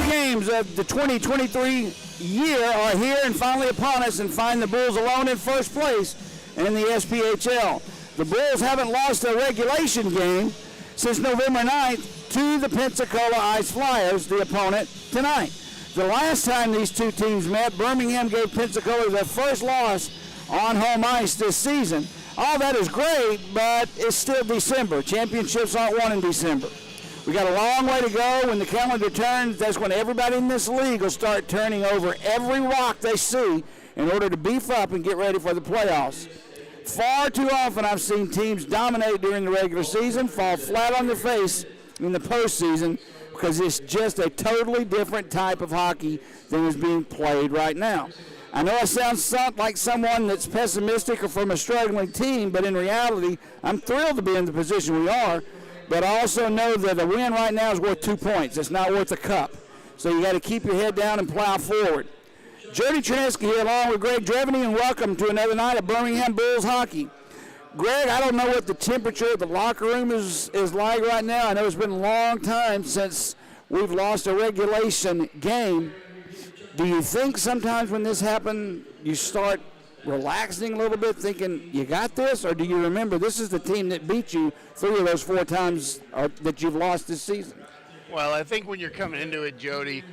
games of the 2023 year are here and finally upon us, and find the Bulls alone in first place in the SPHL. The Bulls haven't lost a regulation game since November 9th to the Pensacola Ice Flyers, the opponent tonight. The last time these two teams met, Birmingham gave Pensacola their first loss on home ice this season. All that is great, but it's still December. Championships aren't won in December. We got a long way to go. When the calendar turns, that's when everybody in this league will start turning over every rock they see in order to beef up and get ready for the playoffs. Far too often I've seen teams dominate during the regular season, fall flat on their face in the postseason, because it's just a totally different type of hockey than is being played right now. I know I sound like someone that's pessimistic or from a struggling team, but in reality, I'm thrilled to be in the position we are. But I also know that a win right now is worth 2 points. It's not worth a cup. So you got to keep your head down and plow forward. Jody Trineski here along with Greg Dreveny, and welcome to another night of Birmingham Bulls hockey. Greg, I don't know what the temperature of the locker room is like right now. I know it's been a long time since we've lost a regulation game. Do you think sometimes when this happened, you start relaxing a little bit, thinking you got this, or do you remember this is the team that beat you 3 of those 4 times that you've lost this season? Well, I think when you're coming into it, Jody,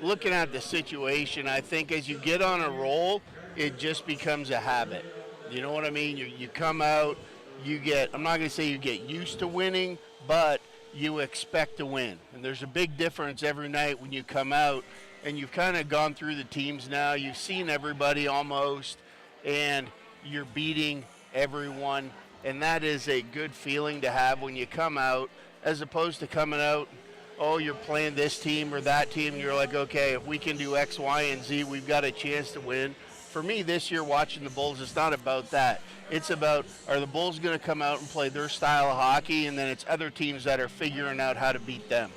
looking at the situation, I think as you get on a roll, it just becomes a habit. You know what I mean? You come out, I'm not going to say you get used to winning, but you expect to win. And there's a big difference every night when you come out, and you've kind of gone through the teams now. You've seen everybody almost, and you're beating everyone, and that is a good feeling to have when you come out, as opposed to coming out, oh, you're playing this team or that team, and you're like, okay, if we can do X, Y, and Z, we've got a chance to win. For me this year watching the Bulls, it's not about that. It's about, are the Bulls going to come out and play their style of hockey, and then it's other teams that are figuring out how to beat them.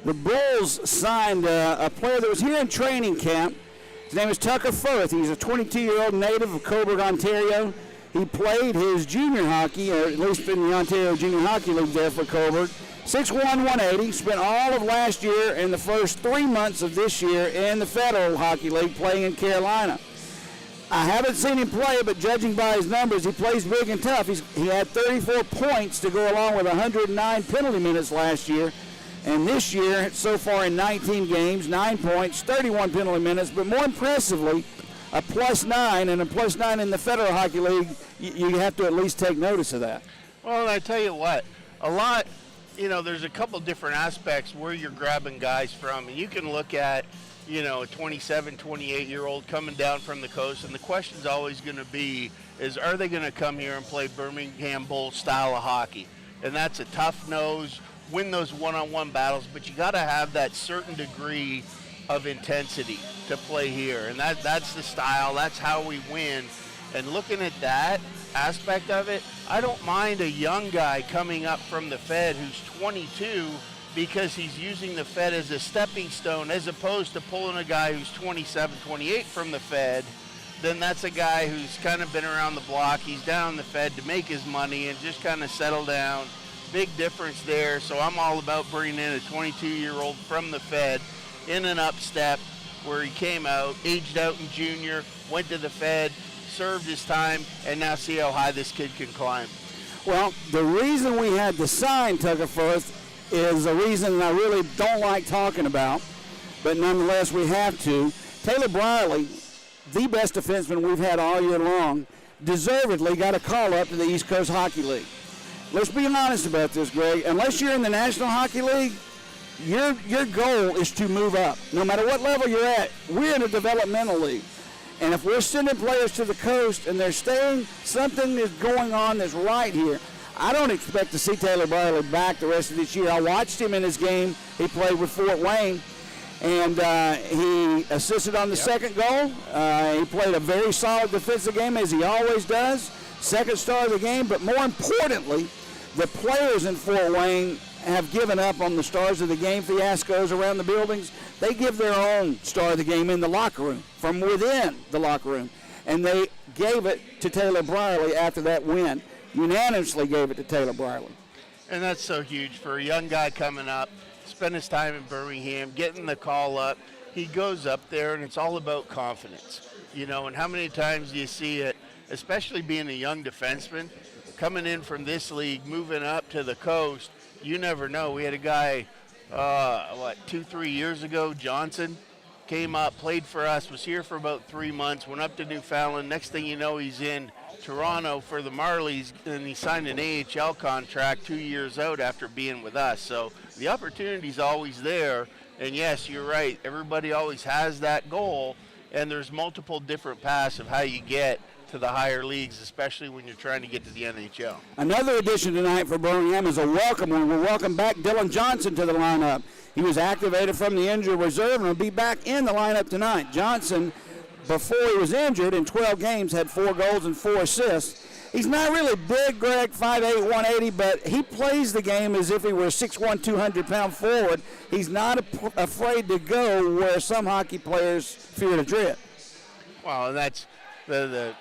The Bulls signed a player that was here in training camp. His name is Tucker Firth. He's a 22-year-old native of Cobourg, Ontario. He played his junior hockey, or at least in the Ontario Junior Hockey League there for Cobourg. 6'1", 180, spent all of last year and the first 3 months of this year in the Federal Hockey League playing in Carolina. I haven't seen him play, but judging by his numbers, he plays big and tough. He had 34 points to go along with 109 penalty minutes last year. And this year, so far in 19 games, 9 points, 31 penalty minutes, but more impressively, a +9, and a +9 in the Federal Hockey League, you have to at least take notice of that. Well, and I tell you what, there's a couple different aspects where you're grabbing guys from. And you can look at, a 27, 28-year-old coming down from the coast, and the question's always going to be, are they going to come here and play Birmingham Bulls style of hockey? And that's a tough nose, win those one-on-one battles, but you got to have that certain degree of intensity to play here, and that's the style, that's how we win. And looking at that aspect of it, I don't mind a young guy coming up from the Fed who's 22, because he's using the Fed as a stepping stone, as opposed to pulling a guy who's 27, 28 from the Fed. Then that's a guy who's kind of been around the block, he's down in the Fed to make his money and just kind of settle down. Big difference there. So I'm all about bringing in a 22-year-old from the Fed in an upstep where he came out, aged out in junior, went to the Fed, served his time, and now see how high this kid can climb. Well, the reason we had to sign Tucker Firth is a reason I really don't like talking about, but nonetheless we have to. Taylor Briley, the best defenseman we've had all year long, deservedly got a call up to the East Coast Hockey League. Let's be honest about this, Greg. Unless you're in the National Hockey League, your goal is to move up. No matter what level you're at, we're in a developmental league. And if we're sending players to the coast and they're staying, something is going on that's right here. I don't expect to see Taylor Briley back the rest of this year. I watched him in his game. He played with Fort Wayne, and he assisted on the second goal. He played a very solid defensive game, as he always does. Second star of the game, but more importantly, the players in Fort Wayne have given up on the stars of the game fiascos around the buildings. They give their own star of the game in the locker room, from within the locker room. And they gave it to Taylor Briley after that win. Unanimously gave it to Taylor Briley. And that's so huge for a young guy coming up. spent his time in Birmingham, getting the call up. He goes up there, and it's all about confidence. And how many times do you see it, especially being a young defenseman, coming in from this league, moving up to the coast, you never know. We had a guy, 2-3 years ago, Johnson, came up, played for us, was here for about 3 months, went up to Newfoundland. Next thing you know, he's in Toronto for the Marlies, and he signed an AHL contract 2 years out after being with us. So the opportunity's always there, and yes, you're right. Everybody always has that goal, and there's multiple different paths of how you get to the higher leagues, especially when you're trying to get to the NHL. Another addition tonight for Birmingham is a welcome one. We'll welcome back Dylan Johnson to the lineup. He was activated from the injured reserve and will be back in the lineup tonight. Johnson, before he was injured in 12 games, had 4 goals and 4 assists. He's not really big, Greg, 5'8", 180, but he plays the game as if he were a 6'1", 200-pound forward. He's not afraid to go where some hockey players fear to tread. Well, that's to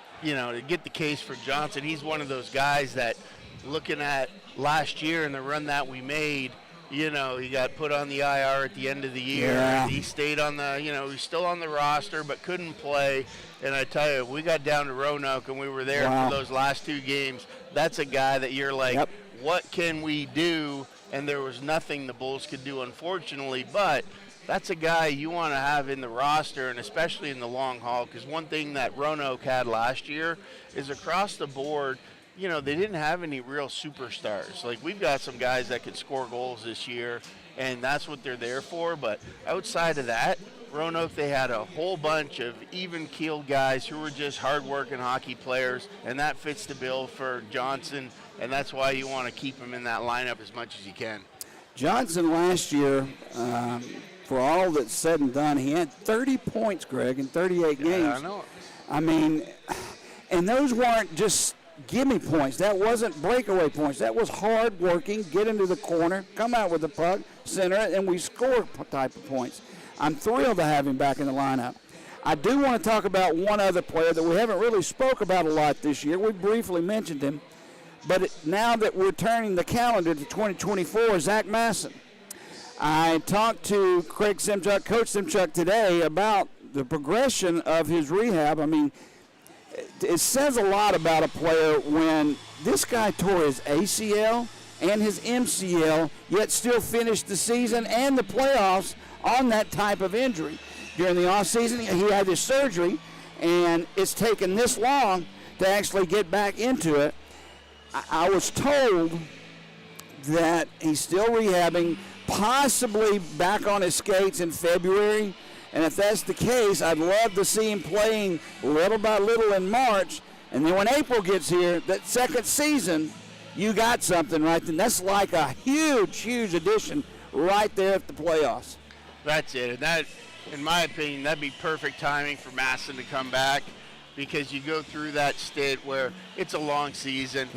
get the case for Johnson. He's one of those guys that, looking at last year and the run that we made, he got put on the IR at the end of the year. Yeah. He stayed on the, he's still on the roster but couldn't play. And I tell you, we got down to Roanoke and we were there for those last 2 games. That's a guy that you're like, what can we do? And there was nothing the Bulls could do, unfortunately. But that's a guy you want to have in the roster, and especially in the long haul, because one thing that Roanoke had last year is across the board, they didn't have any real superstars. Like, we've got some guys that could score goals this year, and that's what they're there for. But outside of that, Roanoke, they had a whole bunch of even-keeled guys who were just hard-working hockey players, and that fits the bill for Johnson, and that's why you want to keep him in that lineup as much as you can. Johnson last year, for all that's said and done, he had 30 points, Greg, in 38 games. Yeah, I know. I mean, and those weren't just gimme points. That wasn't breakaway points. That was hard working, get into the corner, come out with the puck, center it, and we score type of points. I'm thrilled to have him back in the lineup. I do want to talk about one other player that we haven't really spoke about a lot this year. We briefly mentioned him, but now that we're turning the calendar to 2024, Zach Masson. I talked to Craig Simchuk, Coach Simchuk, today about the progression of his rehab. I mean, it says a lot about a player when this guy tore his ACL and his MCL, yet still finished the season and the playoffs on that type of injury. During the offseason, he had his surgery, and it's taken this long to actually get back into it. I was told that he's still rehabbing, possibly back on his skates in February. And if that's the case, I'd love to see him playing little by little in March. And then when April gets here, that second season, you got something right then. That's like a huge, huge addition right there at the playoffs. That's it. And that, in my opinion, that'd be perfect timing for Masson to come back, because you go through that stint where it's a long season,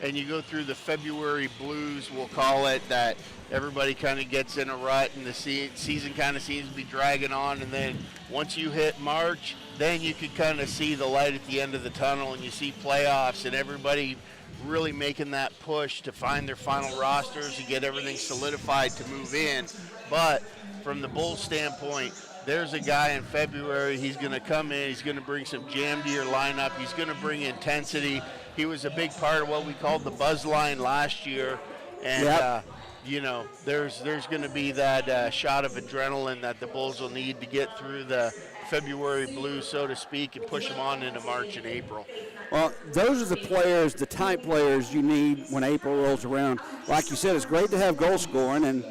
and you go through the February blues, we'll call it, that everybody kind of gets in a rut and the season kind of seems to be dragging on, and then once you hit March, then you can kind of see the light at the end of the tunnel, and you see playoffs and everybody really making that push to find their final rosters and get everything solidified to move in. But from the Bulls standpoint, there's a guy in February. He's going to come in. He's going to bring some jam to your lineup. He's going to bring intensity. He was a big part of what we called the buzz line last year. And, there's going to be that shot of adrenaline that the Bulls will need to get through the February blues, so to speak, and push them on into March and April. Well, those are the players, the type players you need when April rolls around. Like you said, it's great to have goal scoring, and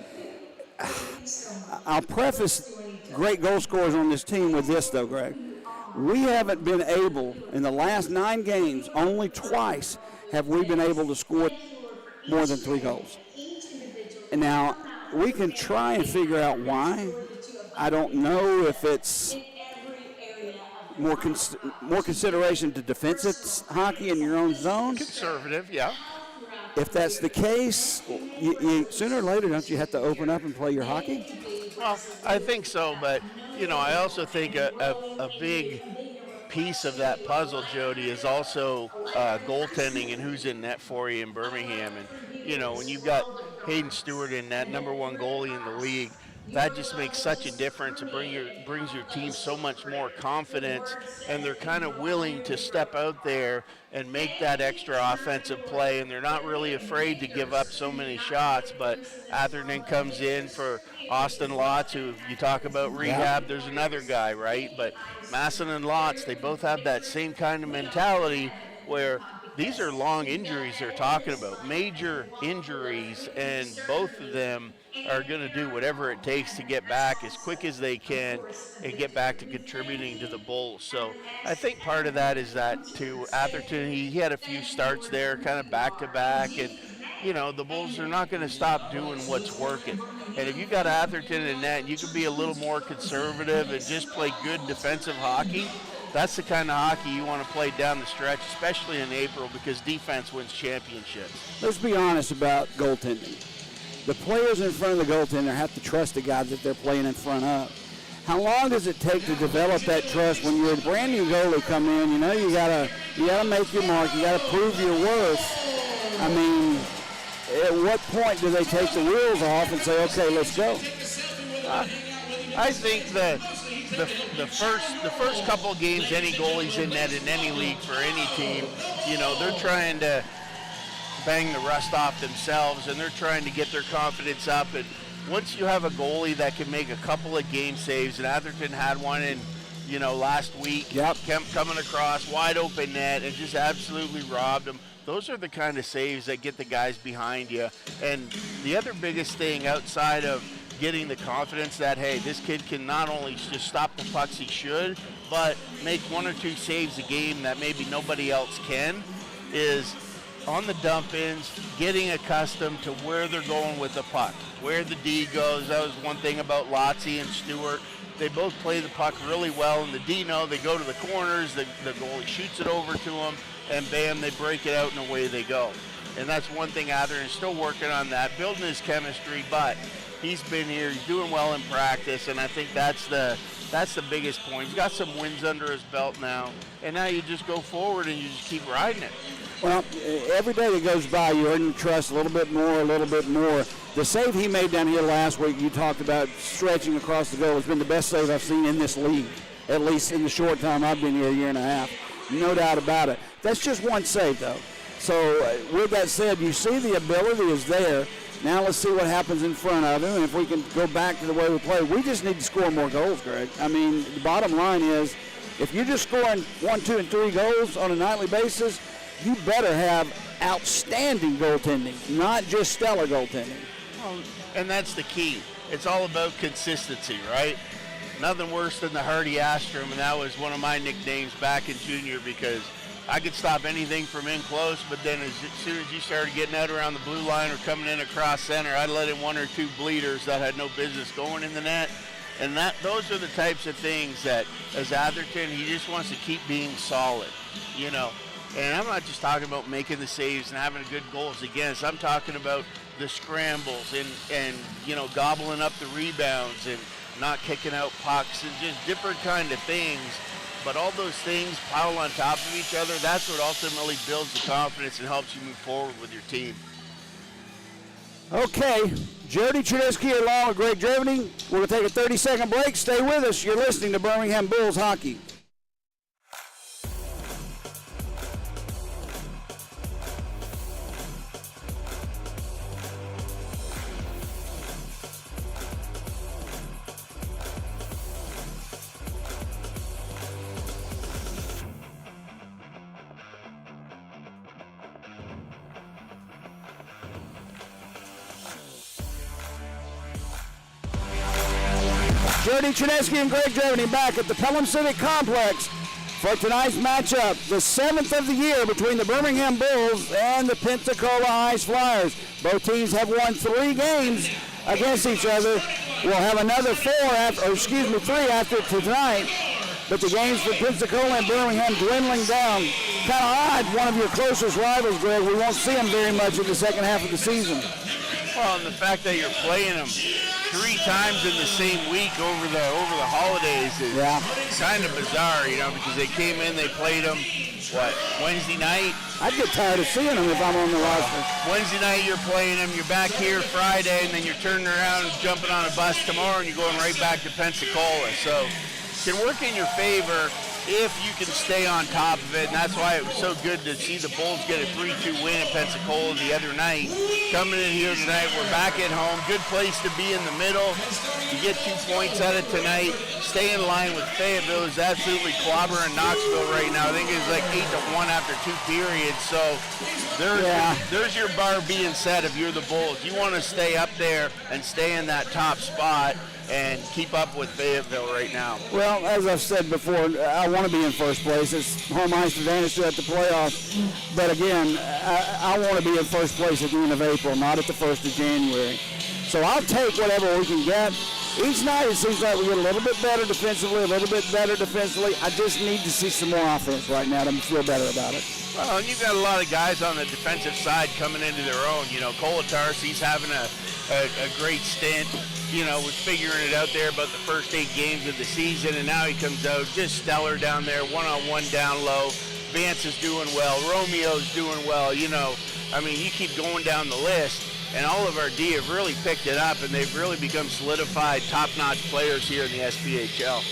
I'll preface great goal scorers on this team with this, though, Greg. We haven't been able, in the last 9 games, only twice have we been able to score more than 3 goals. And now, we can try and figure out why. I don't know if it's more consideration to defensive hockey in your own zone. Conservative, yeah. If that's the case, you sooner or later, don't you have to open up and play your hockey? Well, I think so, but, I also think a big piece of that puzzle, Jody, is also goaltending and who's in net for you in Birmingham. And, when you've got Hayden Stewart in that #1 goalie in the league, that just makes such a difference. It brings your team so much more confidence, and they're kind of willing to step out there and make that extra offensive play, and they're not really afraid to give up so many shots. But Atherton comes in for Austin Lotz, who you talk about rehab, there's another guy, right? But Masson and Lotz, they both have that same kind of mentality where these are long injuries they're talking about, major injuries, and both of them are going to do whatever it takes to get back as quick as they can and get back to contributing to the Bulls. So I think part of that is that to Atherton, he had a few starts there kind of back-to-back, and the Bulls are not going to stop doing what's working. And if you got Atherton in net, you can be a little more conservative and just play good defensive hockey. That's the kind of hockey you want to play down the stretch, especially in April, because defense wins championships. Let's be honest about goaltending. The players in front of the goaltender have to trust the guy that they're playing in front of. How long does it take to develop that trust when you're a brand new goalie come in? You gotta make your mark. You gotta prove your worth. I mean, at what point do they take the wheels off and say, okay, let's go? I think that the first couple of games any goalie's in net in any league for any team, they're trying to bang the rust off themselves, and they're trying to get their confidence up. And once you have a goalie that can make a couple of game saves, and Atherton had one in last week, kept coming across wide open net and just absolutely robbed them. Those are the kind of saves that get the guys behind you. And the other biggest thing outside of getting the confidence that, hey, this kid can not only just stop the pucks he should, but make 1 or 2 saves a game that maybe nobody else can, is on the dump-ins, getting accustomed to where they're going with the puck, where the D goes. That was one thing about Lotzie and Stewart. They both play the puck really well, and the D know they go to the corners, the goalie shoots it over to them, and bam, they break it out and away they go. And that's one thing Atherton is still working on that, building his chemistry, but he's been here, he's doing well in practice, and I think that's the biggest point. He's got some wins under his belt now, and now you just go forward and you just keep riding it. Well, every day that goes by, you earn your trust a little bit more. The save he made down here last week, you talked about stretching across the goal, has been the best save I've seen in this league, at least in the short time I've been here, a year and a half. No doubt about it. That's just one save, though. So with that said, you see the ability is there. Now let's see what happens in front of him, and if we can go back to the way we play. We just need to score more goals, Greg. I mean, the bottom line is, if you're just scoring 1, 2, and 3 goals on a nightly basis, you better have outstanding goaltending, not just stellar goaltending. Well, and that's the key. It's all about consistency, right? Nothing worse than the Hardy Astrum, and that was one of my nicknames back in junior, because I could stop anything from in close, but then as soon as you started getting out around the blue line or coming in across center, I'd let in 1 or 2 bleeders that had no business going in the net. And those are the types of things that, as Atherton, he just wants to keep being solid, And I'm not just talking about making the saves and having good goals against. I'm talking about the scrambles and gobbling up the rebounds and not kicking out pucks and just different kind of things. But all those things pile on top of each other. That's what ultimately builds the confidence and helps you move forward with your team. Okay, Jody Trudisky along with Greg Gervany. We're going to take a 30-second break. Stay with us. You're listening to Birmingham Bulls Hockey. Jody Trudisky and Greg Gervany back at the Pelham Civic Complex for tonight's matchup, the 7th of the year between the Birmingham Bulls and the Pensacola Ice Flyers. Both teams have won 3 games against each other. We'll have another 3 after tonight. But the games for Pensacola and Birmingham dwindling down. Kind of odd, one of your closest rivals, Greg. We won't see them very much in the second half of the season. Well, and the fact that you're playing them 3 times in the same week over the holidays is kind of bizarre, because they came in, they played them, Wednesday night? I'd get tired of seeing them if I'm on the roster. Wednesday night you're playing them, you're back here Friday, and then you're turning around and jumping on a bus tomorrow, and you're going right back to Pensacola. So it can work in your favor if you can stay on top of it, and that's why it was so good to see the Bulls get a 3-2 win in Pensacola the other night. Coming in here tonight, we're back at home. Good place to be in the middle. You get 2 points out of tonight. Stay in line with Fayetteville, who's absolutely clobbering Knoxville right now. I think it's like 8-1 after 2 periods. So there's your bar being set if you're the Bulls. You want to stay up there and stay in that top spot and keep up with Fayetteville right now. Well, as I've said before, I want to be in first place. It's home ice advantage at the playoffs. But again, I want to be in first place at the end of April, not at the 1st of January. So I'll take whatever we can get. Each night it seems like we get a little bit better defensively, I just need to see some more offense right now to feel better about it. Well, and you've got a lot of guys on the defensive side coming into their own. Colatarsi's having a great stint, was figuring it out there about the first 8 games of the season, and now he comes out just stellar down there, one-on-one down low. Vance is doing well. Romeo's doing well. You keep going down the list, and all of our D have really picked it up, and they've really become solidified, top-notch players here in the SPHL.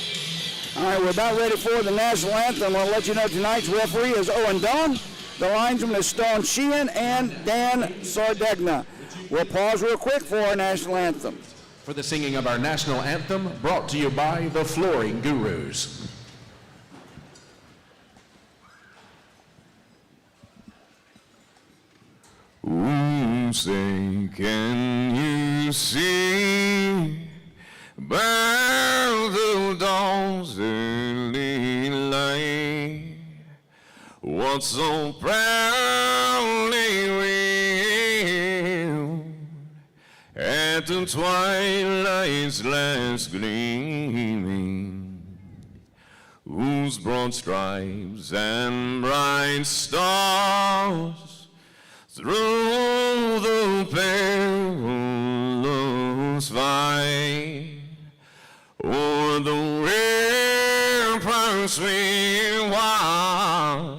All right, we're about ready for the national anthem. I'll let you know tonight's referee is Owen Dawn. The linesman is Stone Sheehan and Dan Sardegna. We'll pause real quick for our national anthem. For the singing of our national anthem, brought to you by the Flooring Gurus. Ooh, say, can you see by the dawn's early light what so proudly wailed at the twilight's last gleaming, whose broad stripes and bright stars through the perilous fight o'er the ramparts we was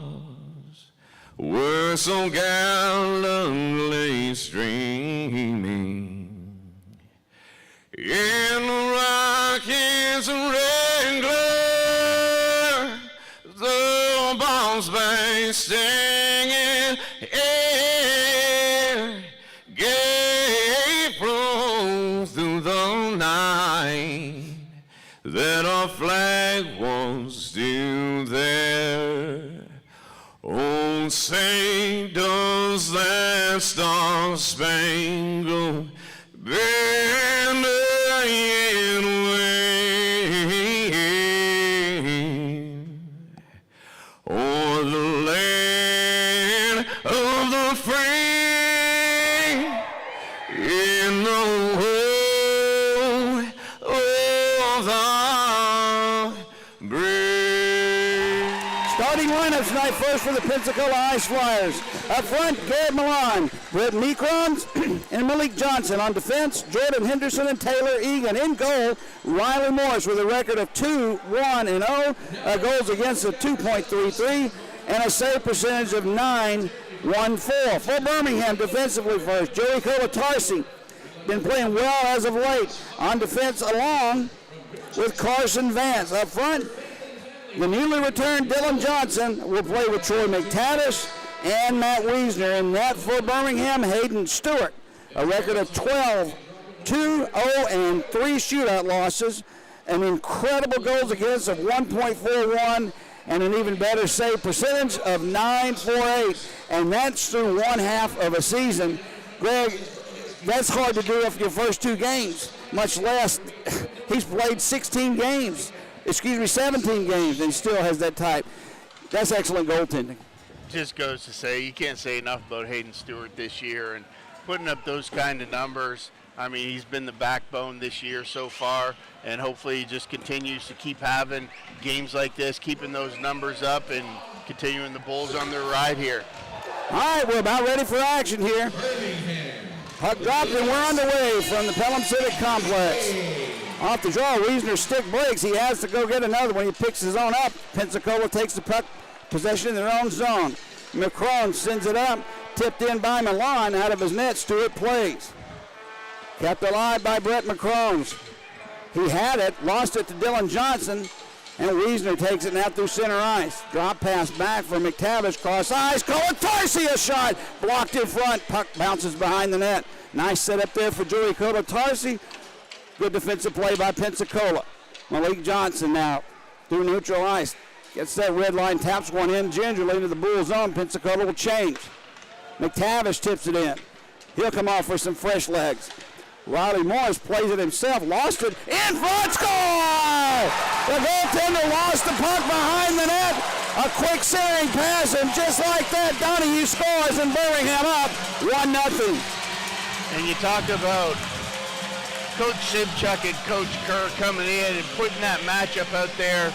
were so gallantly streaming in the rocket's red glare, the bombs bang stinging air gave proof through the night that our flag was still there. Oh, say does that star-spangled banner yet wave o'er the land of the free in the home of the brave. Starting lineup tonight, first for the Pensacola Ice Flyers. Up front, Garrett Milan, Brett Meekrons, and Malik Johnson. On defense, Jordan Henderson and Taylor Egan. In goal, Riley Morris with a record of 2-1-0, goals against of 2.33, and a save percentage of 9.14. For Birmingham, defensively first, Joey Colatarsi, been playing well as of late. On defense, along with Carson Vance. Up front, the newly returned Dylan Johnson will play with Troy McTavish and Matt Wiesner. And that for Birmingham, Hayden Stewart, a record of 12, 2-0, and 3 shootout losses, an incredible goals against of 1.41, and an even better save percentage of 9.48. And that's through one half of a season. Greg, that's hard to do after your first 2 games, much less he's played 17 games, and he still has that type. That's excellent goaltending. Just goes to say, you can't say enough about Hayden Stewart this year and putting up those kind of numbers. I mean, he's been the backbone this year so far, and hopefully he just continues to keep having games like this, keeping those numbers up and continuing the Bulls on their ride here. All right, we're about ready for action here. Puck dropped and we're underway from the Pelham Civic Complex. Off the draw, Wiesner's stick breaks. He has to go get another one. He picks his own up. Pensacola takes the puck possession in their own zone. McCrone sends it up. Tipped in by Milan. Out of his net, Stewart plays. Kept alive by Brett McCrones. He had it, lost it to Dylan Johnson, and Wiesner takes it now through center ice. Drop pass back for McTavish, cross ice. Kolotarski a shot, blocked in front. Puck bounces behind the net. Nice setup there for Joey Kolotarski. Good defensive play by Pensacola. Malik Johnson now through neutral ice. Gets that red line, taps one in gingerly into the Bull zone. Pensacola will change. McTavish tips it in. He'll come off for some fresh legs. Riley Morris plays it himself, lost it, in front, score! The goaltender lost the puck behind the net. A quick centering pass, and just like that, Donahue scores and Birmingham up 1-0. And you talk about Coach Simchuk and Coach Kerr coming in and putting that matchup out there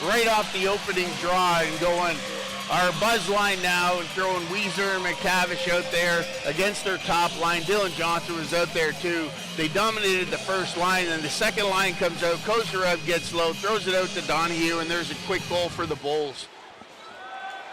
right off the opening draw and going our buzz line now and throwing Weezer and McTavish out there against their top line. Dylan Johnson was out there too. They dominated the first line, and the second line comes out. Kozarev gets low, throws it out to Donahue, and there's a quick goal for the Bulls.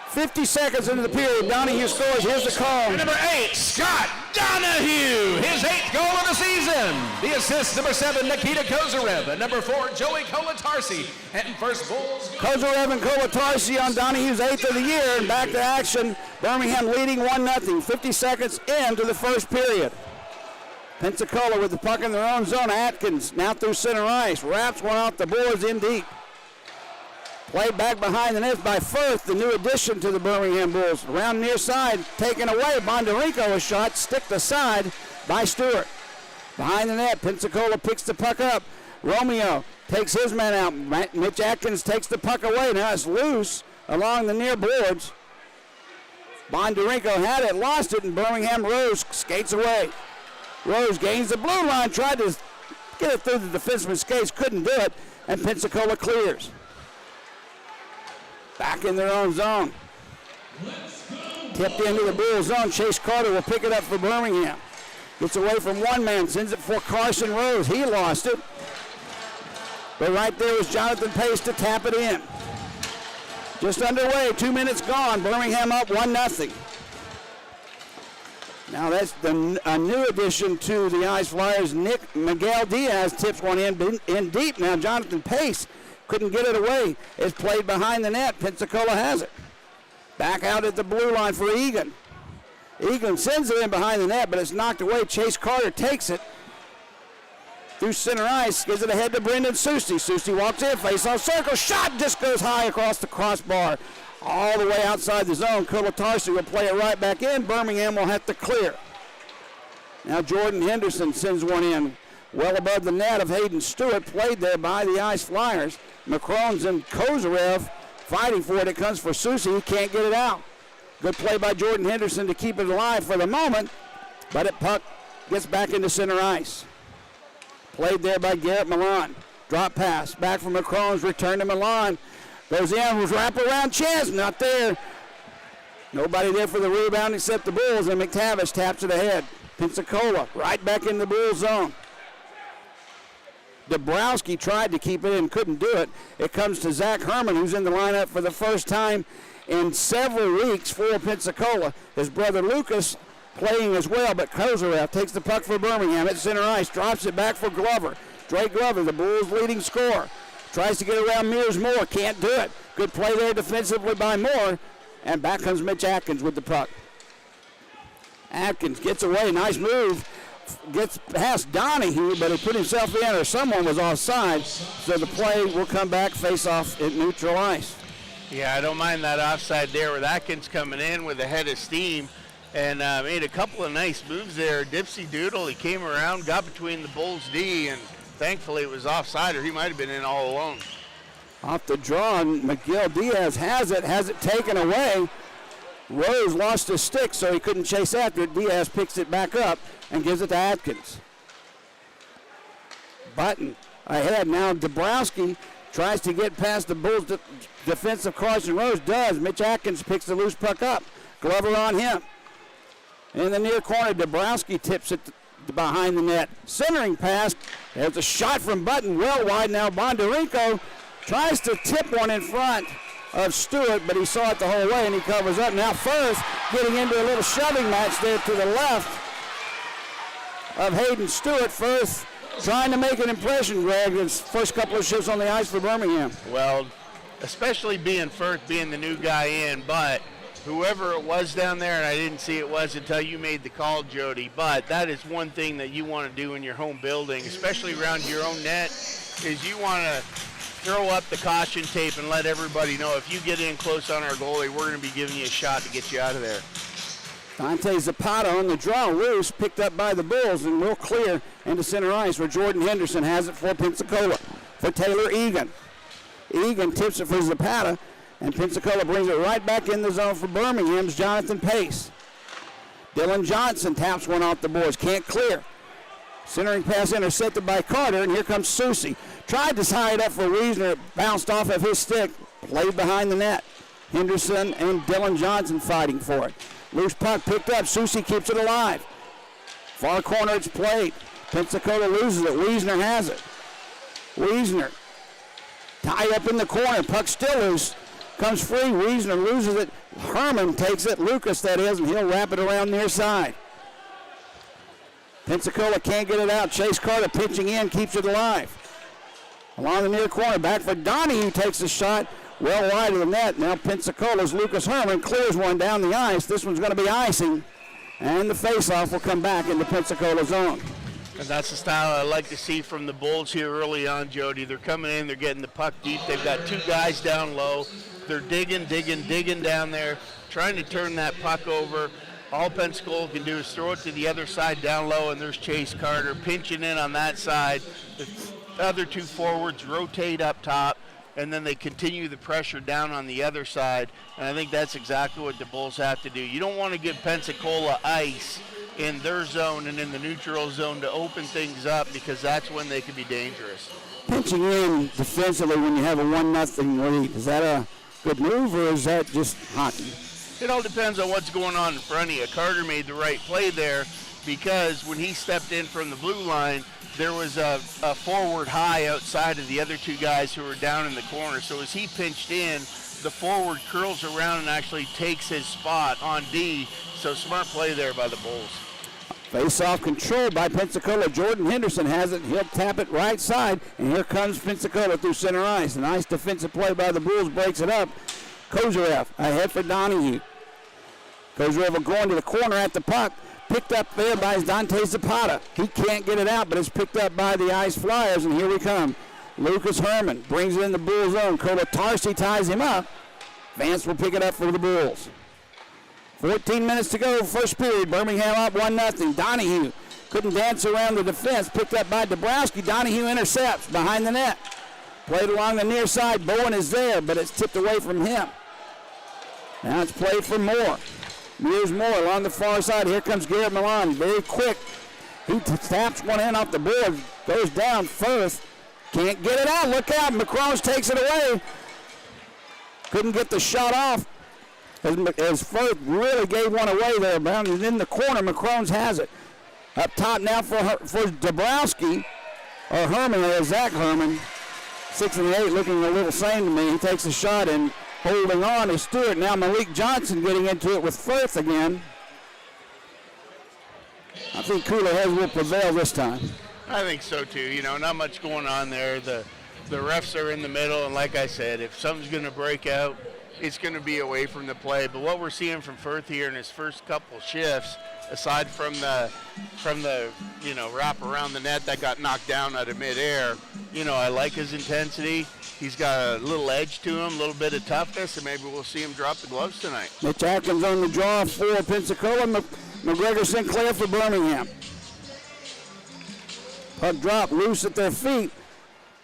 50 seconds into the period, Donahue scores. Here's the call. Number 8, Scott Donahue, his 8th goal of the season. The assist, number 7, Nikita Kozarev, and number 4, Joey Kolotarski. And first Bulls. Kozarev and Kolotarski on Donahue's 8th of the year, and back to action. Birmingham leading 1-0, 50 seconds into the first period. Pensacola with the puck in their own zone. Atkins now through center ice, wraps one off the boards in deep. Played back behind the net by Firth, the new addition to the Birmingham Bulls. Around near side, taken away. Bondarenko a shot, sticked aside by Stewart. Behind the net, Pensacola picks the puck up. Romeo takes his man out. Mitch Atkins takes the puck away. Now it's loose along the near boards. Bondarenko had it, lost it, and Birmingham Rose skates away. Rose gains the blue line, tried to get it through the defenseman's skates, couldn't do it, and Pensacola clears. Back in their own zone. Tipped into the Bull zone. Chase Carter will pick it up for Birmingham. Gets away from one man, sends it for Carson Rose. He lost it. But right there was Jonathan Pace to tap it in. Just underway, 2 minutes gone. Birmingham up 1-0. Now that's a new addition to the Ice Flyers. Miguel Diaz tips one in deep. Now Jonathan Pace couldn't get it away. It's played behind the net. Pensacola has it. Back out at the blue line for Egan. Egan sends it in behind the net, but it's knocked away. Chase Carter takes it through center ice, gives it ahead to Brendan Susi. Susi walks in, face-off circle, shot just goes high across the crossbar, all the way outside the zone. Kolotarski will play it right back in. Birmingham will have to clear. Now Jordan Henderson sends one in, well above the net of Hayden Stewart, played there by the Ice Flyers. McCrones and Kozarev fighting for it. It comes for Susi. He can't get it out. Good play by Jordan Henderson to keep it alive for the moment, but it puck gets back into center ice. Played there by Garrett Milan. Drop pass back from McCrones, return to Milan. Goes in, was wraparound chance, not there. Nobody there for the rebound except the Bulls, and McTavish taps it ahead. Pensacola right back in the Bull zone. Dabrowski tried to keep it and couldn't do it. It comes to Zach Herman, who's in the lineup for the first time in several weeks for Pensacola. His brother Lucas playing as well, but Kozarev takes the puck for Birmingham at center ice, drops it back for Glover. Drake Glover, the Bulls' leading scorer, tries to get around Mears Moore, can't do it. Good play there defensively by Moore, and back comes Mitch Atkins with the puck. Atkins gets away, nice move. Gets past Donahue, but he put himself in, or someone was offside, so the play will come back, face off at neutral ice. Yeah, I don't mind that offside there with Atkins coming in with a head of steam and made a couple of nice moves there. Dipsy Doodle, he came around, got between the Bulls' D, and thankfully it was offside, or he might have been in all alone. Off the draw, and Miguel Diaz has it taken away. Rose lost his stick, so he couldn't chase after it. Diaz picks it back up and gives it to Atkins. Button ahead now. Dabrowski tries to get past the Bulls' defensive Carson Rose. Does. Mitch Atkins picks the loose puck up. Glover on him. in the near corner. Dabrowski tips it behind the net. Centering pass. There's a shot from Button, well wide now. Bondarenko tries to tip one in front of Stewart, but he saw it the whole way and he covers up. Now Firth getting into a little shoving match there to the left of Hayden Stewart. Firth trying to make an impression, Greg, his first couple of shifts on the ice for Birmingham. Well, especially being Firth, being the new guy in, but whoever it was down there, and I didn't see it was until you made the call, Jody, but that is one thing that you want to do in your home building, especially around your own net, is you want to throw up the caution tape and let everybody know if you get in close on our goalie, we're going to be giving you a shot to get you out of there. Dante Zapata on the draw, loose, picked up by the Bulls, and will clear into center ice where Jordan Henderson has it for Pensacola. For Taylor Egan. Egan tips it for Zapata, and Pensacola brings it right back in the zone for Birmingham's Jonathan Pace. Dylan Johnson taps one off the boards, can't clear. Centering pass intercepted by Carter, and here comes Susie. Tried to tie it up for Wiesner, bounced off of his stick, played behind the net. Henderson and Dylan Johnson fighting for it. Loose puck picked up, Susie keeps it alive. Far corner, it's played. Pensacola loses it, Wiesner has it. Wiesner, tie up in the corner, puck still loose. Comes free, Wiesner loses it. Herman takes it, Lucas that is, and he'll wrap it around near side. Pensacola can't get it out. Chase Carter pitching in, keeps it alive. Along the near corner, back for Donahue, takes the shot well wide of the net. Now Pensacola's Lucas Herman clears one down the ice. This one's going to be icing, and the faceoff will come back into Pensacola zone. And that's the style I like to see from the Bulls here early on, Jody. They're coming in, they're getting the puck deep. They've got two guys down low. They're digging down there, trying to turn that puck over. All Pensacola can do is throw it to the other side down low, and there's Chase Carter pinching in on that side. The other two forwards rotate up top, and then they continue the pressure down on the other side. And I think that's exactly what the Bulls have to do. You don't want to give Pensacola ice in their zone and in the neutral zone to open things up, because that's when they can be dangerous. Pitching in defensively when you have a 1-0 lead, is that a good move or is that just hockey? It all depends on what's going on in front of you. Carter made the right play there, because when he stepped in from the blue line, there was a forward high outside of the other two guys who were down in the corner. So as he pinched in, the forward curls around and actually takes his spot on D. So smart play there by the Bulls. Face-off controlled by Pensacola. Jordan Henderson has it. He'll tap it right side, and here comes Pensacola through center ice. A nice defensive play by the Bulls, breaks it up. Kozarev ahead for Donahue. Kozarev going to the corner at the puck. Picked up there by Dante Zapata. He can't get it out, but it's picked up by the Ice Flyers, and here we come. Lucas Herman brings it in the Bull zone. Kolatarski ties him up. Vance will pick it up for the Bulls. 14 minutes to go, first period. Birmingham up 1-0. Donahue couldn't dance around the defense. Picked up by Dabrowski. Donahue intercepts behind the net. Played along the near side. Bowen is there, but it's tipped away from him. Now it's played for Moore. Here's Moore along the far side. Here comes Garrett Milan, very quick. He taps one in off the board, goes down first. Can't get it out. Look out. McCrones takes it away. Couldn't get the shot off. As Firth really gave one away there. Brown in the corner. McCrones has it. Up top now for Dabrowski. Or Herman, Zach Herman. 6 and 8 looking a little same to me. He takes a shot and holding on is Stewart. Now Malik Johnson getting into it with Firth again. I think cooler heads will prevail this time. I think so too. You know, not much going on there. The refs are in the middle, and like I said, if something's going to break out, it's going to be away from the play. But what we're seeing from Firth here in his first couple shifts, aside from the wrap around the net that got knocked down out of midair, I like his intensity. He's got a little edge to him, a little bit of toughness, and maybe we'll see him drop the gloves tonight. Mitch Atkins on the draw for Pensacola. McGregor Sinclair for Birmingham. Puck drop loose at their feet.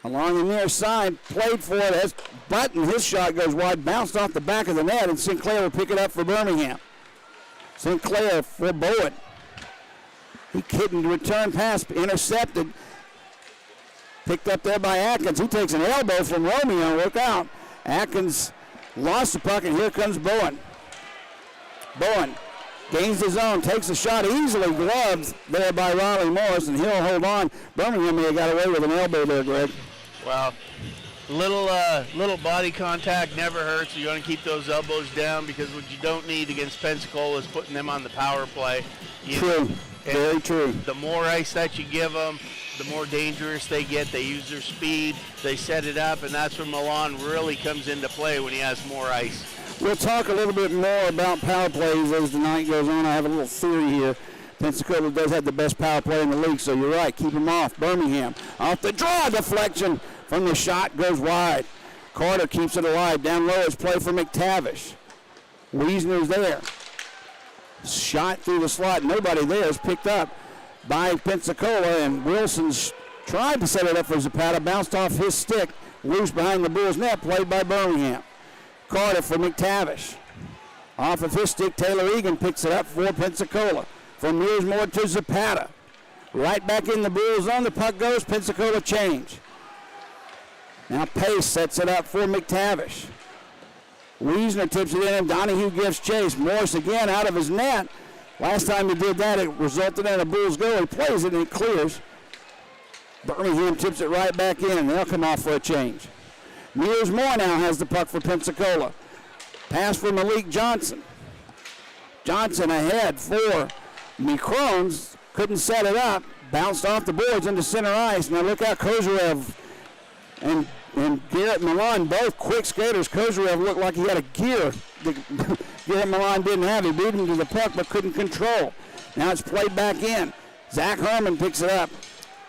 Along the near side, played for it as Button. His shot goes wide, bounced off the back of the net, and Sinclair will pick it up for Birmingham. Sinclair for Bowen. He couldn't return pass, intercepted. Picked up there by Atkins. He takes an elbow from Romeo. Look out. Atkins lost the puck, and here comes Bowen. Bowen Gains his own, takes a shot, easily gloved there by Riley Morris, and he'll hold on. Birmingham may have got away with an elbow there, Greg. Well, little body contact never hurts. You want to keep those elbows down, because what you don't need against Pensacola is putting them on the power play. True, very true. The more ice that you give them, the more dangerous they get. They use their speed, they set it up, and that's where Milan really comes into play when he has more ice. We'll talk a little bit more about power plays as the night goes on. I have a little theory here. Pensacola does have the best power play in the league, so you're right. Keep them off. Birmingham off the draw. Deflection from the shot goes wide. Carter keeps it alive. Down low is play for McTavish. Wiesner's there. Shot through the slot. Nobody there is picked up by Pensacola, and Wilson's tried to set it up for Zapata. Bounced off his stick. Loose behind the Bulls' net. Played by Birmingham. Carter for McTavish. Off of his stick, Taylor Egan picks it up for Pensacola. From Mearsmore to Zapata. Right back in the Bulls zone. The puck goes. Pensacola change. Now Pace sets it up for McTavish. Wiesner tips it in, and Donahue gives chase. Morris again out of his net. Last time he did that, it resulted in a Bulls goal. He plays it and it clears. Birmingham tips it right back in. They'll come off for a change. Mearsmore now has the puck for Pensacola. Pass for Malik Johnson. Johnson ahead for McCrones. Couldn't set it up. Bounced off the boards into center ice. Now look out, Kozarev and Garrett Milan, both quick skaters. Kozarev looked like he had a gear that Garrett Milan didn't have. He beat him to the puck but couldn't control. Now it's played back in. Zach Herman picks it up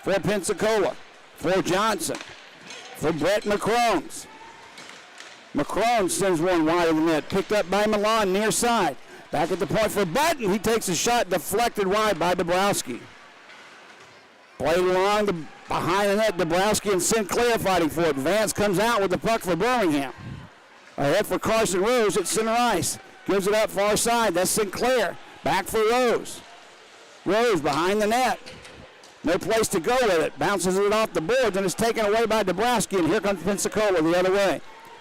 for Pensacola. For Johnson. For Brett McCrones. McCrones sends one wide of the net. Picked up by Milan near side. Back at the point for Button. He takes a shot deflected wide by Dabrowski. Played along behind the net. Dabrowski and Sinclair fighting for it. Vance comes out with the puck for Birmingham. Ahead for Carson Rose at center ice. Gives it up far side. That's Sinclair. Back for Rose. Rose behind the net. No place to go with it. Bounces it off the boards and is taken away by Dabrowski. And here comes Pensacola the other way.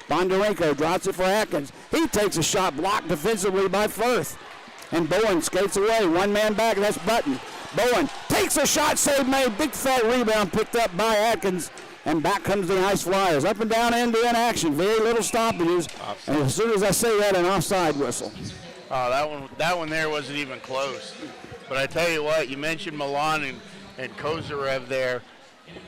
Bondarenko drops it for Atkins. He takes a shot blocked defensively by Firth. And Bowen skates away. One man back. That's Button. Bowen takes a shot, save made, big fat rebound picked up by Atkins, and back comes the Ice Flyers. Up and down, end-to-end action, very little stoppages, and as soon as I say that, an offside whistle. Oh, that one there wasn't even close. But I tell you what, you mentioned Milan and Kozarev there.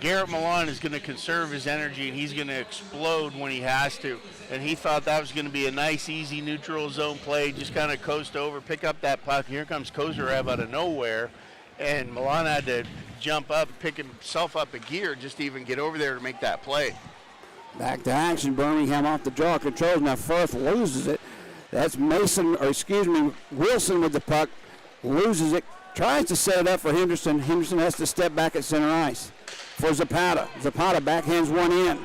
Garrett Milan is going to conserve his energy, and he's going to explode when he has to. And he thought that was going to be a nice, easy neutral zone play, just kind of coast over, pick up that puck. Here comes Kozarev out of nowhere. And Milan had to jump up, pick himself up a gear just to even get over there to make that play. Back to action. Birmingham off the draw, controls. Now Firth loses it. That's Wilson with the puck. Loses it. Tries to set it up for Henderson. Henderson has to step back at center ice for Zapata. Zapata backhands one in.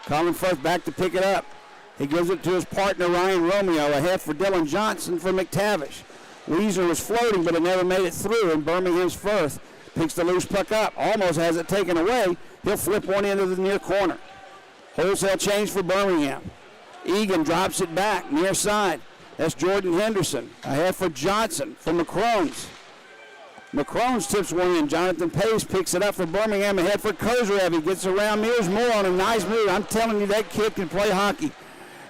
Colin Firth back to pick it up. He gives it to his partner, Ryan Romeo. Ahead for Dylan Johnson for McTavish. Weezer was floating, but it never made it through, and Birmingham's Firth picks the loose puck up. Almost has it taken away. He'll flip one into the near corner. Wholesale change for Birmingham. Egan drops it back, near side. That's Jordan Henderson. Ahead for Johnson, for McCrones. McCrones tips one in. Jonathan Pace picks it up for Birmingham. Ahead for Kozarev. He gets around Mearsmore on a nice move. I'm telling you, that kid can play hockey.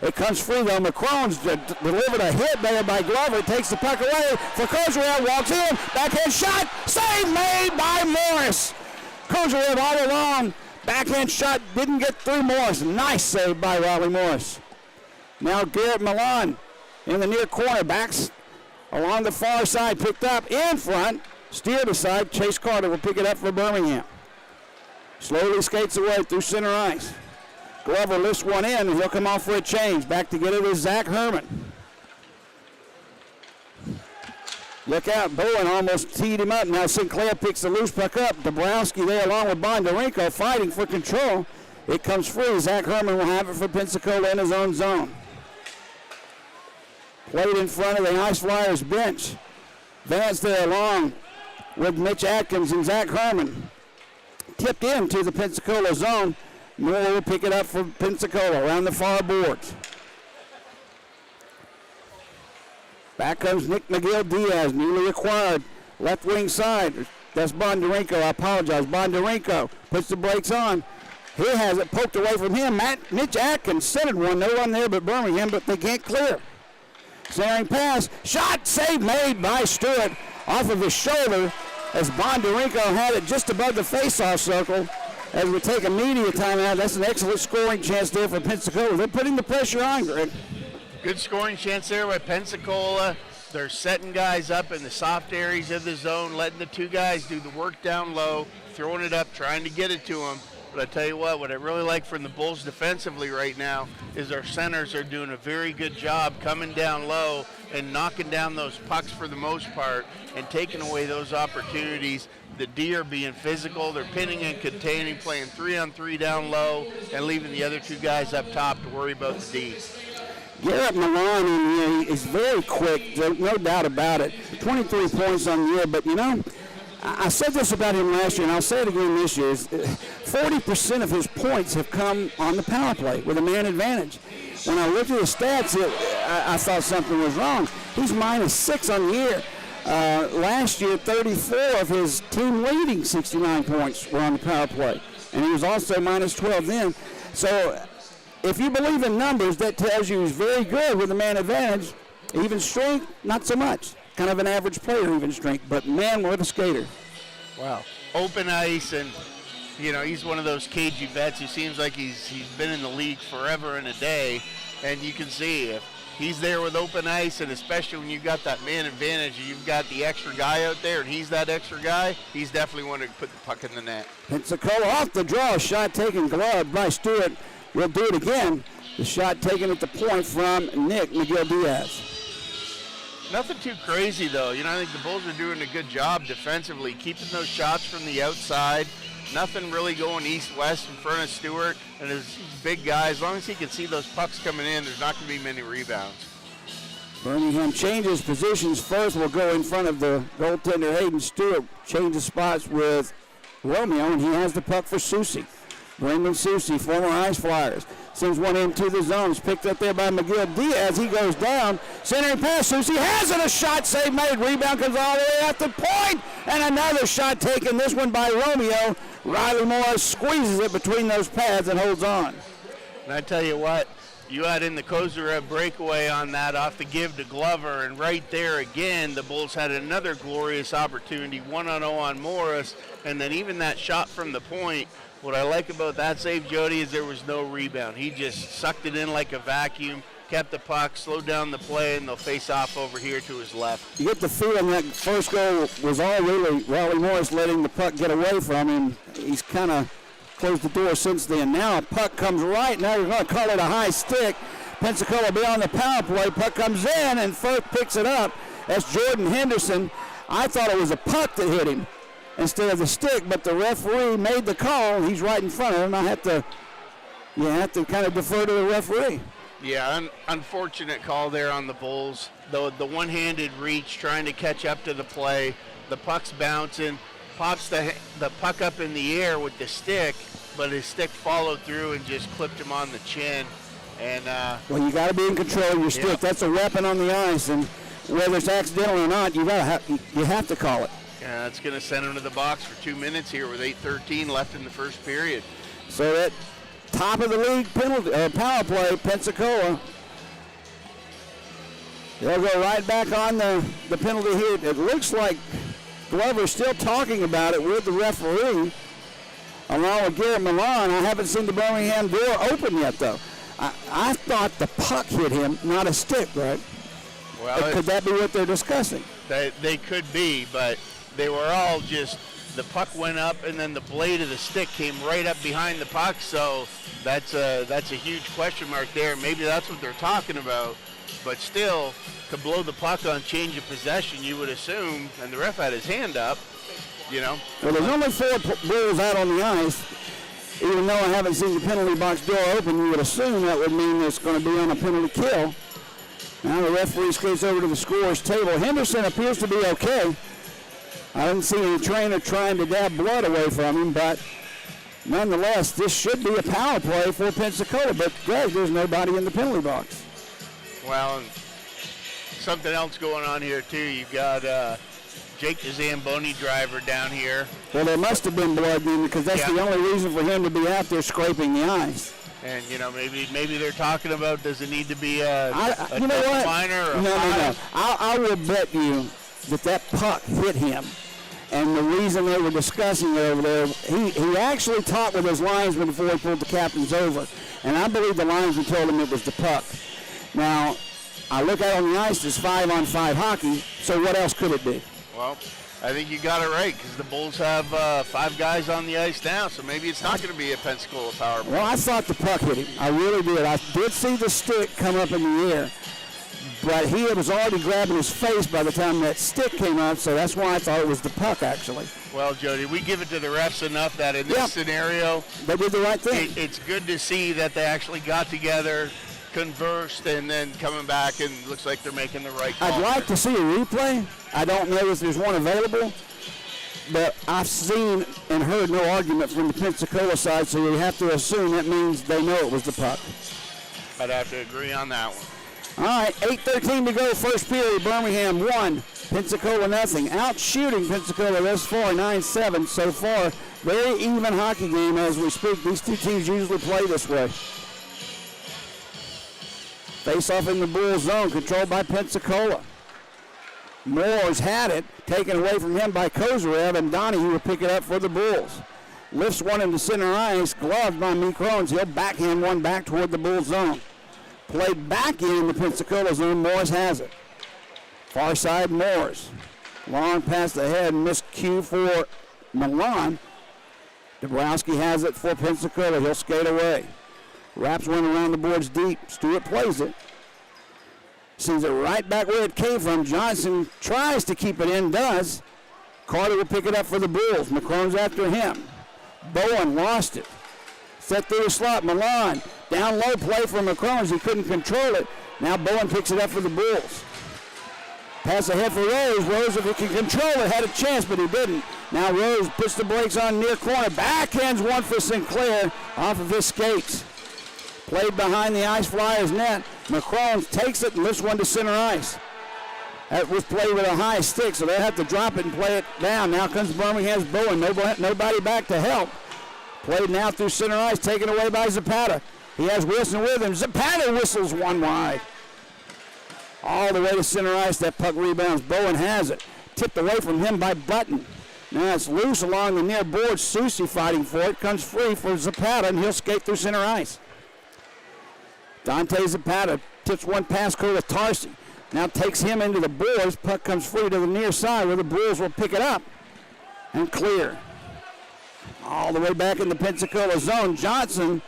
It comes free, though. McCrones delivered a hit there by Glover. Takes the puck away for Kozarev. Walks in. Backhand shot. Save made by Morris. Kozarev all along. Backhand shot. Didn't get through Morris. Nice save by Riley Morris. Now Garrett Milan in the near corner. Backs along the far side. Picked up in front. Steered aside. Chase Carter will pick it up for Birmingham. Slowly skates away through center ice. Glover lifts one in, and he'll come off for a change. Back to get it is Zach Herman. Look out, Bowen almost teed him up. Now Sinclair picks the loose puck up. Dabrowski there along with Bondarenko fighting for control. It comes free. Zach Herman will have it for Pensacola in his own zone. Played in front of the Ice Flyers bench. Vance there along with Mitch Atkins and Zach Herman. Tipped into the Pensacola zone. Moore will pick it up for Pensacola around the far boards. Back comes Nick McGill-Diaz, newly acquired, left wing side. That's Bondarenko. I apologize. Bondarenko puts the brakes on. He has it poked away from him. Mitch Atkins centered one. No one there but Birmingham, but they can't clear. Centering pass. Shot, save made by Stewart off of his shoulder as Bondarenko had it just above the faceoff circle. As we take a media timeout, that's an excellent scoring chance there for Pensacola. They're putting the pressure on, Greg. Good scoring chance there by Pensacola. They're setting guys up in the soft areas of the zone, letting the two guys do the work down low, throwing it up, trying to get it to them. But I tell you what I really like from the Bulls defensively right now is our centers are doing a very good job coming down low and knocking down those pucks for the most part and taking away those opportunities. The D are being physical. They're pinning and containing, playing 3-on-3 down low and leaving the other two guys up top to worry about the D. Garrett Milan is very quick, no doubt about it. 23 points on the year, but I said this about him last year, and I'll say it again this year. 40% of his points have come on the power play with a man advantage. When I looked at his stats, I thought something was wrong. He's -6 on the year. Last year, 34 of his team-leading 69 points were on the power play, and he was also -12 then. So if you believe in numbers, that tells you he's very good with a man advantage. Even strength, not so much. Kind of an average player, even strength, but man, what a skater. Wow. Open ice, and he's one of those cagey vets who seems like he's been in the league forever and a day, and you can see if he's there with open ice, and especially when you've got that man advantage, you've got the extra guy out there, and he's that extra guy, he's definitely one to put the puck in the net. Pensacola off the draw, shot taken, glove by Stewart. We'll do it again. The shot taken at the point from Nick McGill-Diaz. Nothing too crazy, though. I think the Bulls are doing a good job defensively, keeping those shots from the outside. Nothing really going east-west in front of Stewart. And he's a big guy. As long as he can see those pucks coming in, there's not going to be many rebounds. Birmingham changes positions first. We'll go in front of the goaltender, Hayden Stewart. Changes spots with Romeo, and he has the puck for Susie. Raymond Susie, former Ice Flyers. Sends one into the zone. It's picked up there by McGill-Diaz. He goes down. Centering pass. Susie has it. A shot save made. Rebound comes all the way at the point. And another shot taken. This one by Romeo. Riley Morris squeezes it between those pads and holds on. And I tell you what, you add in the Kozarev breakaway on that off the give to Glover. And right there again, the Bulls had another glorious opportunity. 1-on-0 on Morris. And then even that shot from the point. What I like about that save, Jody, is there was no rebound. He just sucked it in like a vacuum, kept the puck, slowed down the play, and they'll face off over here to his left. You get the feeling that first goal was all really Riley Morris letting the puck get away from him. He's kind of closed the door since then. Now a puck comes right. Now you're going to call it a high stick. Pensacola will be on the power play. Puck comes in, and Firth picks it up. That's Jordan Henderson. I thought it was a puck that hit him instead of the stick, but the referee made the call. He's right in front of him. I have to kind of defer to the referee. Yeah, unfortunate call there on the Bulls. The one-handed reach, trying to catch up to the play. The puck's bouncing, pops the puck up in the air with the stick, but his stick followed through and just clipped him on the chin. And well, you got to be in control of your stick. Yeah. That's a weapon on the ice, and whether it's accidental or not, you have to call it. Yeah, that's going to send him to the box for 2 minutes here with 8:13 left in the first period. So at top of the league penalty power play, Pensacola. They'll go right back on the penalty here. It looks like Glover's still talking about it with the referee, along with Garrett Milan. I haven't seen the Birmingham door open yet, though. I thought the puck hit him, not a stick, right? Well, could that be what they're discussing? They could be, but they were all just, the puck went up and then the blade of the stick came right up behind the puck, so that's a huge question mark there. Maybe that's what they're talking about, but still, to blow the puck on change of possession, you would assume, and the ref had his hand up, Well, there's only 4 Bulls out on the ice. Even though I haven't seen the penalty box door open, you would assume that would mean it's going to be on a penalty kill. Now the referee skates over to the scorer's table. Henderson appears to be okay. I didn't see any trainer trying to dab blood away from him, but nonetheless, this should be a power play for Pensacola. But, Greg, there's nobody in the penalty box. Well, something else going on here, too. You've got Jake the Zamboni driver down here. Well, there must have been blood then, because that's the only reason for him to be out there scraping the ice. And, you know, maybe they're talking about, does it need to be a you know what? minor or a No. five? I will bet you that puck hit him. And the reason they were discussing it over there, he actually talked with his linesman before he pulled the captains over. And I believe the linesman told him it was the puck. Now, I look out on the ice, it's 5-on-5 hockey, so what else could it be? Well, I think you got it right, because the Bulls have 5 guys on the ice now, so maybe it's not going to be a Pensacola power play. Well, I thought the puck hit him. I really did. I did see the stick come up in the air, but he was already grabbing his face by the time that stick came up, so that's why I thought it was the puck, actually. Well, Jody, we give it to the refs enough that in this scenario, they did the right thing. It's good to see that they actually got together, conversed, and then coming back, and looks like they're making the right call. I'd like to see a replay. I don't know if there's one available, but I've seen and heard no argument from the Pensacola side, so you have to assume that means they know it was the puck. I'd have to agree on that one. All right, 8:13 to go, first period. Birmingham 1, Pensacola nothing. Out shooting Pensacola thus far, 9-7 so far. Very even hockey game as we speak. These two teams usually play this way. Face off in the Bulls zone, controlled by Pensacola. Moore's had it, taken away from him by Kozarev, and Donahue will pick it up for the Bulls. Lifts one into center ice, gloved by Mikrones. He'll backhand one back toward the Bulls zone. Played back in the Pensacola zone, Morris has it. Far side, Morris. Long past the head, missed cue for Milan. Dabrowski has it for Pensacola, he'll skate away. Wraps one around the boards deep. Stewart plays it. Sees it right back where it came from. Johnson tries to keep it in, does. Carter will pick it up for the Bulls. McCrone's after him. Bowen lost it. Set through the slot. Milan. Down low play for McCrone's. He couldn't control it. Now Bowen picks it up for the Bulls. Pass ahead for Rose. Rose, if he can control it, had a chance, but he didn't. Now Rose puts the brakes on near corner. Backhands one for Sinclair off of his skates. Played behind the Ice Flyers net. McCrone takes it and lifts one to center ice. That was played with a high stick, so they'll have to drop it and play it down. Now comes Birmingham's Bowen. Nobody back to help. Played now through center ice, taken away by Zapata. He has Wilson with him. Zapata whistles one wide. All the way to center ice, that puck rebounds. Bowen has it. Tipped away from him by Button. Now it's loose along the near board. Susi fighting for it. Comes free for Zapata, and he'll skate through center ice. Dante Zapata tips one past Tarsi. Now takes him into the boards. Puck comes free to the near side where the Bulls will pick it up and clear. All the way back in the Pensacola zone. Johnson,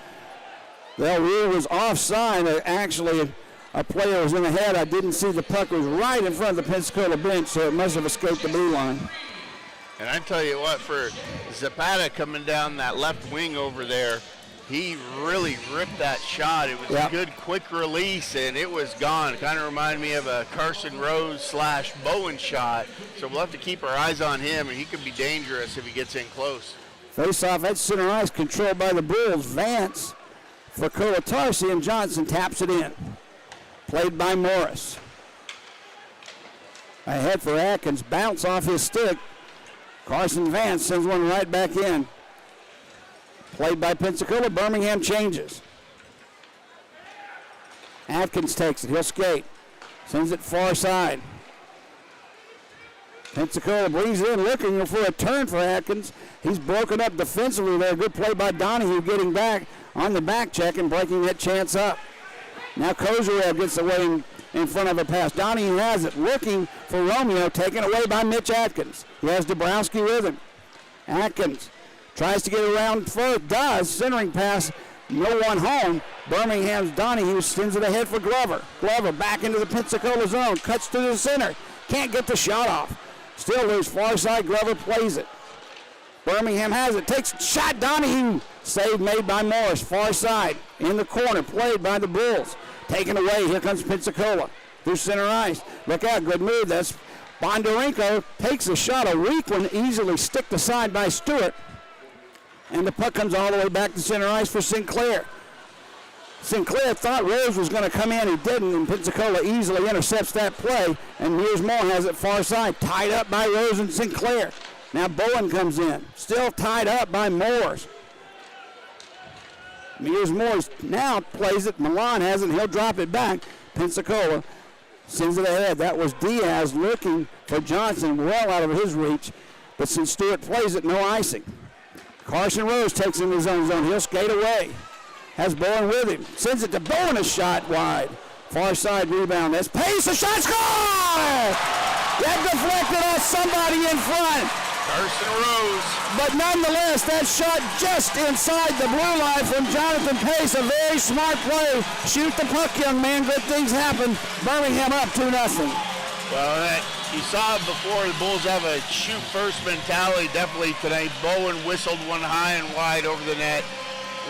the rule was offside. Actually, a player was in the head. I didn't see the puck. It was right in front of the Pensacola bench, so it must have escaped the blue line. And I tell you what, for Zapata coming down that left wing over there, he really ripped that shot. It was a good quick release, and it was gone. It kind of reminded me of a Carson Rose / Bowen shot. So we'll have to keep our eyes on him, and he could be dangerous if he gets in close. Face off at center ice, controlled by the Bulls. Vance for Tarsi, and Johnson taps it in. Played by Morris. Ahead for Atkins, bounce off his stick. Carson Vance sends one right back in. Played by Pensacola. Birmingham changes. Atkins takes it. He'll skate. Sends it far side. Pensacola brings it in, looking for a turn for Atkins. He's broken up defensively there. Good play by Donahue, getting back on the back check and breaking that chance up. Now Kozarev gets away in front of a pass. Donahue has it, looking for Romeo, taken away by Mitch Atkins. He has Dabrowski with him. Atkins tries to get around first, does. Centering pass, no one home. Birmingham's Donahue sends it ahead for Glover. Glover back into the Pensacola zone, cuts to the center. Can't get the shot off. Still loose, far side, Glover plays it. Birmingham has it, takes shot, Donahue. Save made by Morris, far side, in the corner, played by the Bulls. Taken away, here comes Pensacola through center ice. Look out, good move, that's Bondarenko. Takes a shot, a weak one, easily sticked aside by Stewart. And the puck comes all the way back to center ice for Sinclair. Sinclair thought Rose was going to come in. He didn't, and Pensacola easily intercepts that play. And Mears Moore has it far side, tied up by Rose and Sinclair. Now Bowen comes in, still tied up by Moores. Mears Moore now plays it. Milan has it. He'll drop it back. Pensacola sends it ahead. That was Diaz looking for Johnson, well out of his reach. But since Stewart plays it, no icing. Carson Rose takes him in his own zone. He'll skate away. Has Bowen with him. Sends it to Bowen, a shot wide. Far side rebound. That's Pace, a shot, score! That deflected off somebody in front. Carson Rose. But nonetheless, that shot just inside the blue line from Jonathan Pace. A very smart play. Shoot the puck, young man. Good things happen. Birmingham up 2-0. Well, you saw it before. The Bulls have a shoot-first mentality. Definitely today. Bowen whistled one high and wide over the net.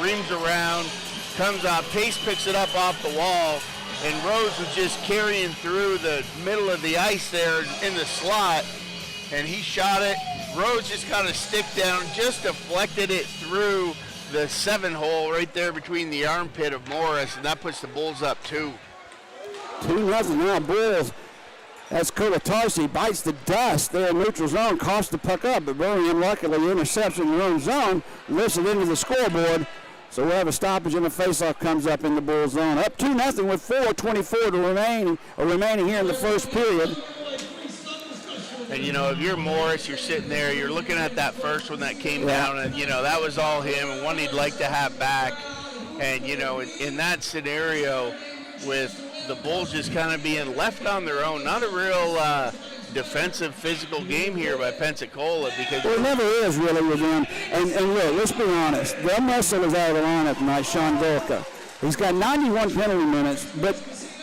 Reams around, comes out, Pace picks it up off the wall, and Rose was just carrying through the middle of the ice there in the slot, and he shot it. Rose just kind of stick down, just deflected it through the 7-hole right there between the armpit of Morris, and that puts the Bulls up 2. 2-0 now, Bulls. As Kolatarsi bites the dust there in neutral zone, costs the puck up, but Birmingham luckily intercepts in their own zone, lifts it into the scoreboard. So we'll have a stoppage and a faceoff comes up in the Bulls zone. Up 2-0 with 4:24 to remaining here in the first period. And, you know, if you're Morris, you're sitting there, you're looking at that first one that came down, and, you know, that was all him, and one he'd like to have back. And, you know, in that scenario, with the Bulls just kind of being left on their own, not a real defensive, physical game here by Pensacola, because well, it never is really with them. And look, let's be honest. Their muscle is out of the lineup tonight, Sean Volka. He's got 91 penalty minutes, but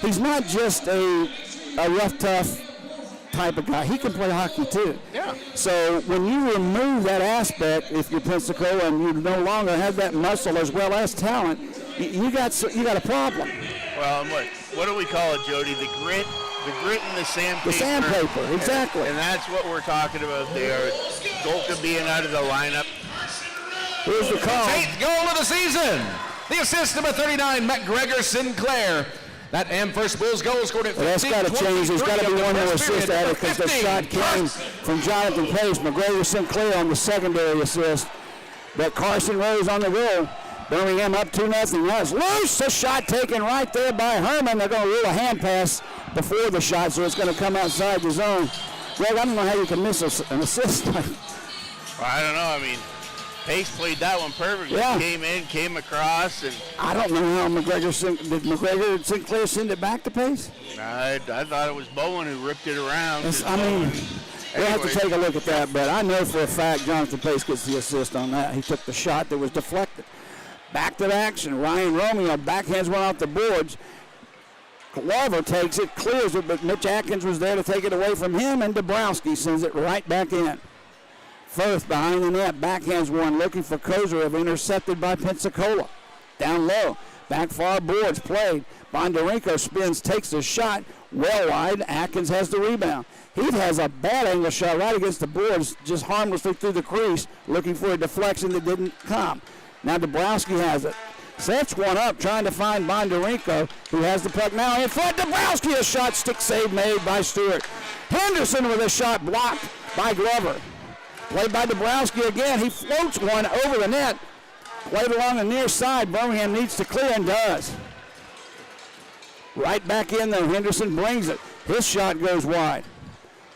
he's not just a rough, tough type of guy. He can play hockey too. Yeah. So when you remove that aspect, if you're Pensacola and you no longer have that muscle as well as talent, you got a problem. Well, what do we call it, Jody? The grit and the sandpaper. The sandpaper, exactly. And that's what we're talking about there. Golka being out of the lineup. Here's the call. 8th goal of the season. The assist, number 39, McGregor Sinclair. That Amherst Bulls goal scored at 15. Well, that's got to change. There's got to be one more assist at it because the shot came from Jonathan Pace. McGregor Sinclair on the secondary assist. But Carson Rose on the goal. Birmingham up 2-0. That's loose. A shot taken right there by Herman. They're going to rule a hand pass before the shot, so it's going to come outside the zone. Greg, I don't know how you can miss an assist. Well, I don't know. I mean, Pace played that one perfectly. Yeah. Came in, came across, and I don't know how did McGregor Sinclair send it back to Pace? I thought it was Bowen who ripped it around. I mean, we'll have to take a look at that, but I know for a fact Jonathan Pace gets the assist on that. He took the shot that was deflected. Back to the action. Ryan Romeo backhands one off the boards. Glover takes it, clears it, but Mitch Atkins was there to take it away from him, and Dabrowski sends it right back in. Firth behind the net, backhands one, looking for Kozarev, intercepted by Pensacola. Down low, back far boards played. Bondarenko spins, takes the shot, well wide. Atkins has the rebound. He has a bad angle shot right against the boards, just harmlessly through the crease, looking for a deflection that didn't come. Now Dabrowski has it. Sets one up, trying to find Bondarenko, who has the puck now in front. Dabrowski, a shot, stick save made by Stewart. Henderson with a shot blocked by Glover. Played by Dabrowski again. He floats one over the net. Played along the near side. Birmingham needs to clear and does. Right back in though. Henderson brings it. His shot goes wide.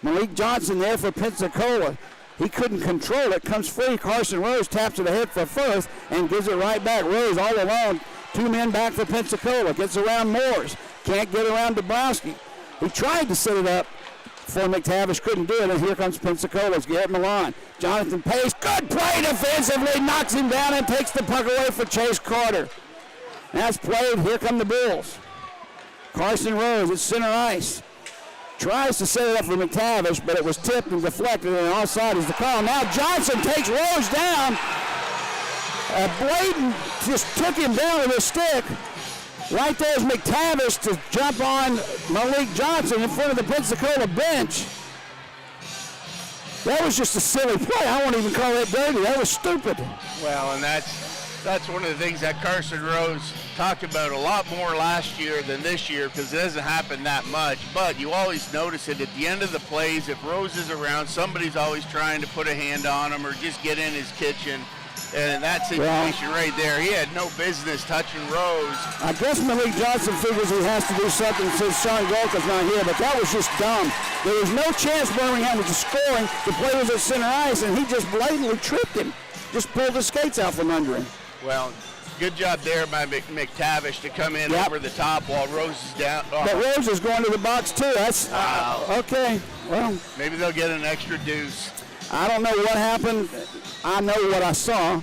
Malik Johnson there for Pensacola. He couldn't control it. Comes free. Carson Rose taps it ahead for Firth and gives it right back. Rose all alone. 2 men back for Pensacola. Gets around Moores. Can't get around Dabrowski. He tried to set it up for McTavish. Couldn't do it. And here comes Pensacola's Garrett Milan. Jonathan Pace. Good play defensively. Knocks him down and takes the puck away for Chase Carter. That's played. Here come the Bulls. Carson Rose at center ice. Tries to set it up for McTavish, but it was tipped and deflected, and offside is the call. Now Johnson takes Rose down. Bladen just took him down with a stick. Right there's McTavish to jump on Malik Johnson in front of the Pensacola bench. That was just a silly play. I won't even call that dirty. That was stupid. Well, and That's one of the things that Carson Rose talked about a lot more last year than this year because it doesn't happen that much. But you always notice it at the end of the plays. If Rose is around, somebody's always trying to put a hand on him or just get in his kitchen. And in that situation right there, he had no business touching Rose. I guess Malik Johnson figures he has to do something since Sean Golka's not here, but that was just dumb. There was no chance Birmingham was scoring. The play was at center ice, and he just blatantly tripped him. Just pulled the skates out from under him. Well, good job there by McTavish to come in over the top while Rose is down. Oh. But Rose is going to the box, too. That's okay. Well, maybe they'll get an extra deuce. I don't know what happened. I know what I saw,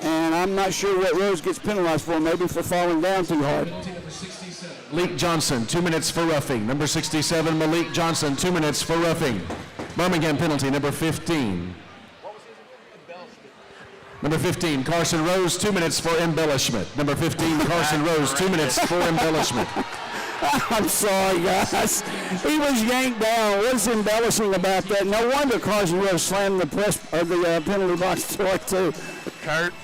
and I'm not sure what Rose gets penalized for, maybe for falling down too hard. Malik Johnson, 2 minutes for roughing. Number 67, Malik Johnson, 2 minutes for roughing. Birmingham penalty, number 15. Number 15, Carson Rose, 2 minutes for embellishment. Number 15, Carson Rose, 2 minutes for embellishment. I'm sorry, guys. He was yanked down. What's embellishing about that? No wonder Carson Rose slammed the penalty box door, too.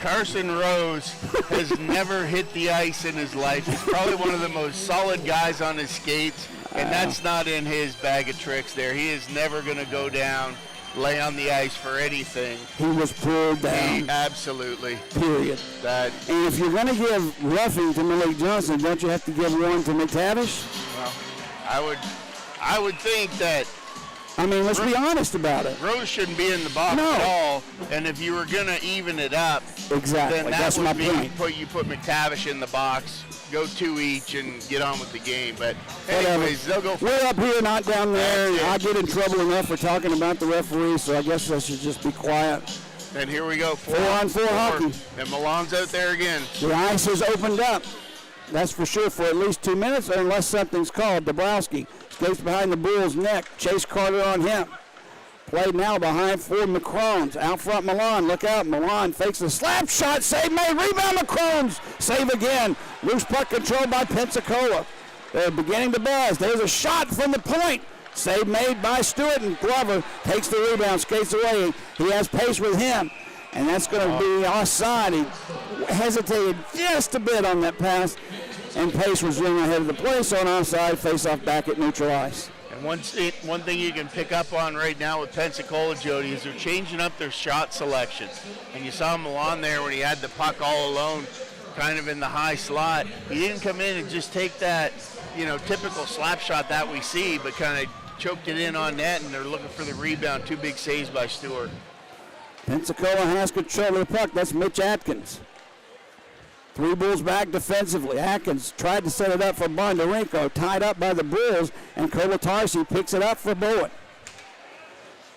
Carson Rose has never hit the ice in his life. He's probably one of the most solid guys on his skates, and that's not in his bag of tricks there. He is never going to go down, lay on the ice for anything. He was pulled down. Absolutely. Period. And if you're going to give roughing to Malik Johnson, don't you have to give one to McTavish? Well, I would think that. I mean, let's be honest about it. Rose shouldn't be in the box at all, and if you were going to even it up, then that's my point. You put McTavish in the box, go 2 each, and get on with the game. But anyways, they'll go. We're up here, not down there. And I get in trouble enough for talking about the referee, so I guess I should just be quiet. And here we go, 4-on-4 hockey. And Milan's out there again. The ice has opened up. That's for sure for at least 2 minutes, or unless something's called. Dabrowski skates behind the Bulls' neck. Chase Carter on him. Played now behind for McCrones. Out front, Milan. Look out. Milan fakes a slap shot. Save made. Rebound, McCrones. Save again. Loose puck controlled by Pensacola. They're beginning to buzz. There's a shot from the point. Save made by Stewart, and Glover takes the rebound, skates away. He has pace with him, and that's going to be offside. He hesitated just a bit on that pass, and Pace was running ahead of the play, so an offside, face-off back at neutral ice. And one thing you can pick up on right now with Pensacola, Jody, is they're changing up their shot selection. And you saw Milan there when he had the puck all alone, kind of in the high slot. He didn't come in and just take that, typical slap shot that we see, but kind of choked it in on net, and they're looking for the rebound. 2 big saves by Stewart. Pensacola has control of the puck. That's Mitch Atkins. 3 Bulls back defensively. Atkins tried to set it up for Bondarenko, tied up by the Bulls, and Kolatarsi picks it up for Bowen.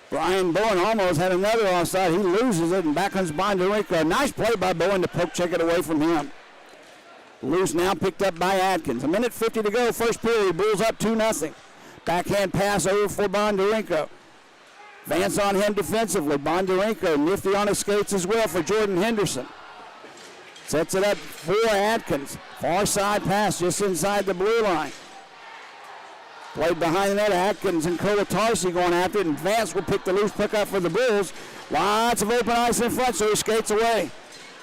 Brian Bowen almost had another offside. He loses it, and back comes Bondarenko. Nice play by Bowen to poke check it away from him. Loose now picked up by Atkins. 1:50 to go, first period. Bulls up 2-0. Backhand pass over for Bondarenko. Vance on him defensively. Bondarenko nifty on his skates as well for Jordan Henderson. Sets it up for Atkins. Far side pass just inside the blue line. Played behind the net. Atkins and Kolatarsi going after it, and Vance will pick the loose puck up for the Bulls. Lots of open ice in front, so he skates away.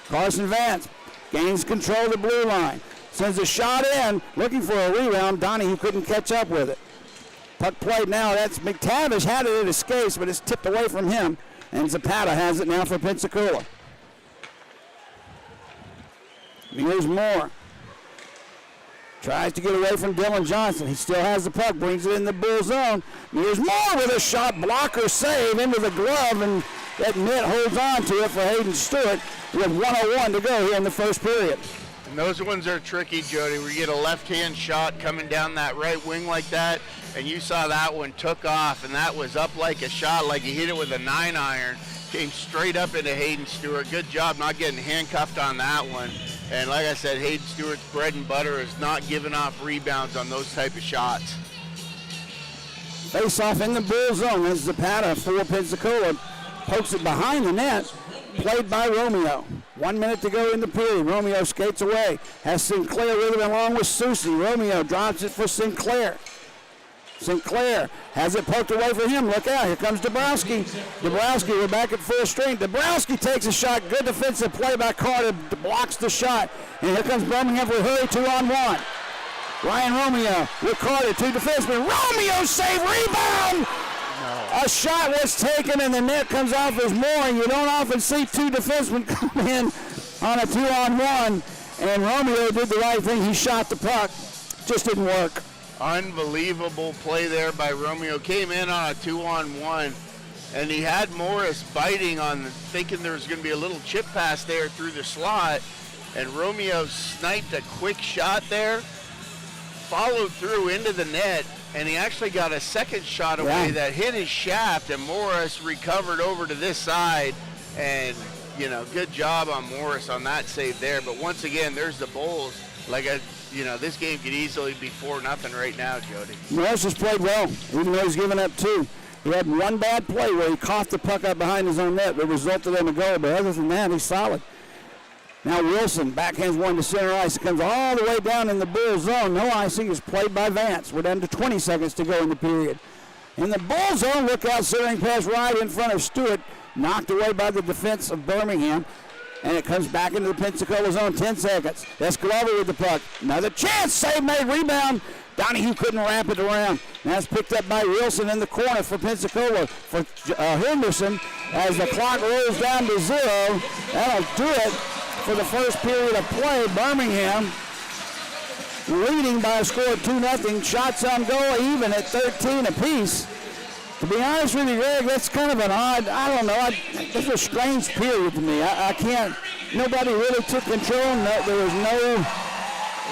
Carson Vance gains control of the blue line. Sends a shot in, looking for a rebound. Donnie, who couldn't catch up with it. Puck played now. That's McTavish had it at his skates, but it's tipped away from him. And Zapata has it now for Pensacola. Here's Moore. Tries to get away from Dylan Johnson. He still has the puck, brings it in the Bull zone. Here's Moore with a shot, blocker save into the glove, and that net holds on to it for Hayden Stewart with 1:01 to go here in the first period. And those ones are tricky, Jody, where you get a left-hand shot coming down that right wing like that, and you saw that one took off, and that was up like a shot, like he hit it with a 9-iron. Came straight up into Hayden Stewart. Good job not getting handcuffed on that one. And like I said, Hayden Stewart's bread and butter is not giving off rebounds on those type of shots. Face off in the Bull zone as Zapata for Pensacola pokes it behind the net. Played by Romeo. 1 minute to go in the period. Romeo skates away. Has Sinclair with him along with Susie. Romeo drops it for Sinclair. St. Clair has it poked away for him. Look out. Here comes Dabrowski. Dabrowski, we're back at full strength. Dabrowski takes a shot. Good defensive play by Carter. Blocks the shot. And here comes Birmingham for a hurry 2-on-1. Ryan Romeo with Carter. 2 defensemen. Romeo save. Rebound. No. A shot was taken and the net comes off as mooring. You don't often see 2 defensemen come in on a 2-on-1. And Romeo did the right thing. He shot the puck. Just didn't work. Unbelievable play there by Romeo. Came in on a 2-on-1, and he had Morris biting on, thinking there was going to be a little chip pass there through the slot, and Romeo sniped a quick shot there, followed through into the net, and he actually got a second shot away that hit his shaft, and Morris recovered over to this side, and, good job on Morris on that save there. But once again, there's the Bulls. This game could easily be 4-0 right now, Jody. Morris has played well, even though he's given up 2. He had one bad play where he coughed the puck up behind his own net that resulted in a goal, but other than that, he's solid. Now Wilson backhands one to center ice. It comes all the way down in the Bull zone. No icing is played by Vance. We're down to 20 seconds to go in the period. In the Bull zone, look out, centering pass right in front of Stewart. Knocked away by the defense of Birmingham. And it comes back into the Pensacola zone, 10 seconds. That's Glover with the puck. Another chance, save made, rebound. Donahue couldn't wrap it around. That's picked up by Wilson in the corner for Pensacola, for Henderson. As the clock rolls down to 0, that'll do it for the first period of play. Birmingham leading by a score of 2-0. Shots on goal even at 13 apiece. To be honest with you, Greg, that's kind of an odd, I don't know, this was a strange period to me. I can't, nobody really took control. No,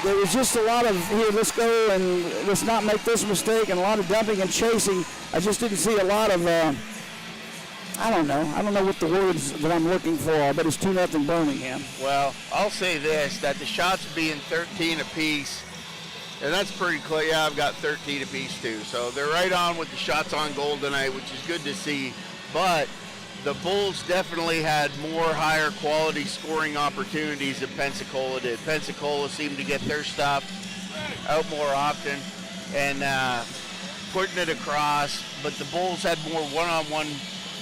there was just a lot of, here, let's go and let's not make this mistake, and a lot of dumping and chasing. I just didn't see a lot of, I don't know what the words that I'm looking for are, but it's 2-0 Birmingham. Well, I'll say this, that the shots being 13 apiece, and that's pretty clear. Yeah, I've got 13 apiece too. So they're right on with the shots on goal tonight, which is good to see. But the Bulls definitely had more higher quality scoring opportunities than Pensacola did. Pensacola seemed to get their stuff out more often and putting it across. But the Bulls had more one-on-one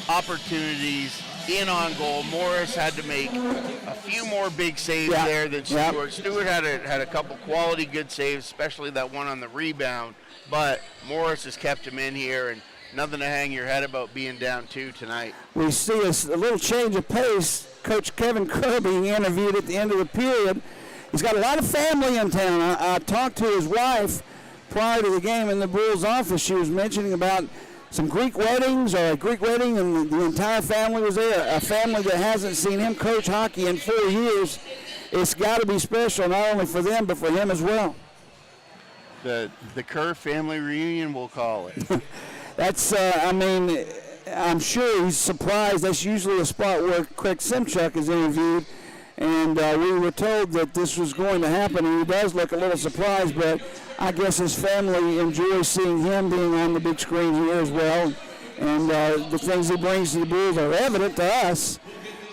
opportunities in on goal. Morris had to make a few more big saves there than Stewart. Stewart had a couple quality good saves, especially that one on the rebound. But Morris has kept him in here, and nothing to hang your head about being down 2 tonight. We see a little change of pace. Coach Kevin Kirby interviewed at the end of the period. He's got a lot of family in town. I talked to his wife prior to the game in the Bulls office. She was mentioning about some Greek weddings, or a Greek wedding, and the entire family was there. A family that hasn't seen him coach hockey in 4 years. It's got to be special, not only for them, but for him as well. The Kerr family reunion, we'll call it. That's, I'm sure he's surprised. That's usually a spot where Craig Simchuk is interviewed. And we were told that this was going to happen, and he does look a little surprised, but I guess his family enjoys seeing him being on the big screen here as well. And the things he brings to the Bulls are evident to us.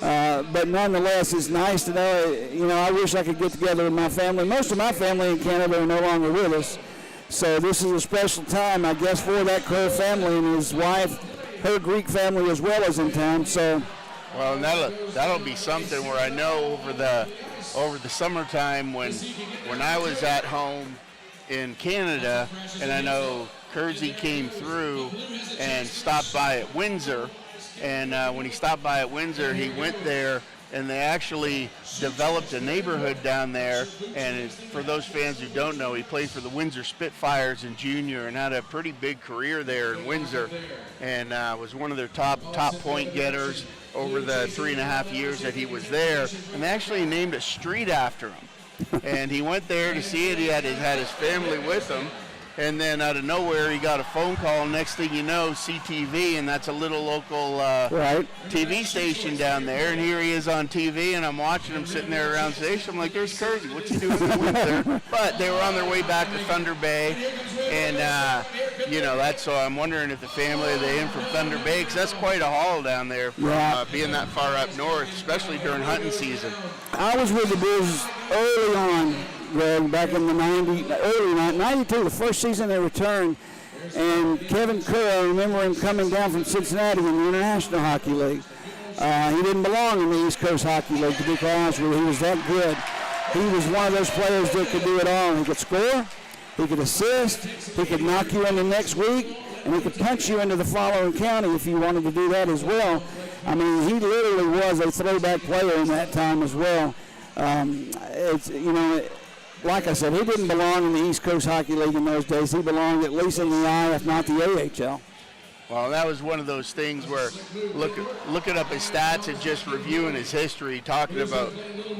But nonetheless, it's nice to know, I wish I could get together with my family. Most of my family in Canada are no longer with us. So this is a special time, I guess, for that Kerr family and his wife, her Greek family as well as in town. So. Well, and that'll be something where I know over the summertime when I was at home in Canada, and I know Kersey came through and stopped by at Windsor, and when he stopped by at Windsor, he went there, and they actually developed a neighborhood down there. And for those fans who don't know, he played for the Windsor Spitfires in junior and had a pretty big career there in Windsor, and was one of their top point getters over the 3.5 years that he was there. And they actually named a street after him. And he went there to see it. He had his family with him. And then out of nowhere, he got a phone call. Next thing you know, CTV, and that's a little local TV station down there. And here he is on TV, and I'm watching him sitting there around station. I'm like, there's Kersey. What's he doing in Windsor? But they were on their way back to Thunder Bay. And, that's so I'm wondering if the family, are they in from Thunder Bay? Because that's quite a haul down there from being that far up north, especially during hunting season. I was with the Bulls early on, Greg, back in the early 92, the first season they returned, And Kevin Kerr, I remember him coming down from Cincinnati in the International Hockey League. He didn't belong in the East Coast Hockey League, to be quite honest with you. He was that good. He was one of those players that could do it all. He could score, he could assist, he could knock you into next week, and he could punch you into the following county if you wanted to do that as well. I mean, he literally was a throwback player in that time as well. Like I said, he didn't belong in the East Coast Hockey League in those days. He belonged at least in the I, if not the AHL. Well, that was one of those things where looking up his stats and just reviewing his history, talking about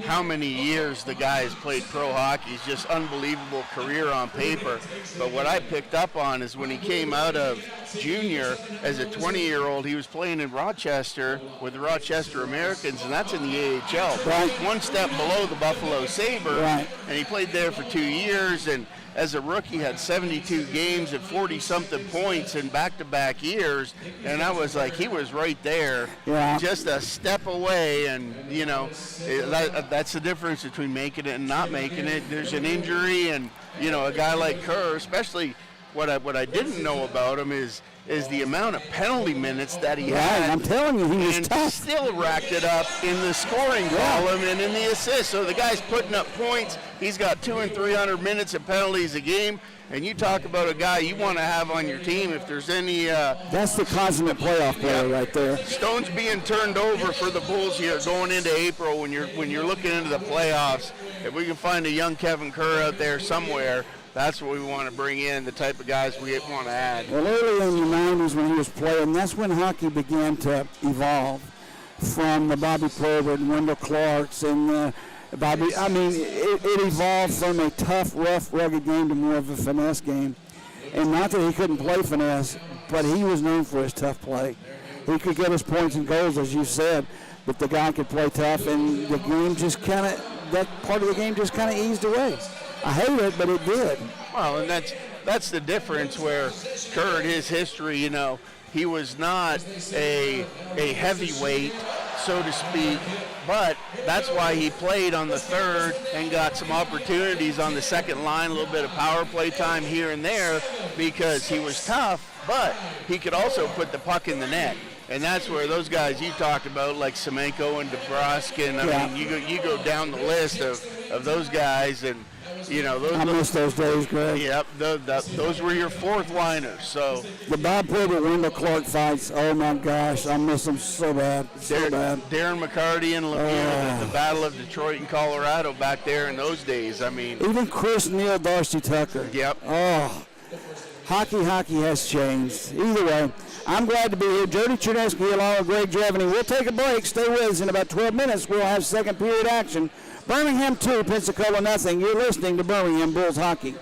how many years the guy has played pro hockey. It's just unbelievable career on paper. But what I picked up on is when he came out of junior as a 20-year-old, he was playing in Rochester with the Rochester Americans, and that's in the AHL. Right. One step below the Buffalo Sabres. Right. And he played there for 2 years, and as a rookie had 72 games and 40-something points in back-to-back years, and I was like, he was right there, just a step away, and, that's the difference between making it and not making it. There's an injury, and, a guy like Kerr, especially what I didn't know about him is the amount of penalty minutes that he had. I'm telling you, he was tough. Still racked it up in the scoring column and in the assists. So the guy's putting up points. He's got 200 and 300 minutes of penalties a game. And you talk about a guy you want to have on your team if there's any. That's the consummate playoff player right there. Stones being turned over for the Bulls here going into April when you're looking into the playoffs. If we can find a young Kevin Kerr out there somewhere, that's what we want to bring in, the type of guys we want to add. Well, early in the 90s when he was playing, that's when hockey began to evolve from the Bobby Probert and Wendell Clarks and Bobby. I mean, it evolved from a tough, rough, rugged game to more of a finesse game. And not that he couldn't play finesse, but he was known for his tough play. He could get his points and goals, as you said, but the guy could play tough, and the game just that part of the game just kind of eased away. I hate it, but it did. Well, and that's the difference where Kerr in his history, he was not a heavyweight, so to speak, but that's why he played on the third and got some opportunities on the second line, a little bit of power play time here and there because he was tough, but he could also put the puck in the net. And that's where those guys you talked about, like Semenko and DeBrusk, and I mean, you go down the list of those guys, and I miss those days, Greg. Yep, those were your fourth liners. So the Bob Probert, Wendell Clark fights. Oh my gosh, I miss them so bad, so bad. Darren McCarty and Lemieux, the Battle of Detroit and Colorado back there in those days. I mean, even Chris Neal, Darcy Tucker. Yep. Oh, hockey has changed. Either way, I'm glad to be here. Jody Chernesky along with Greg Drevany. We'll take a break. Stay with us. In about 12 minutes, we'll have second period action. Birmingham 2, Pensacola nothing. You're listening to Birmingham Bulls Hockey.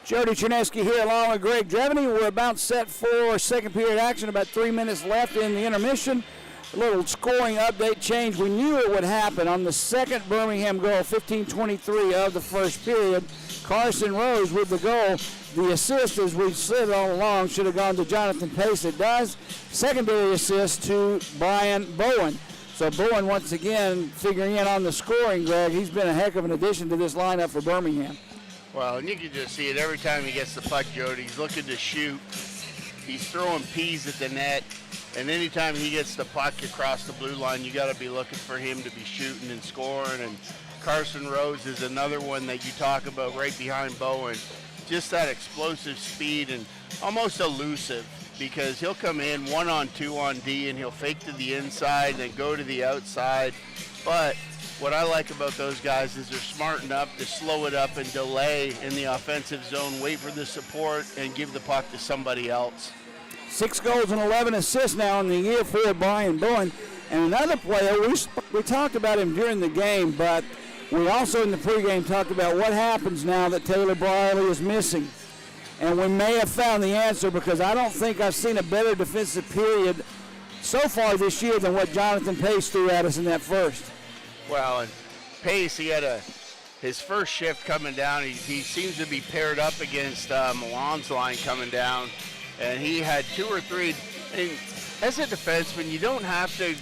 Jody Chernesky here along with Greg Dreveny. We're about set for second period action, about 3 minutes left in the intermission. A little scoring update change. We knew it would happen on the second Birmingham goal, 15:23 of the first period. Carson Rose with the goal. The assist, as we said all along, should have gone to Jonathan Pace. It does. Secondary assist to Brian Bowen. So Bowen once again figuring in on the scoring, Greg. He's been a heck of an addition to this lineup for Birmingham. Well, and you can just see it every time he gets the puck, Jody. He's looking to shoot. He's throwing peas at the net. And anytime he gets the puck across the blue line, you got to be looking for him to be shooting and scoring. And Carson Rose is another one that you talk about right behind Bowen. Just that explosive speed and almost elusive, because he'll come in 1-on-2 on D and he'll fake to the inside, then go to the outside. But what I like about those guys is they're smart enough to slow it up and delay in the offensive zone, wait for the support, and give the puck to somebody else. 6 goals and 11 assists now in the year for Brian Bowen. And another player, we talked about him during the game, but we also in the pregame talked about what happens now that Taylor Briley is missing. And we may have found the answer, because I don't think I've seen a better defensive period so far this year than what Jonathan Pace threw at us in that first. Well, and Pace, he had his first shift coming down. He seems to be paired up against Milan's line coming down, and he had 2 or 3. And as a defenseman, you don't have to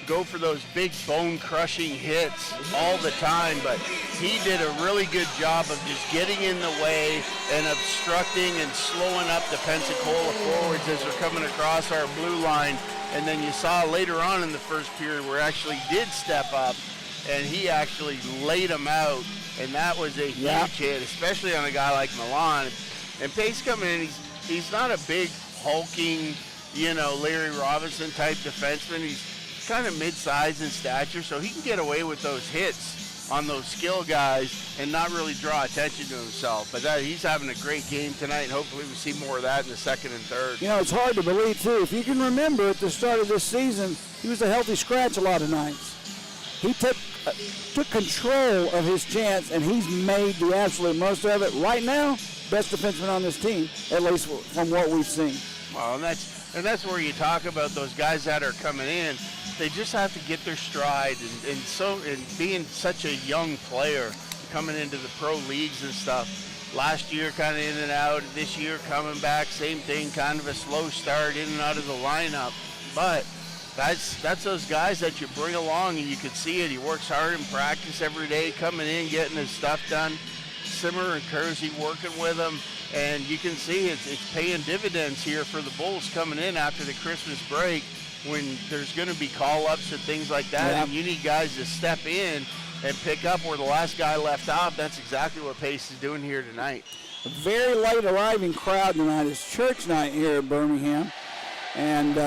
go for those big bone-crushing hits all the time, but he did a really good job of just getting in the way and obstructing and slowing up the Pensacola forwards as they're coming across our blue line. And then you saw later on in the first period where actually did step up, and he actually laid him out, and that was a huge hit, especially on a guy like Milan. And Pace coming in, he's not a big, hulking, Larry Robinson type defenseman. He's kind of mid-size in stature, so he can get away with those hits on those skill guys and not really draw attention to himself. But he's having a great game tonight, and hopefully we see more of that in the second and third. It's hard to believe, too. If you can remember at the start of this season, he was a healthy scratch a lot of nights. He took control of his chance, and he's made the absolute most of it. Right now, best defenseman on this team, at least from what we've seen. Well, and that's where you talk about those guys that are coming in. They just have to get their stride, and being such a young player coming into the pro leagues and stuff. Last year kind of in and out, this year coming back, same thing, kind of a slow start in and out of the lineup. But that's those guys that you bring along, and you can see it. He works hard in practice every day, coming in, getting his stuff done. Simmer and Kersey working with him, and you can see it's paying dividends here for the Bulls coming in after the Christmas break, when there's going to be call-ups and things like that, and you need guys to step in and pick up where the last guy left off. That's exactly what Pace is doing here tonight. A very late arriving crowd tonight. It's church night here at Birmingham, and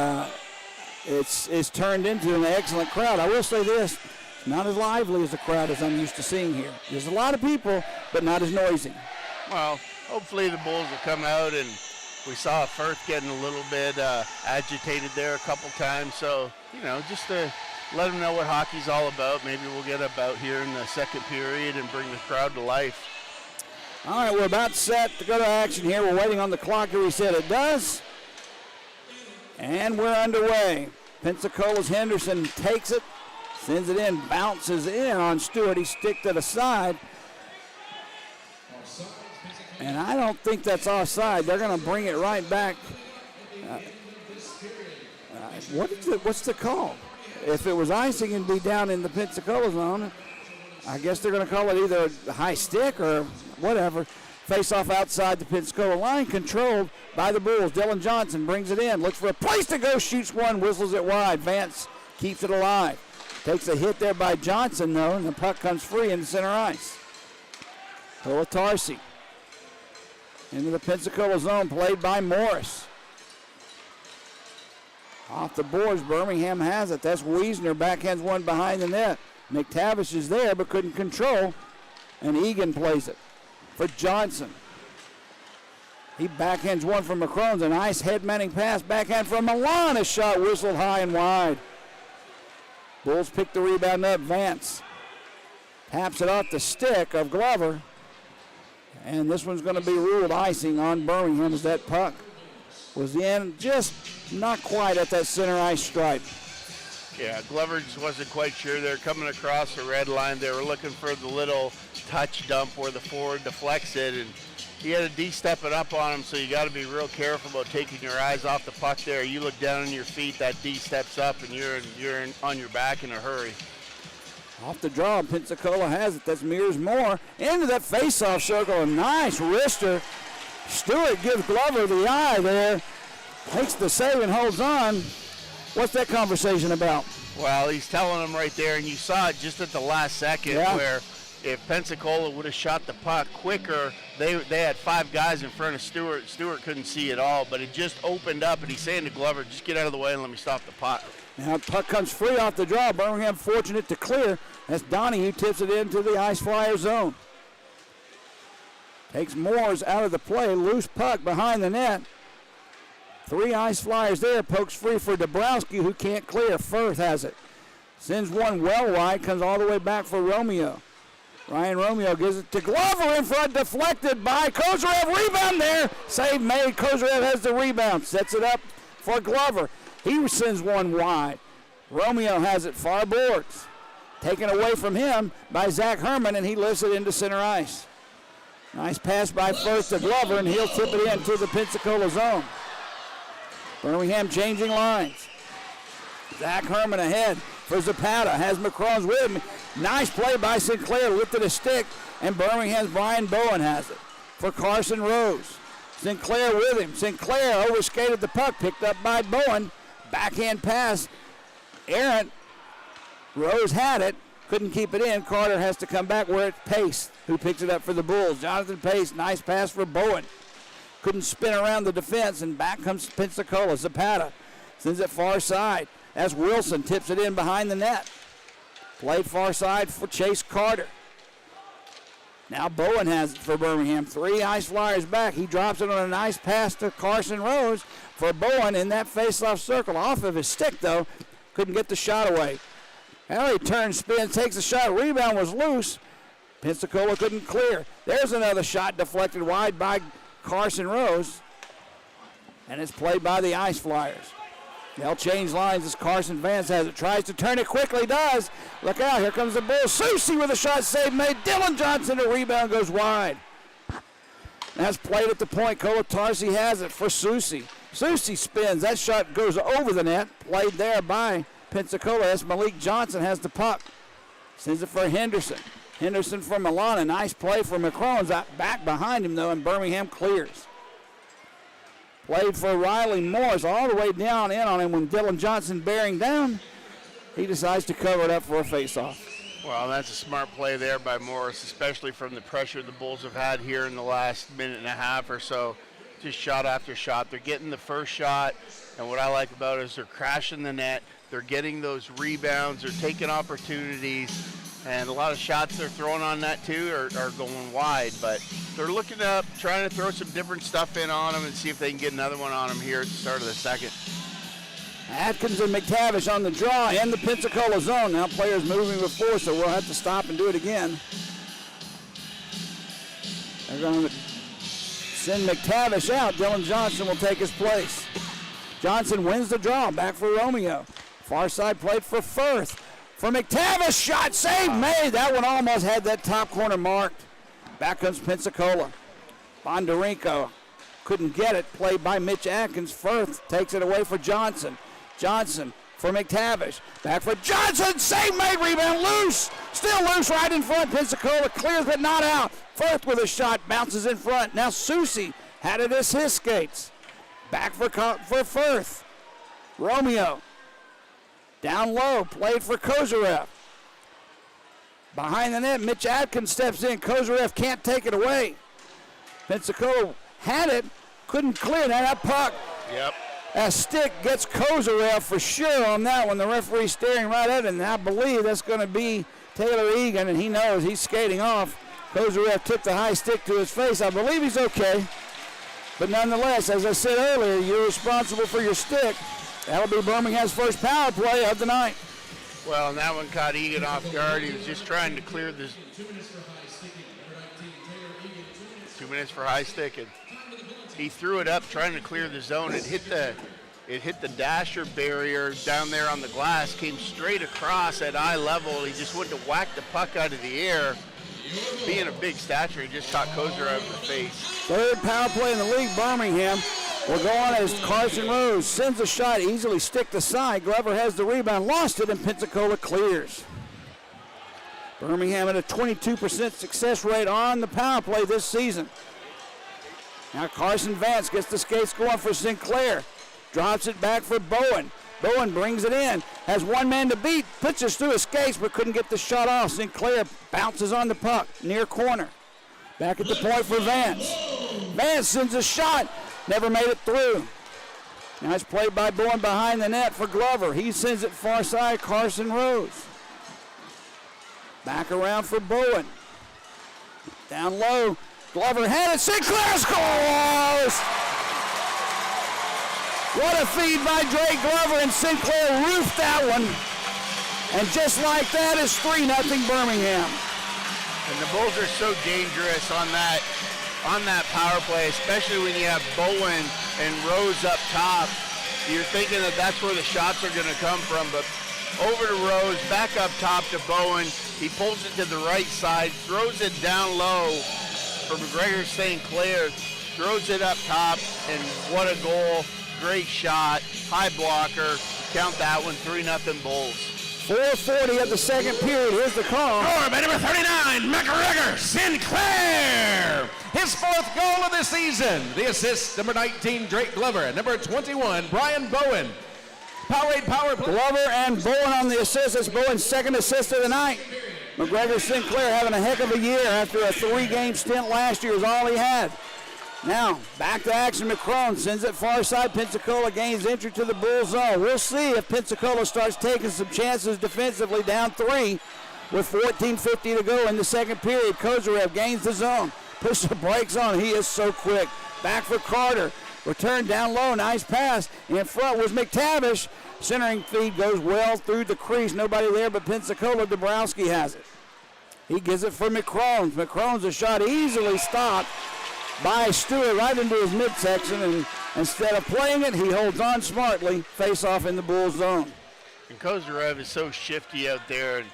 it's turned into an excellent crowd. I will say this, it's not as lively as the crowd as I'm used to seeing here. There's a lot of people, but not as noisy. Well, hopefully the Bulls will come out, and we saw Firth getting a little bit agitated there a couple times. So, just to let them know what hockey's all about. Maybe we'll get a bout here in the second period and bring the crowd to life. All right, we're about set to go to action here. We're waiting on the clock to reset. It does. And we're underway. Pensacola's Henderson takes it, sends it in, bounces in on Stewart. He sticked it aside. And I don't think that's offside. They're going to bring it right back. What's the call? If it was icing, it'd be down in the Pensacola zone. I guess they're going to call it either a high stick or whatever. Face-off outside the Pensacola line, controlled by the Bulls. Dylan Johnson brings it in, looks for a place to go, shoots one, whistles it wide. Vance keeps it alive. Takes a hit there by Johnson, though, and the puck comes free into center ice. Colatarsi into the Pensacola zone, played by Morris. Off the boards, Birmingham has it. That's Wiesner, backhands one behind the net. McTavish is there but couldn't control, and Egan plays it for Johnson. He backhands one from McCrone's, a nice head-manning pass, backhand from Milan, a shot whistled high and wide. Bulls pick the rebound up, Vance taps it off the stick of Glover. And this one's going to be ruled icing on Birmingham as that puck was in just not quite at that center ice stripe. Yeah, Glover just wasn't quite sure. They're coming across the red line. They were looking for the little touch dump where the forward deflects it, and he had a D step it up on him, so you got to be real careful about taking your eyes off the puck there. You look down on your feet, that D steps up, and you're on your back in a hurry. Off the draw, Pensacola has it. That's Mears Moore into that face-off circle. A nice wrister. Stewart gives Glover the eye there. Takes the save and holds on. What's that conversation about? Well, he's telling him right there, and you saw it just at the last second where if Pensacola would have shot the puck quicker, they had 5 guys in front of Stewart. Stewart couldn't see it all, but it just opened up, and he's saying to Glover, just get out of the way and let me stop the puck. Now the puck comes free off the draw. Birmingham fortunate to clear. That's Donnie who tips it into the Ice Flyer zone. Takes Moores out of the play. Loose puck behind the net. 3 Ice Flyers there. Pokes free for Dabrowski, who can't clear. Firth has it. Sends one well wide. Comes all the way back for Romeo. Ryan Romeo gives it to Glover in front. Deflected by Kozyrev. Rebound there. Save made. Kozyrev has the rebound. Sets it up for Glover. He sends one wide. Romeo has it far boards. Taken away from him by Zach Herman, and he lifts it into center ice. Nice pass by Firth to Glover, and he'll tip it into the Pensacola zone. Birmingham changing lines. Zach Herman ahead for Zapata. Has McCrones with him. Nice play by Sinclair. Lifted a stick, and Birmingham's Brian Bowen has it for Carson Rose. Sinclair with him. Sinclair overskated the puck, picked up by Bowen. Backhand pass. Errant. Rose had it. Couldn't keep it in. Carter has to come back where it's Pace, who picks it up for the Bulls. Jonathan Pace, nice pass for Bowen. Couldn't spin around the defense, and back comes Pensacola. Zapata sends it far side. As Wilson tips it in behind the net. Played far side for Chase Carter. Now Bowen has it for Birmingham. 3 Ice Flyers back. He drops it on a nice pass to Carson Rose for Bowen in that face-off circle. Off of his stick, though. Couldn't get the shot away. Now he turns, spins, takes a shot. Rebound was loose. Pensacola couldn't clear. There's another shot deflected wide by Carson Rose. And it's played by the Ice Flyers. They'll change lines as Carson Vance has it. Tries to turn it quickly, does. Look out, here comes the Bulls. Susie with a shot save made. Dylan Johnson, the rebound goes wide. That's played at the point. Colatarsi has it for Susie. Susie spins. That shot goes over the net. Played there by Pensacola. That's Malik Johnson has the puck. Sends it for Henderson. Henderson for Milana. Nice play for McCrones. Back behind him, though, and Birmingham clears. Played for Riley Morris all the way down in on him when Dylan Johnson bearing down. He decides to cover it up for a faceoff. Well, that's a smart play there by Morris, especially from the pressure the Bulls have had here in the last minute and a half or so. Just shot after shot. They're getting the first shot, and what I like about it is they're crashing the net. They're getting those rebounds. They're taking opportunities. And a lot of shots they're throwing on that, too, are going wide. But they're looking up, trying to throw some different stuff in on them and see if they can get another one on them here at the start of the second. Atkins and McTavish on the draw in the Pensacola zone. Now players moving before, so we'll have to stop and do it again. They're going to send McTavish out. Dylan Johnson will take his place. Johnson wins the draw. Back for Romeo. Far side played for Firth. For McTavish, shot save made. That one almost had that top corner marked. Back comes Pensacola. Bondarenko couldn't get it. Played by Mitch Atkins. Firth takes it away for Johnson. Johnson for McTavish. Back for Johnson. Save made. Rebound loose. Still loose right in front. Pensacola clears but not out. Firth with a shot. Bounces in front. Now Susie had it as his skates. Back for Firth. Romeo. Down low, played for Kozyrev. Behind the net, Mitch Atkins steps in. Kozyrev can't take it away. Pensacola had it, couldn't clear that puck. Yep. That stick gets Kozyrev for sure on that one. The referee staring right at it, and I believe that's going to be Taylor Egan, and he knows he's skating off. Kozyrev took the high stick to his face. I believe he's okay. But nonetheless, as I said earlier, you're responsible for your stick. That'll be Birmingham's first power play of the night. Well, and that one caught Egan off guard. He was just trying to clear this. minutes for high stick, and he threw it up trying to clear the zone. It hit the dasher barrier down there on the glass, came straight across at eye level. He just went to whack the puck out of the air. Being a big stature, he just caught Kozarov in the face. Third power play in the league, Birmingham. Will go on as Carson Rose sends a shot, easily sticked aside. Glover has the rebound, lost it, and Pensacola clears. Birmingham at a 22% success rate on the power play this season. Now Carson Vance gets the skates going for Sinclair. Drops it back for Bowen. Bowen brings it in, has one man to beat, pitches through his skates but couldn't get the shot off. Sinclair bounces on the puck, near corner. Back at the point for Vance. Vance sends a shot, never made it through. Now it's played by Bowen behind the net for Glover. He sends it far side, Carson Rose. Back around for Bowen. Down low, Glover had it, Sinclair scores! What a feed by Drake Glover, and Sinclair roofed that one. And just like that is 3-0 Birmingham. And the Bulls are so dangerous on that power play, especially when you have Bowen and Rose up top. You're thinking that that's where the shots are going to come from, but over to Rose, back up top to Bowen. He pulls it to the right side, throws it down low for McGregor St. Clair, throws it up top, and what a goal. Great shot, high blocker. Count that one, 3-0 Bulls. 4:40 of the second period. Here's the call. Scored by number 39, McGregor Sinclair. His 4th goal of the season. The assist, number 19, Drake Glover. Number 21, Brian Bowen. Powerade power play. Glover and Bowen on the assist. That's Bowen's 2nd assist of the night. McGregor Sinclair having a heck of a year after a 3-game stint last year is all he had. Now, back to action, McCrone sends it far side. Pensacola gains entry to the Bull zone. We'll see if Pensacola starts taking some chances defensively, down 3 with 14:50 to go in the second period. Kozarev gains the zone, pushes the brakes on. He is so quick. Back for Carter. Return down low, nice pass. In front was McTavish. Centering feed goes well through the crease. Nobody there but Pensacola. Dabrowski has it. He gives it for McCrone. McCrone's a shot easily stopped by Stewart right into his midsection, and instead of playing it, he holds on smartly. Face off in the Bull zone. And Kozarev is so shifty out there,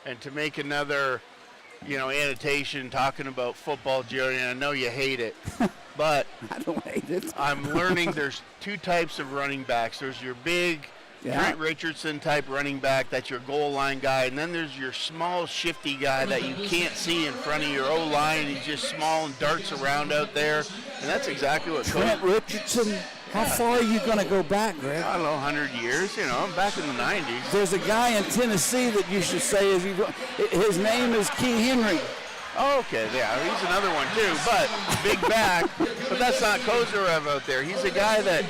and to make another, annotation talking about football, Jerry, and I know you hate it, but I don't hate it. I'm learning there's 2 types of running backs. There's your big Trent Richardson type running back, that's your goal line guy, and then there's your small shifty guy that you can't see in front of your O-line. He's just small and darts around out there, and that's exactly what Trent Richardson. How far are you going to go back, Greg? I don't know, 100 years, I'm back in the 90s. There's a guy in Tennessee that you should say is his name is King Henry. Oh, okay, yeah, he's another one too, but big back, but that's not Kozarev out there. He's a guy that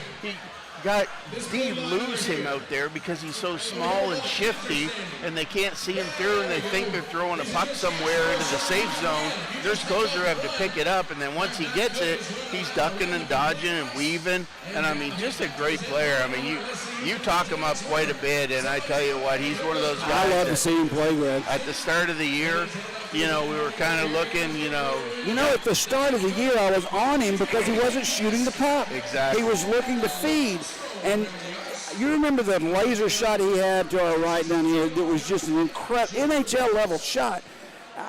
they lose him out there because he's so small and shifty, and they can't see him through, and they think they're throwing a puck somewhere into the safe zone. There's Kozarev to pick it up, and then once he gets it, he's ducking and dodging and weaving, and just a great player. You talk him up quite a bit, and I tell you what, he's one of those guys. I love to see him play, Greg. At the start of the year, we were kind of looking, at the start of the year, I was on him because he wasn't shooting the puck. Exactly. He was looking to feed. And you remember the laser shot he had to our right down here? It was just an incredible NHL-level shot.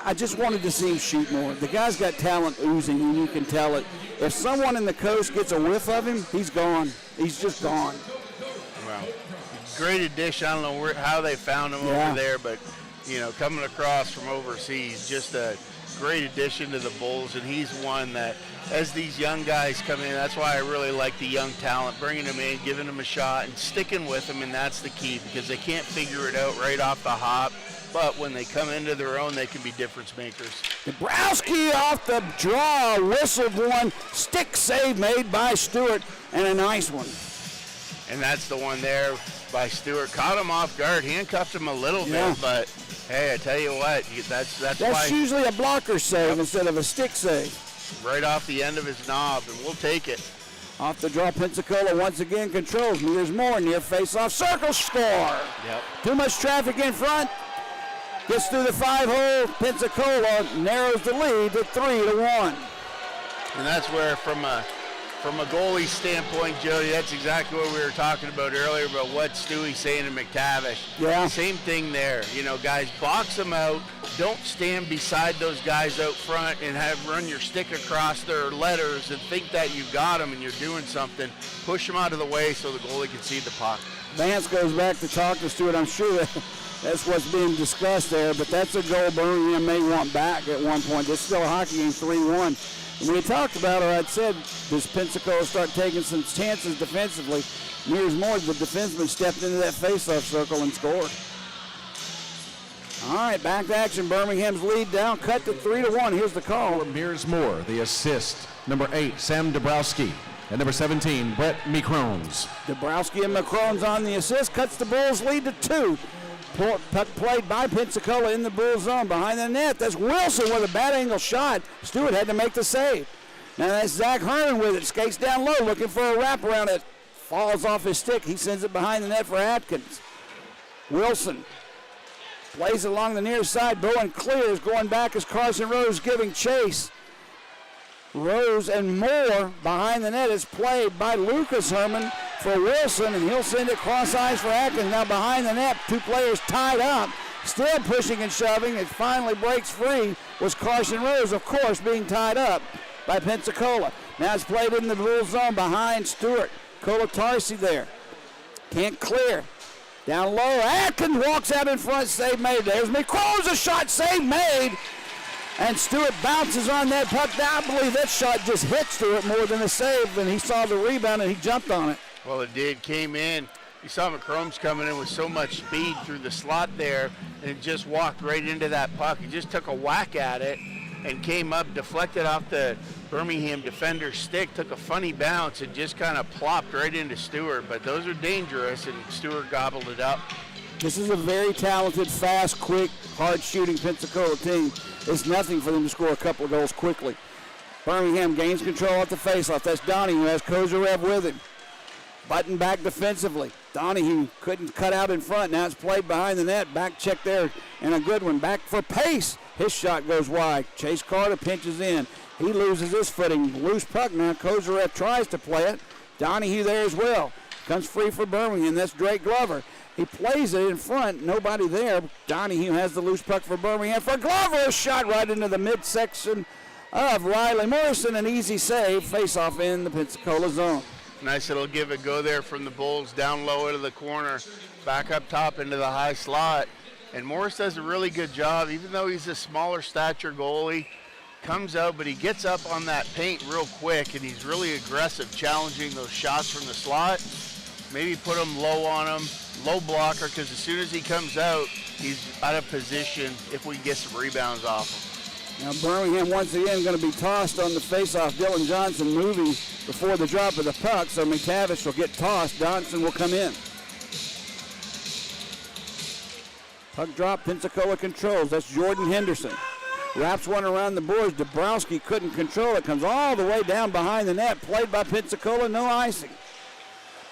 I just wanted to see him shoot more. The guy's got talent oozing, and you can tell it. If someone in the coast gets a whiff of him, he's gone. He's just gone. Well, great addition. I don't know how they found him over there, but, coming across from overseas, just a great addition to the Bulls, and he's one that, as these young guys come in, that's why I really like the young talent, bringing them in, giving them a shot, and sticking with them, and that's the key, because they can't figure it out right off the hop, but when they come into their own, they can be difference makers. Dabrowski off the draw, whistled one, stick save made by Stewart, and a nice one. And that's the one there by Stewart. Caught him off guard, handcuffed him a little bit, but hey, I tell you what, that's why. Usually a blocker save instead of a stick save. Right off the end of his knob, and we'll take it. Off the draw, Pensacola once again controls. Here's more near face-off. Circle score. Yep. Too much traffic in front. Gets through the 5-hole. Pensacola narrows the lead to 3-1. And that's where, from a goalie standpoint, Jody, that's exactly what we were talking about earlier about what Stewie's saying to McTavish. Yeah. Same thing there. You know, guys, box them out. Don't stand beside those guys out front and run your stick across their letters and think that you got them and you're doing something. Push them out of the way so the goalie can see the puck. Vance goes back to talk to Stewart. I'm sure that's what's being discussed there, but that's a goal Birmingham may want back at one point. This is still a hockey game, 3-1. And we talked about, or I'd said, does Pensacola start taking some chances defensively? Mears Moore, the defenseman, stepped into that faceoff circle and scored. All right, back to action. Birmingham's lead down, cut to 3-1. Here's the call. Mears Moore, the assist. Number 8, Sam Dabrowski. And number 17, Brett Micrones. Dabrowski and Macrone's on the assist, cuts the Bulls' lead to 2. Puck played by Pensacola in the Bulls zone behind the net. That's Wilson with a bad angle shot. Stewart had to make the save. Now that's Zach Herman with it. Skates down low looking for a wraparound. It falls off his stick. He sends it behind the net for Atkins. Wilson plays it along the near side. Bowen clears. Going back is Carson Rose giving chase. Rose and Moore behind the net is played by Lucas Herman for Wilson, and he'll send it cross ice for Atkins. Now behind the net, 2 players tied up, still pushing and shoving. It finally breaks free. Was Carson Rose, of course, being tied up by Pensacola. Now it's played in the Bulls zone behind Stewart. Kolatarsi there. Can't clear. Down low, Atkins walks out in front, save made. There's McCrow's a shot, save made. And Stewart bounces on that puck. Now I believe that shot just hit Stewart more than a save, and he saw the rebound and he jumped on it. Well, it did. Came in. You saw McCrombs coming in with so much speed through the slot there, and it just walked right into that puck. He just took a whack at it and came up, deflected off the Birmingham defender's stick, took a funny bounce, and just kind of plopped right into Stewart. But those are dangerous, and Stewart gobbled it up. This is a very talented, fast, quick, hard-shooting Pensacola team. It's nothing for them to score a couple of goals quickly. Birmingham gains control at the faceoff. That's Donnie who has Kozarev with him. Button back defensively. Donahue couldn't cut out in front. Now it's played behind the net. Back check there and a good one. Back for Pace. His shot goes wide. Chase Carter pinches in. He loses his footing. Loose puck now. Kozarev tries to play it. Donahue there as well. Comes free for Birmingham. That's Drake Glover. He plays it in front. Nobody there. Donahue has the loose puck for Birmingham. For Glover, a shot right into the midsection of Riley Morrison. An easy save. Face off in the Pensacola zone. Nice little give it go there from the Bulls, down low into the corner, back up top into the high slot. And Morris does a really good job, even though he's a smaller stature goalie. Comes out, but he gets up on that paint real quick, and he's really aggressive, challenging those shots from the slot. Maybe put him low on him, low blocker, because as soon as he comes out, he's out of position if we can get some rebounds off him. Now Birmingham once again going to be tossed on the faceoff. Dylan Johnson moving before the drop of the puck, so McTavish will get tossed. Johnson will come in. Puck drop, Pensacola controls. That's Jordan Henderson. Wraps one around the boards. Dabrowski couldn't control it. Comes all the way down behind the net. Played by Pensacola, no icing.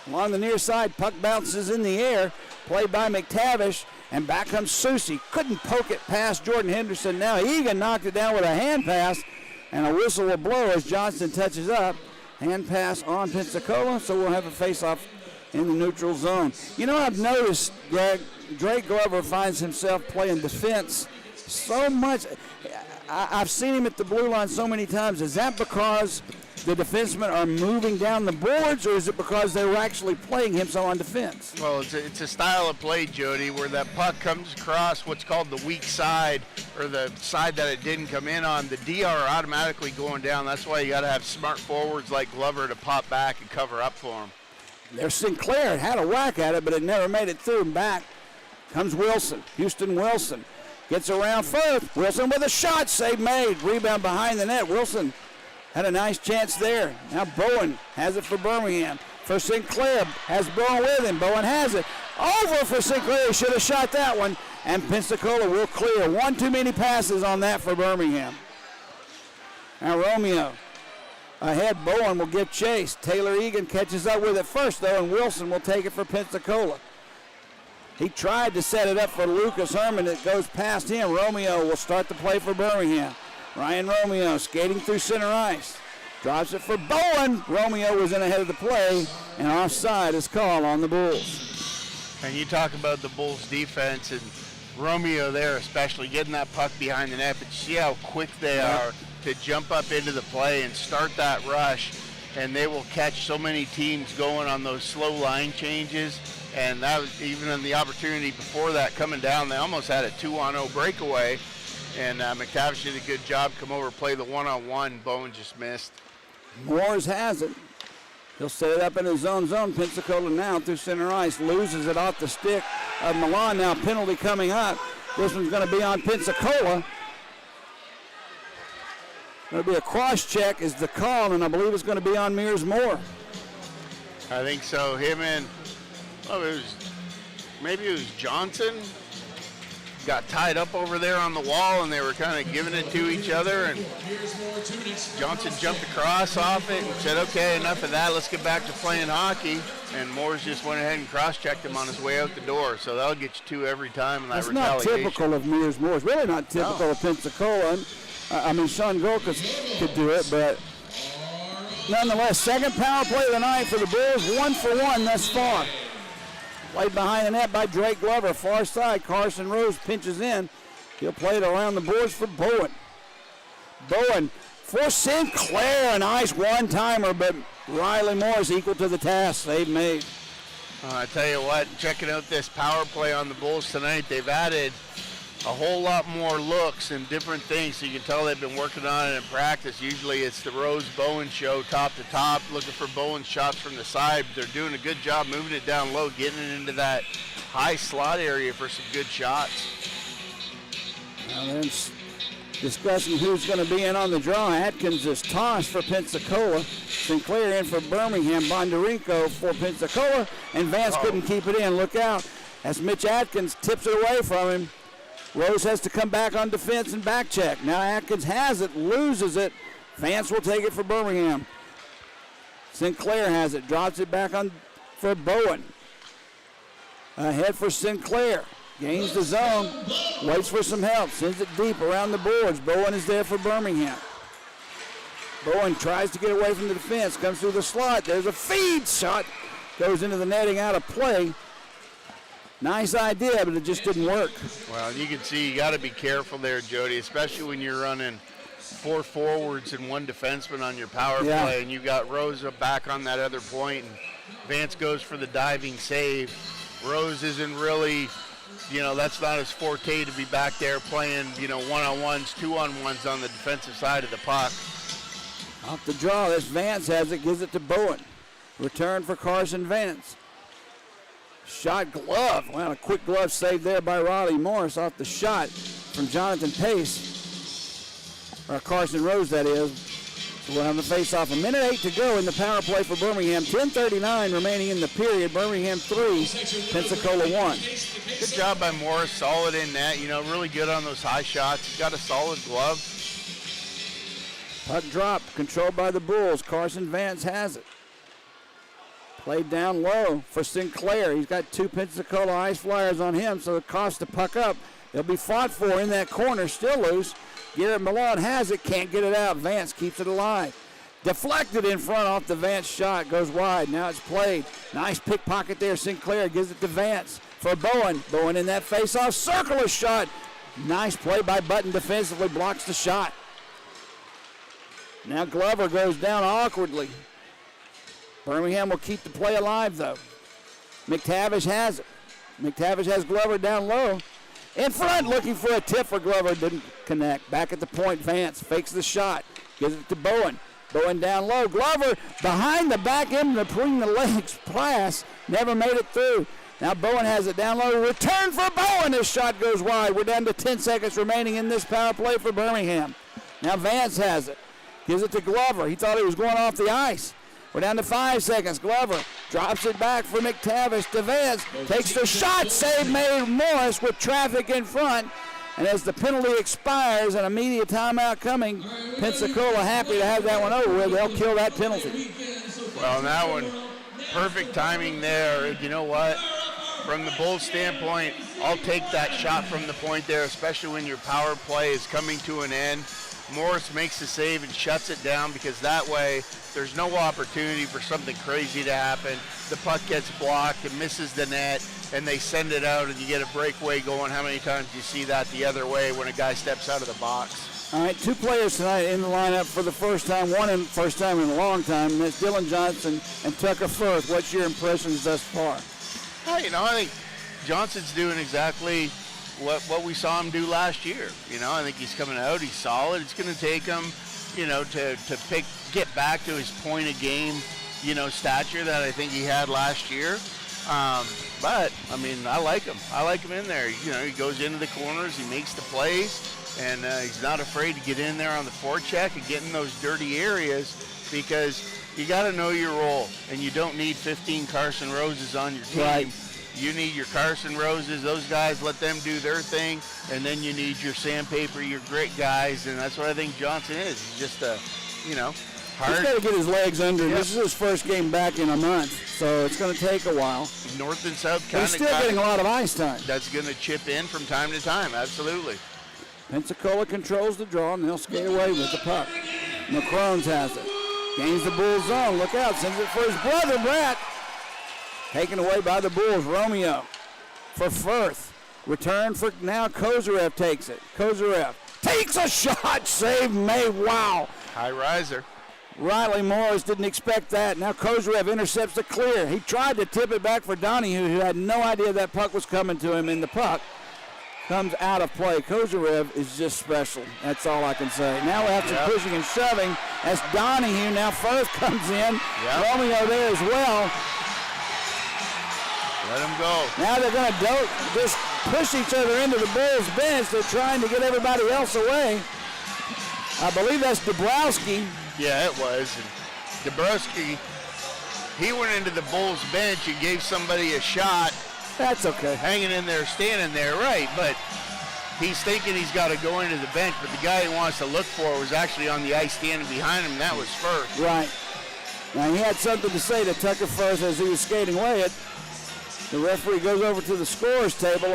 Along the near side, puck bounces in the air. Played by McTavish. And back comes Susie. Couldn't poke it past Jordan Henderson. Now Egan knocked it down with a hand pass. And a whistle will blow as Johnson touches up. Hand pass on Pensacola. So we'll have a face-off in the neutral zone. You know, I've noticed, Greg, Drake Glover finds himself playing defense so much. I've seen him at the blue line so many times. Is that because the defensemen are moving down the boards, or is it because they were actually playing him so on defense? Well, it's a style of play, Jody, where that puck comes across what's called the weak side, or the side that it didn't come in on. The DR are automatically going down. That's why you got to have smart forwards like Glover to pop back and cover up for him. There's Sinclair. Had a whack at it, but it never made it through. And back comes Wilson. Houston Wilson gets around first. Wilson with a shot. Save made. Rebound behind the net. Wilson had a nice chance there. Now Bowen has it for Birmingham. For Sinclair, has Bowen with him. Bowen has it. Over for Sinclair. He should have shot that one. And Pensacola will clear. One too many passes on that for Birmingham. Now Romeo ahead. Bowen will give chase. Taylor Egan catches up with it first, though, and Wilson will take it for Pensacola. He tried to set it up for Lucas Herman. It goes past him. Romeo will start the play for Birmingham. Ryan Romeo skating through center ice. Drops it for Bowen. Romeo was in ahead of the play, and offside is called on the Bulls. And you talk about the Bulls defense and Romeo there especially getting that puck behind the net, but see how quick they are to jump up into the play and start that rush, and they will catch so many teams going on those slow line changes. And that was even in the opportunity before that coming down, they almost had a 2-on-0 breakaway, and McTavish did a good job, come over, play the one-on-one. Bowen just missed. Moores has it. He'll set it up in his own zone. Pensacola now through center ice. Loses it off the stick of Milan. Now penalty coming up. This one's going to be on Pensacola. Going to be a cross check is the call, and I believe it's going to be on Mears Moore. I think so. Him and, maybe it was Johnson. Got tied up over there on the wall, and they were kind of giving it to each other, and Johnson jumped across off it and said, okay, enough of that, let's get back to playing hockey. And Moores just went ahead and cross-checked him on his way out the door, so that'll get you two every time in that retaliation. That's not typical of Mears Moore. It's really not typical of Pensacola. Sean Golkus could do it, but nonetheless, second power play of the night for the Bulls, 1-for-1 thus far. Played behind the net by Drake Glover, far side. Carson Rose pinches in. He'll play it around the boards for Bowen. Bowen for Sinclair, a nice one-timer, but Riley Morris equal to the task they've made. I tell you what, checking out this power play on the Bulls tonight, they've added a whole lot more looks and different things, so you can tell they've been working on it in practice. Usually it's the Rose-Bowen show, top to top, looking for Bowen shots from the side. They're doing a good job moving it down low, getting it into that high slot area for some good shots. Now then, discussing who's going to be in on the draw. Atkins is tossed for Pensacola. Sinclair in for Birmingham. Bondarenko for Pensacola, and Vance couldn't keep it in. Look out as Mitch Atkins tips it away from him. Rose has to come back on defense and back check. Now Atkins has it, loses it. Vance will take it for Birmingham. Sinclair has it, drops it back on for Bowen. Ahead for Sinclair. Gains the zone, waits for some help, sends it deep around the boards. Bowen is there for Birmingham. Bowen tries to get away from the defense, comes through the slot. There's a feed shot, goes into the netting, out of play. Nice idea, but it just didn't work. Well, you can see you got to be careful there, Jody, especially when you're running 4 forwards and 1 defenseman on your power play, and you got Rosa back on that other point, and Vance goes for the diving save. Rose isn't really, that's not his forte to be back there playing, one-on-ones, 2-on-1s on the defensive side of the puck. Off the draw, this Vance has it, gives it to Bowen. Return for Carson Vance. Shot glove. Well, a quick glove save there by Riley Morris off the shot from Jonathan Pace. Or Carson Rose, that is. So we'll have the face-off. 1:08 to go in the power play for Birmingham. 10:39 remaining in the period. Birmingham 3, Pensacola 1. Good job by Morris. Solid in net. Really good on those high shots. He's got a solid glove. Puck drop. Controlled by the Bulls. Carson Vance has it. Played down low for Sinclair. He's got 2 Pensacola Ice Flyers on him, so it costs the puck up. They'll be fought for in that corner, still loose. Garrett Malone has it, can't get it out. Vance keeps it alive. Deflected in front off the Vance shot, goes wide. Now it's played. Nice pickpocket there. Sinclair gives it to Vance for Bowen. Bowen in that face-off, circle a shot. Nice play by Button defensively, blocks the shot. Now Glover goes down awkwardly. Birmingham will keep the play alive, though. McTavish has it. McTavish has Glover down low. In front, looking for a tip for Glover. Didn't connect. Back at the point, Vance fakes the shot. Gives it to Bowen. Bowen down low. Glover behind the back end, between the legs. Pass. Never made it through. Now Bowen has it down low. Return for Bowen. This shot goes wide. We're down to 10 seconds remaining in this power play for Birmingham. Now Vance has it. Gives it to Glover. He thought he was going off the ice. We're down to 5 seconds. Glover drops it back for McTavish to Vance. Takes the shot. Save made Morris with traffic in front. And as the penalty expires, an immediate timeout coming. Pensacola happy to have that one over with. They'll kill that penalty. Well, that one, perfect timing there. You know what? From the Bulls standpoint, I'll take that shot from the point there, especially when your power play is coming to an end. Morris makes the save and shuts it down, because that way there's no opportunity for something crazy to happen. The puck gets blocked, it misses the net, and they send it out, and you get a breakaway going. How many times do you see that the other way when a guy steps out of the box? All right, 2 players tonight in the lineup for the first time, one in first time in a long time, and that's Dylan Johnson and Tucker Firth. What's your impressions thus far? Well, I think Johnson's doing exactly what we saw him do last year. I think he's coming out, he's solid. It's going to take him, to get back to his point of game, stature that I think he had last year. But, I like him. I like him in there. He goes into the corners, he makes the plays. And he's not afraid to get in there on the forecheck and get in those dirty areas, because you got to know your role, and you don't need 15 Carson Roses on your team. Right. You need your Carson Roses, those guys, let them do their thing, and then you need your sandpaper, your grit guys, and that's what I think Johnson is. He's just hard. He's got to get his legs under. Yep. This is his first game back in a month, so it's going to take a while. North and South But kind he's still getting a lot of ice time. That's going to chip in from time to time, absolutely. Pensacola controls the draw, and they'll skate away with the puck. McCrones has it. Gains the Bulls zone. Look out. Sends it for his brother, Brett. Taken away by the Bulls. Romeo for Firth. Return for now. Kozarev takes it. Kozarev takes a shot. Save May. Wow. High riser. Riley Morris didn't expect that. Now Kozarev intercepts the clear. He tried to tip it back for Donahue, who had no idea that puck was coming to him, in the puck comes out of play. Kozarev is just special. That's all I can say. Now we have some pushing and shoving as Donahue, now Firth comes in. Yep. Romeo there as well. Let him go. Now they're going to just push each other into the Bulls bench. They're trying to get everybody else away. I believe that's Dabrowski. Yeah, it was. And Dabrowski, he went into the Bulls bench and gave somebody a shot. That's okay. Hanging in there, standing there, right, but he's thinking he's got to go into the bench, but the guy he wants to look for was actually on the ice standing behind him, and that was Firth. Right. Now he had something to say to Tucker Firth as he was skating away. The referee goes over to the scorer's table.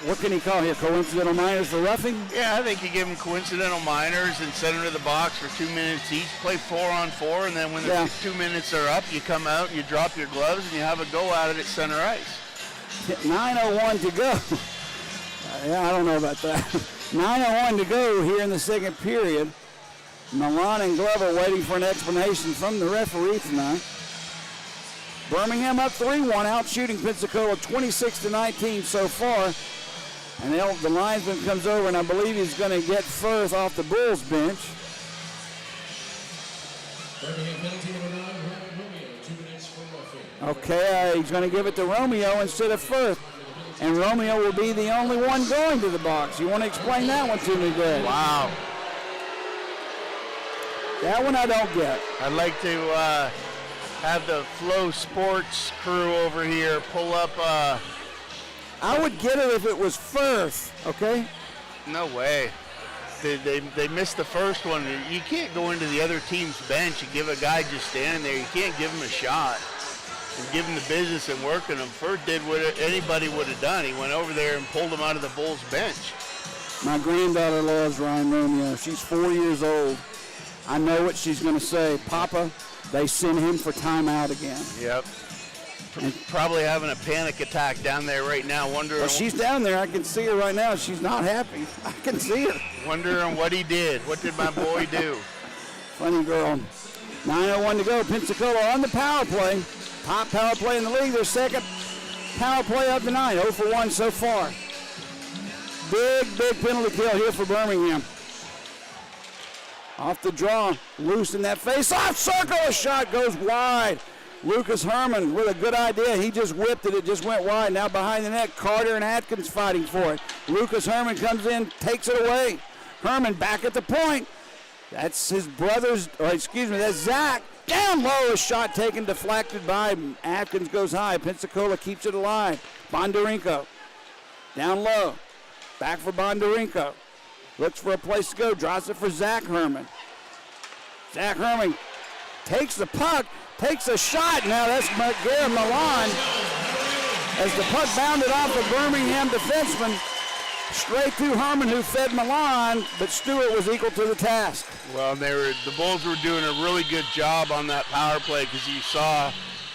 What can he call here? Coincidental minors for roughing? Yeah, I think you give him coincidental minors and send them to the box for 2 minutes each. Play 4-on-4, and then when the 2 minutes are up, you come out and you drop your gloves and you have a go at it at center ice. 9:01 to go. Yeah, I don't know about that. 9:01 to go here in the second period. Milan and Glover waiting for an explanation from the referee tonight. Birmingham up 3-1, out shooting Pensacola 26-19 so far. And the linesman comes over, and I believe he's going to get Firth off the Bulls bench. Okay, he's going to give it to Romeo instead of Firth. And Romeo will be the only one going to the box. You want to explain that one to me, Greg? Wow. That one I don't get. I'd like to have the Flow Sports crew over here pull up. I would get it if it was Firth, okay? No way. They missed the first one. You can't go into the other team's bench and give a guy just standing there. You can't give him a shot and give him the business and working him. Firth did what anybody would have done. He went over there and pulled him out of the Bulls bench. My granddaughter loves Ryan Romeo. She's 4 years old. I know what she's going to say. Papa, they sent him for timeout again. Yep. Probably having a panic attack down there right now, wondering. Well, she's down there. I can see her right now. She's not happy. I can see her. Wondering what he did. What did my boy do? Funny girl. 9:01 to go. Pensacola on the power play. Top power play in the league. Their second power play of the night. 0 for 1 so far. Big penalty kill here for Birmingham. Off the draw. Loose in that face-off circle. A shot goes wide. Lucas Herman with a good idea. He just whipped it. It just went wide. Now behind the net, Carter and Atkins fighting for it. Lucas Herman comes in, takes it away. Herman back at the point. That's his brother's, that's Zach. Down low, a shot taken, deflected by Atkins, goes high. Pensacola keeps it alive. Bondarenko down low. Back for Bondarenko. Looks for a place to go. Drops it for Zach Herman. Zach Herman takes the puck. Takes a shot. Now that's Garrett Milan as the puck bounded off the Birmingham defenseman. straight to Herman, who fed Milan, but Stewart was equal to the task. Well, the Bulls were doing a really good job on that power play because you saw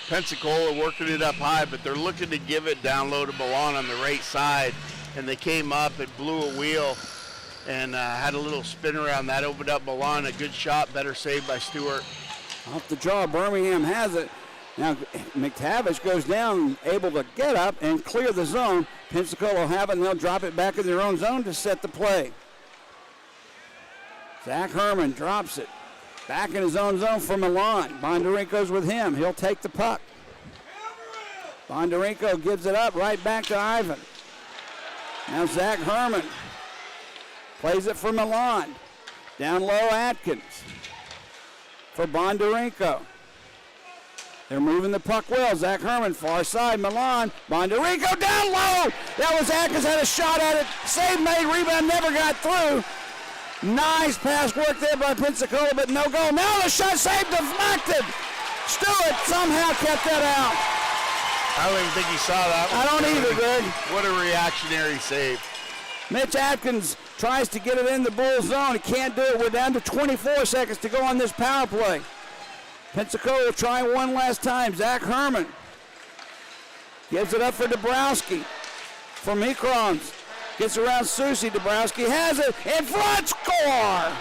Pensacola working it up high, but they're looking to give it down low to Milan on the right side, and they came up and blew a wheel and had a little spin around. That opened up Milan. A good shot, better save by Stewart. Off the draw, Birmingham has it. Now McTavish goes down, able to get up and clear the zone. Pensacola will have it, and they'll drop it back in their own zone to set the play. Zach Herman drops it. Back in his own zone for Milan. Bondarenko's with him. He'll take the puck. Bondarenko gives it up right back to Ivan. Now Zach Herman plays it for Milan. Down low, Atkins for Bondarenko. They're moving the puck well. Zach Herman, far side, Milan. Bondarenko down low. That was Atkins, had a shot at it. Save made, rebound never got through. Nice pass work there by Pensacola, but no goal. Now the shot save deflected. Stewart somehow kept that out. I don't even think he saw that one. I don't either, Greg. What a reactionary save. Mitch Atkins tries to get it in the Bulls zone. He can't do it. We're down to 24 seconds to go on this power play. Pensacola will try one last time. Zach Herman gives it up for Dabrowski. For Mikrons. Gets around Susie. Dabrowski has it. In front, score!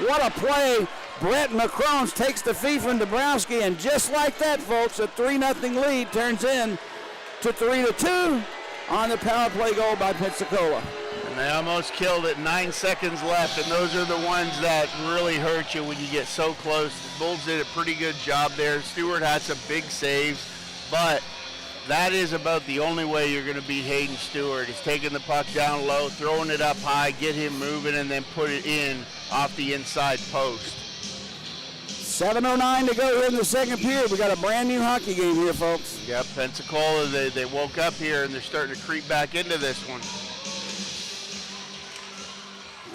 What a play. Brett McCrones takes the feed from Dabrowski, and just like that, folks, a 3-0 lead turns in to 3-2 on the power play goal by Pensacola. And they almost killed it. 9 seconds left, and those are the ones that really hurt you when you get so close. The Bulls did a pretty good job there. Stewart had some big saves, but that is about the only way you're going to beat Hayden Stewart, is taking the puck down low, throwing it up high, get him moving, and then put it in off the inside post. 7:09 to go here in the second period. We got a brand new hockey game here, folks. Yep, Pensacola, they woke up here, and they're starting to creep back into this one.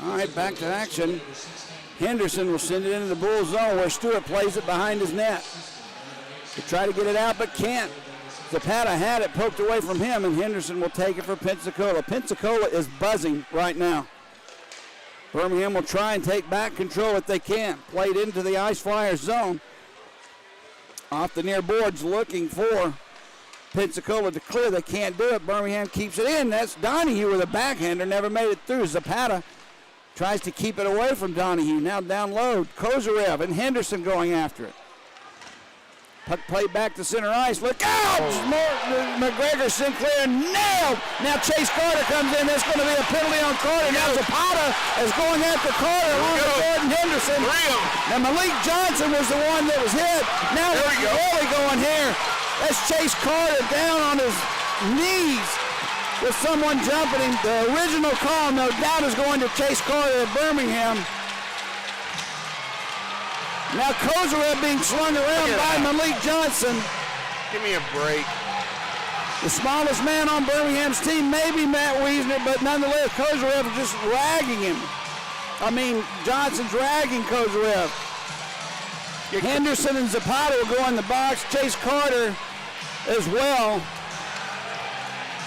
All right, back to action. Henderson will send it into the Bulls zone where Stewart plays it behind his net. They try to get it out, but can't. Zapata had it poked away from him, and Henderson will take it for Pensacola. Pensacola is buzzing right now. Birmingham will try and take back control if they can. Played into the Ice Flyers zone. Off the near boards looking for Pensacola to clear. They can't do it. Birmingham keeps it in. That's Donahue with a backhander. Never made it through. Zapata tries to keep it away from Donahue. Now down low. Kozarev and Henderson going after it. Puck played back to center ice. Look out! McGregor Sinclair nailed. Now Chase Carter comes in. That's going to be a penalty on Carter. Now Zapata is going after Carter along with Gordon Henderson. Now Malik Johnson was the one that was hit. Now what's really going here? That's Chase Carter down on his knees with someone jumping him. The original call, no doubt, is going to Chase Carter of Birmingham. Now Kozarev being slung around by Malik Johnson. Give me a break. The smallest man on Birmingham's team may be Matt Wiesner, but nonetheless, Kozarev is just ragging him. Johnson's ragging Kozarev. Henderson and Zapata will go in the box. Chase Carter as well.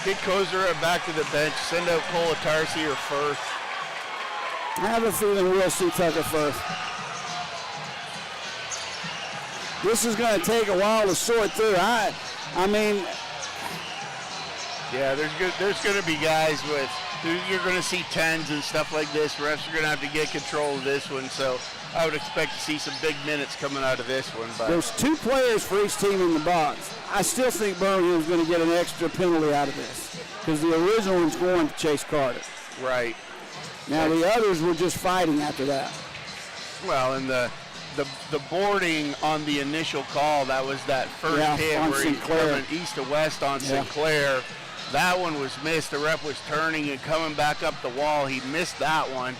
Get Kozarev back to the bench. Send out Cole Atarsi or Firth. I have a feeling we'll see Tucker Firth. This is going to take a while to sort through. Yeah, there's going to be guys with, you're going to see 10s and stuff like this. Refs are going to have to get control of this one, so I would expect to see some big minutes coming out of this one. But there's 2 players for each team in the box. I still think Birmingham's going to get an extra penalty out of this because the original one's going to Chase Carter. Right. Now the others were just fighting after that. Well, and the boarding on the initial call, that was that first hit where he's coming east to west on Sinclair. That one was missed. The ref was turning and coming back up the wall. He missed that one,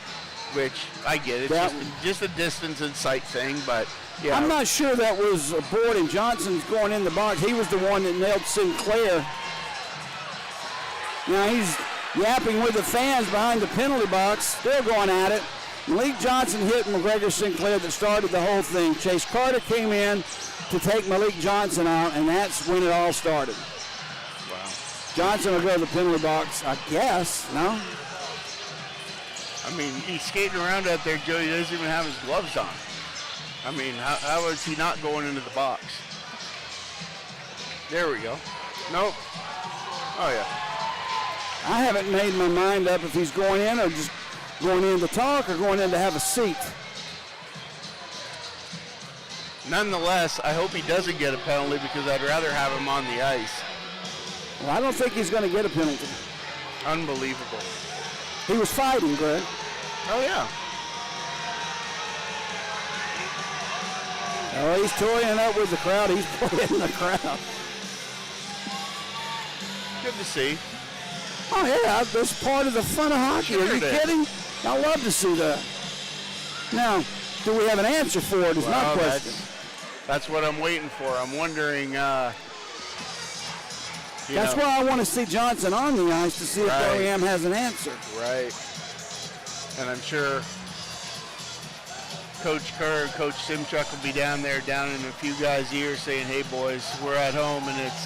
which I get. It's just a distance and sight thing, but yeah. I'm not sure that was a boarding. Johnson's going in the box. He was the one that nailed Sinclair. Now he's yapping with the fans behind the penalty box. Still going at it. Malik Johnson hit McGregor Sinclair that started the whole thing. Chase Carter came in to take Malik Johnson out, and that's when it all started. Wow. Johnson will go to the penalty box, I guess, no? I mean, he's skating around out there, Joe. He doesn't even have his gloves on. I mean, how is he not going into the box? There we go. Nope. Oh, yeah. I haven't made my mind up if he's going in or just going in to talk or going in to have a seat. Nonetheless, I hope he doesn't get a penalty because I'd rather have him on the ice. Well, I don't think he's going to get a penalty. Unbelievable. He was fighting, Greg. Oh, yeah. Oh, he's toying up with the crowd. He's playing the crowd. Good to see. Oh, yeah, that's part of the fun of hockey. Sure Are you it is. kidding? I love to see that. Now, do we have an answer for it is my Well, question. That's what I'm waiting for. I'm wondering, That's why I want to see Johnson on the ice to see if Right. Birmingham has an answer. Right. And I'm sure Coach Kerr, Coach Simchuk will be down there, down in a few guys' ears saying, hey, boys, we're at home and it's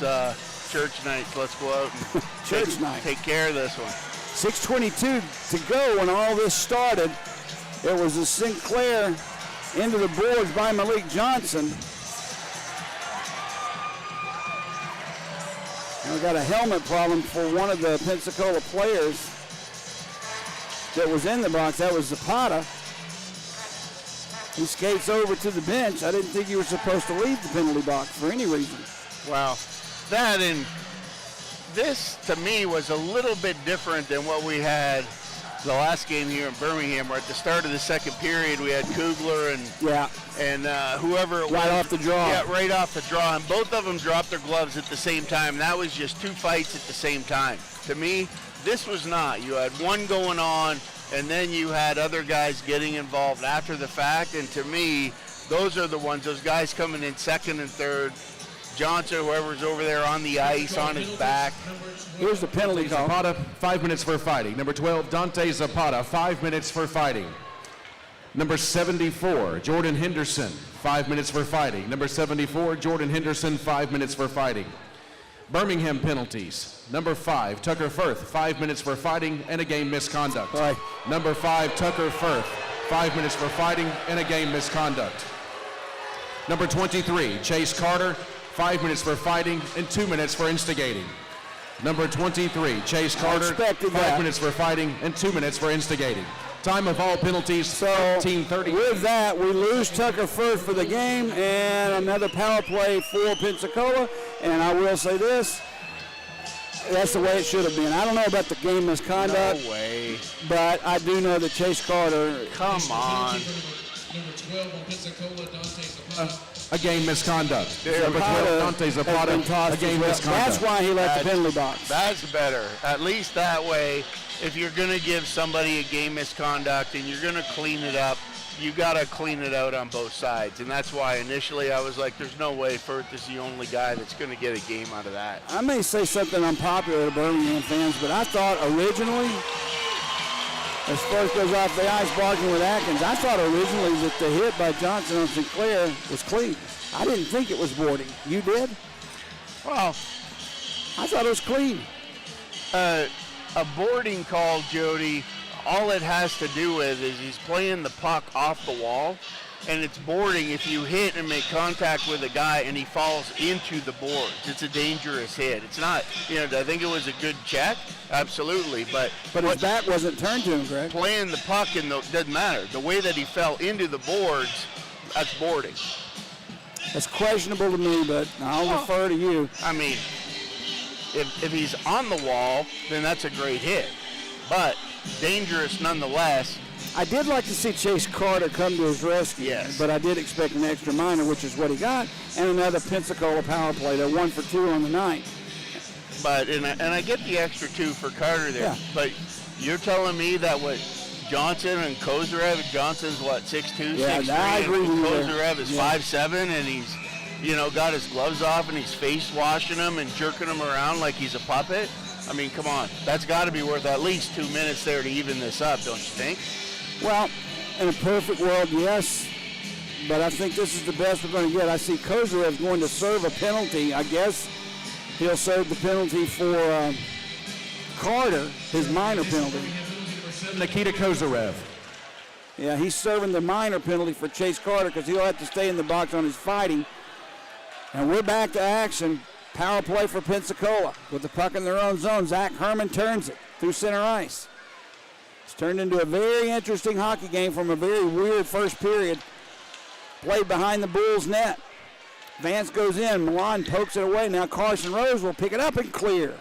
church night. So let's go out and Church night. take care of this one. 6:22 to go when all this started. It was a Sinclair into the boards by Malik Johnson. We got a helmet problem for one of the Pensacola players that was in the box. That was Zapata. He skates over to the bench. I didn't think you were supposed to leave the penalty box for any reason. Wow. That and this, to me, was a little bit different than what we had the last game here in Birmingham, where at the start of the second period we had Kugler and Yeah, whoever it was. right off the draw. Yeah, right off the draw. And both of them dropped their gloves at the same time. That was just two fights at the same time. To me, this was not. You had one going on, and then you had other guys getting involved after the fact. And to me, those are the ones, those guys coming in second and third. Johnson, whoever's over there on the ice, on his back. Here's the penalty call. Zapata, 5 minutes for fighting. Number 12, Dante Zapata, 5 minutes for fighting. Number 74, Jordan Henderson, 5 minutes for fighting. Number 74, Jordan Henderson, 5 minutes for fighting. Birmingham penalties. Number 5, Tucker Firth, 5 minutes for fighting and a game misconduct. Right. Number 5, Tucker Firth, 5 minutes for fighting and a game misconduct. Number 23, Chase Carter, 5 minutes for fighting and 2 minutes for instigating. Number 23, Chase Carter, expected 5 that. minutes for fighting and 2 minutes for instigating. Time of all penalties, So 13:30. with that, we lose Tucker Firth for the game and another power play for Pensacola. And I will say this, that's the way it should have been. I don't know about the game misconduct, No way. but I do know that Chase Carter, Come on. Number 12 on Pensacola, Dante Zapata. A game misconduct. Number Zapata 12, Dante has Zapata, been tossed a game as well. misconduct. That's why he left the penalty box. That's better. At least that way, if you're going to give somebody a game misconduct and you're going to clean it up, you got to clean it out on both sides. And that's why initially I was like, there's no way Firth is the only guy that's going to get a game out of that. I may say something unpopular to Birmingham fans, but I thought originally, as Firth goes off the ice barking with Atkins, I thought originally that the hit by Johnson on Sinclair was clean. I didn't think it was boarding. You did? Well, I thought it was clean. a boarding call, Jody, all it has to do with is he's playing the puck off the wall, and it's boarding if you hit and make contact with a guy and he falls into the boards. It's a dangerous hit. It's not, I think it was a good check, absolutely, but But his back wasn't turned to him, Greg. playing the puck doesn't matter. The way that he fell into the boards, that's boarding. That's questionable to me, but I'll refer to you. I mean, if he's on the wall, then that's a great hit, but dangerous nonetheless. I did like to see Chase Carter come to his rescue, Yes. but I did expect an extra minor, which is what he got, and another Pensacola power play. They're 1 for 2 on the night. But and I get the extra 2 for Carter there. Yeah. But you're telling me that what Johnson and Kozarev, Johnson's what 6'2", Yeah, 6'3", I agree and with you there. Kozarev is Yeah. 5'7", and he's got his gloves off and he's face washing him and jerking him around like he's a puppet. I mean, come on, that's got to be worth at least 2 minutes there to even this up, don't you think? Well, in a perfect world, yes, but I think this is the best we're going to get. I see Kozarev going to serve a penalty. I guess he'll serve the penalty for Carter, his minor penalty. Nikita Kozarev. Yeah, he's serving the minor penalty for Chase Carter because he'll have to stay in the box on his fighting. And we're back to action. Power play for Pensacola with the puck in their own zone. Zach Herman turns it through center ice. It's turned into a very interesting hockey game from a very weird first period. Played behind the Bulls' net. Vance goes in. Milan pokes it away. Now Carson Rose will pick it up and clear.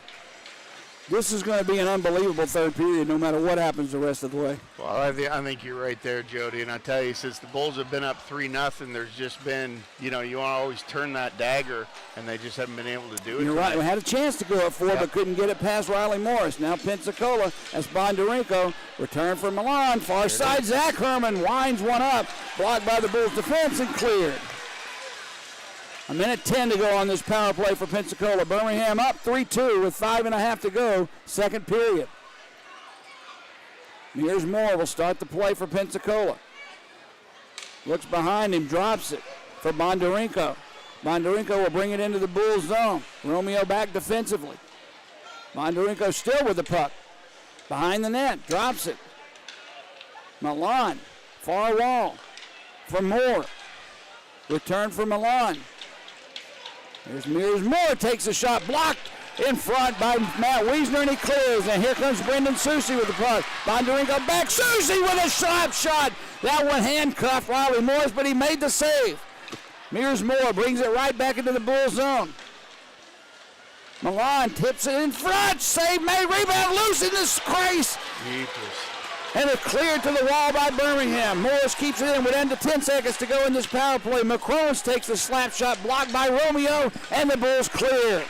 This is going to be an unbelievable third period no matter what happens the rest of the way. Well, I think you're right there, Jody. And I tell you, since the Bulls have been up 3-0, there's just been, you want to always turn that dagger, and they just haven't been able to do it. You're right. We had a chance to go up 4, but couldn't get it past Riley Morris. Now Pensacola, as Bondarenko, return for Milan. Far side, Zach Herman winds one up, blocked by the Bulls defense and cleared. 1:10 to go on this power play for Pensacola. Birmingham up 3-2 with 5.5 to go, second period. Here's Moore will start the play for Pensacola. Looks behind him, drops it for Bondarenko. Bondarenko will bring it into the Bulls zone. Romeo back defensively. Bondarenko still with the puck. Behind the net, drops it. Milan, far wall for Moore. Return for Milan. There's Mears Moore, takes a shot, blocked in front by Matt Wiesner, and he clears. And here comes Brendan Susie with the puck. Bondarenko back, Susie with a slap shot. That one handcuffed Riley Morris, but he made the save. Mears Moore brings it right back into the Bull zone. Milan tips it in front, save made, rebound loose in the crease. And it cleared to the wall by Birmingham. Morris keeps it in with 10 seconds to go in this power play. McCrones takes the slap shot, blocked by Romeo, and the Bulls clear.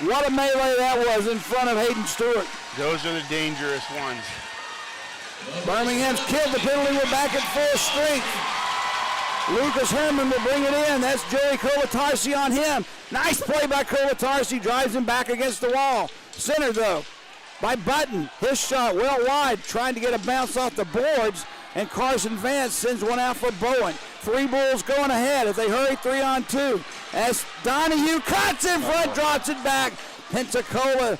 What a melee that was in front of Hayden Stewart. Those are the dangerous ones. Birmingham's killed the penalty. We're back at full strength. Lucas Herman will bring it in. That's Joey Kolatarsi on him. Nice play by Kolatarsi. Drives him back against the wall. Center, though, by Button. His shot well wide, trying to get a bounce off the boards, and Carson Vance sends one out for Bowen. 3 Bulls going ahead. If they hurry, 3-on-2. As Donahue cuts in front, drops it back. Pensacola.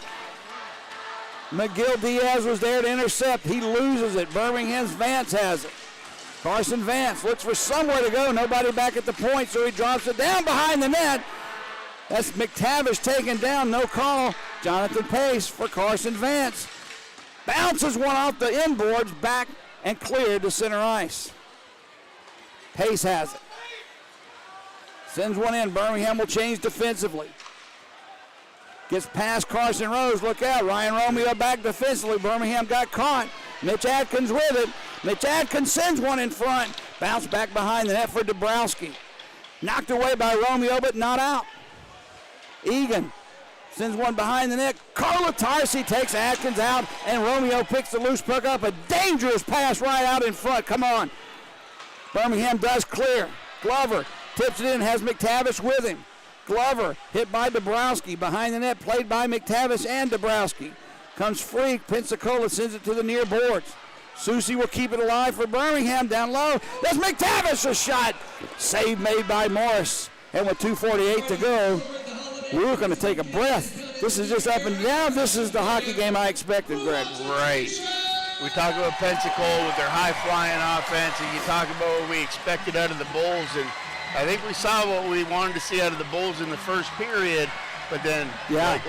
McGill Diaz was there to intercept. He loses it. Birmingham's Vance has it. Carson Vance looks for somewhere to go. Nobody back at the point, so he drops it down behind the net. That's McTavish taken down, no call. Jonathan Pace for Carson Vance. Bounces one off the inboards, back and cleared to center ice. Pace has it. Sends one in. Birmingham will change defensively. Gets past Carson Rose. Look out. Ryan Romeo back defensively. Birmingham got caught. Mitch Atkins with it. Mitch Atkins sends one in front. Bounce back behind the net for Dabrowski. Knocked away by Romeo, but not out. Egan sends one behind the net. Kolatarsi takes Atkins out, and Romeo picks the loose puck up. A dangerous pass right out in front. Come on. Birmingham does clear. Glover tips it in, has McTavish with him. Glover hit by Dabrowski. Behind the net, played by McTavish and Dabrowski. Comes free. Pensacola sends it to the near boards. Susie will keep it alive for Birmingham down low. There's McTavish, a shot. Save made by Morris. And with 2:48 to go, we were going to take a breath. This is just up and down. This is the hockey game I expected, Greg. Right. We talk about Pensacola with their high-flying offense, and you talk about what we expected out of the Bulls, and I think we saw what we wanted to see out of the Bulls in the first period, but then,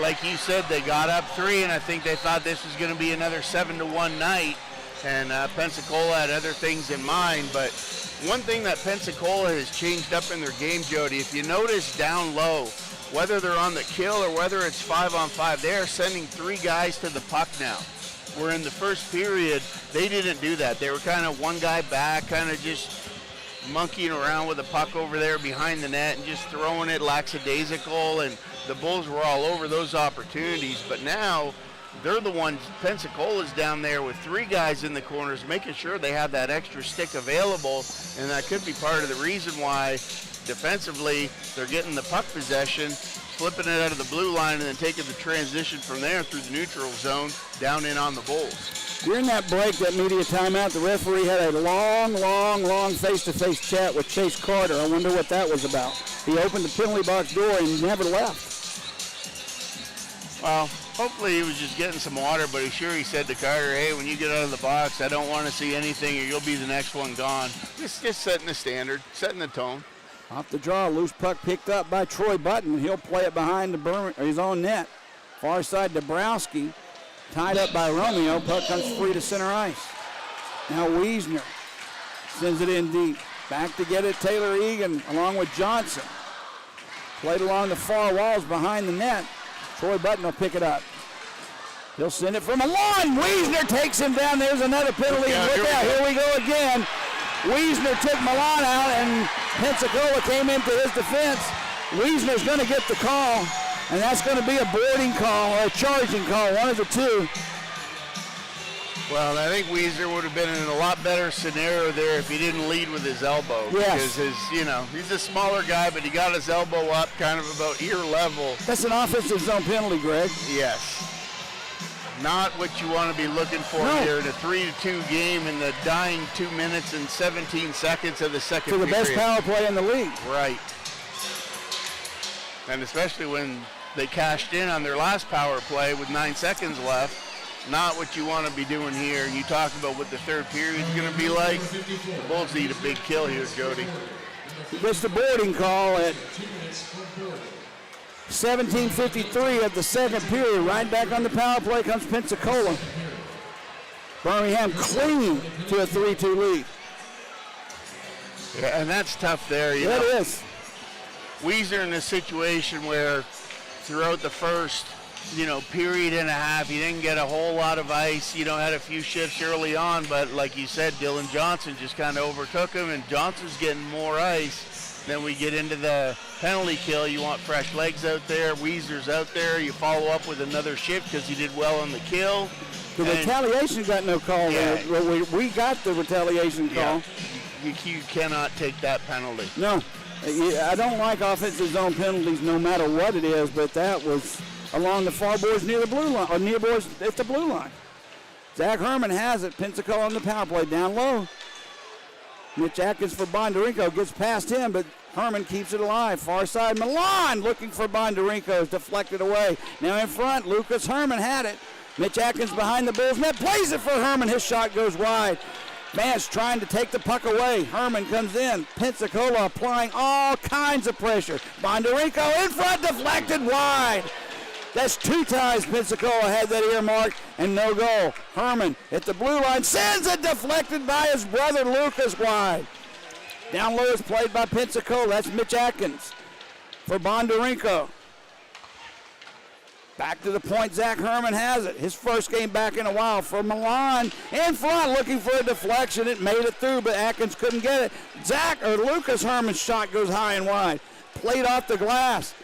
like you said, they got up 3, and I think they thought this was going to be another 7-1 night, and Pensacola had other things in mind, but one thing that Pensacola has changed up in their game, Jody, if you notice down low, whether they're on the kill or whether it's 5-on-5, they are sending 3 guys to the puck now. Where in the first period, they didn't do that. They were kind of one guy back, kind of just monkeying around with the puck over there behind the net and just throwing it lackadaisical, and the Bulls were all over those opportunities. But now, they're the ones, Pensacola's down there with 3 guys in the corners, making sure they have that extra stick available, and that could be part of the reason why defensively they're getting the puck possession, flipping it out of the blue line, and then taking the transition from there through the neutral zone down in on the Bulls. During that break, that media timeout, the referee had a long face-to-face chat with Chase Carter. I wonder what that was about. He opened the penalty box door and never left. Well, hopefully he was just getting some water, but he said to Carter, hey, when you get out of the box, I don't want to see anything or you'll be the next one gone. Just setting the standard, setting the tone. Off the draw, loose puck picked up by Troy Button. He'll play it behind his own net. Far side, Dabrowski, tied up by Romeo. Puck comes free to center ice. Now Wiesner sends it in deep. Back to get it, Taylor Egan along with Johnson. Played along the far walls behind the net. Troy Button will pick it up. He'll send it from Milan. Wiesner takes him down. There's another penalty. And look out, here we go again. Wiesner took Milan out, and Pensacola came into his defense. Wiesner's going to get the call, and that's going to be a boarding call or a charging call, one of the two. Well, I think Wiesner would have been in a lot better scenario there if he didn't lead with his elbow. Yes. Because he's a smaller guy, but he got his elbow up kind of about ear level. That's an offensive zone penalty, Greg. Yes. Not what you want to be looking for here in a 3-2 game in the dying 2 minutes and 17 seconds of the second For the period. best power play in the league. Right. And especially when they cashed in on their last power play with 9 seconds left. Not what you want to be doing here. You talk about what the third period is going to be like. The Bulls need a big kill here, Jody. He gets the boarding call at 17:53 of the second period. Right back on the power play comes Pensacola. Birmingham clinging to a 3-2 lead. Yeah, and that's tough there. You It know. is. Wiesner in a situation where throughout the first period and a half, he didn't get a whole lot of ice. Had a few shifts early on, but like you said, Dylan Johnson just kind of overtook him, and Johnson's getting more ice. Then we get into the penalty kill. You want fresh legs out there. Wiesner's out there. You follow up with another shift because he did well on the kill. The retaliation got no call. Yeah. We got the retaliation call. You cannot take that penalty. No. I don't like offensive zone penalties no matter what it is, but that was along the far boards near the blue line, or near boards at the blue line. Zach Herman has it. Pensacola on the power play down low. Mitch Atkins for Bondarenko gets past him, but Herman keeps it alive. Far side, Milan looking for Bondarenko, is deflected away. Now in front, Lucas Herman had it. Mitch Atkins behind the Bulls net, plays it for Herman. His shot goes wide. Vance trying to take the puck away. Herman comes in. Pensacola applying all kinds of pressure. Bondarenko in front, deflected wide. That's 2 times Pensacola had that earmark, and no goal. Herman at the blue line sends it deflected by his brother Lucas wide. Down low is played by Pensacola. That's Mitch Atkins for Bondarenko. Back to the point, Zach Herman has it. His first game back in a while for Milan. In front, looking for a deflection. It made it through, but Atkins couldn't get it. Lucas Herman's shot goes high and wide. Played off the glass.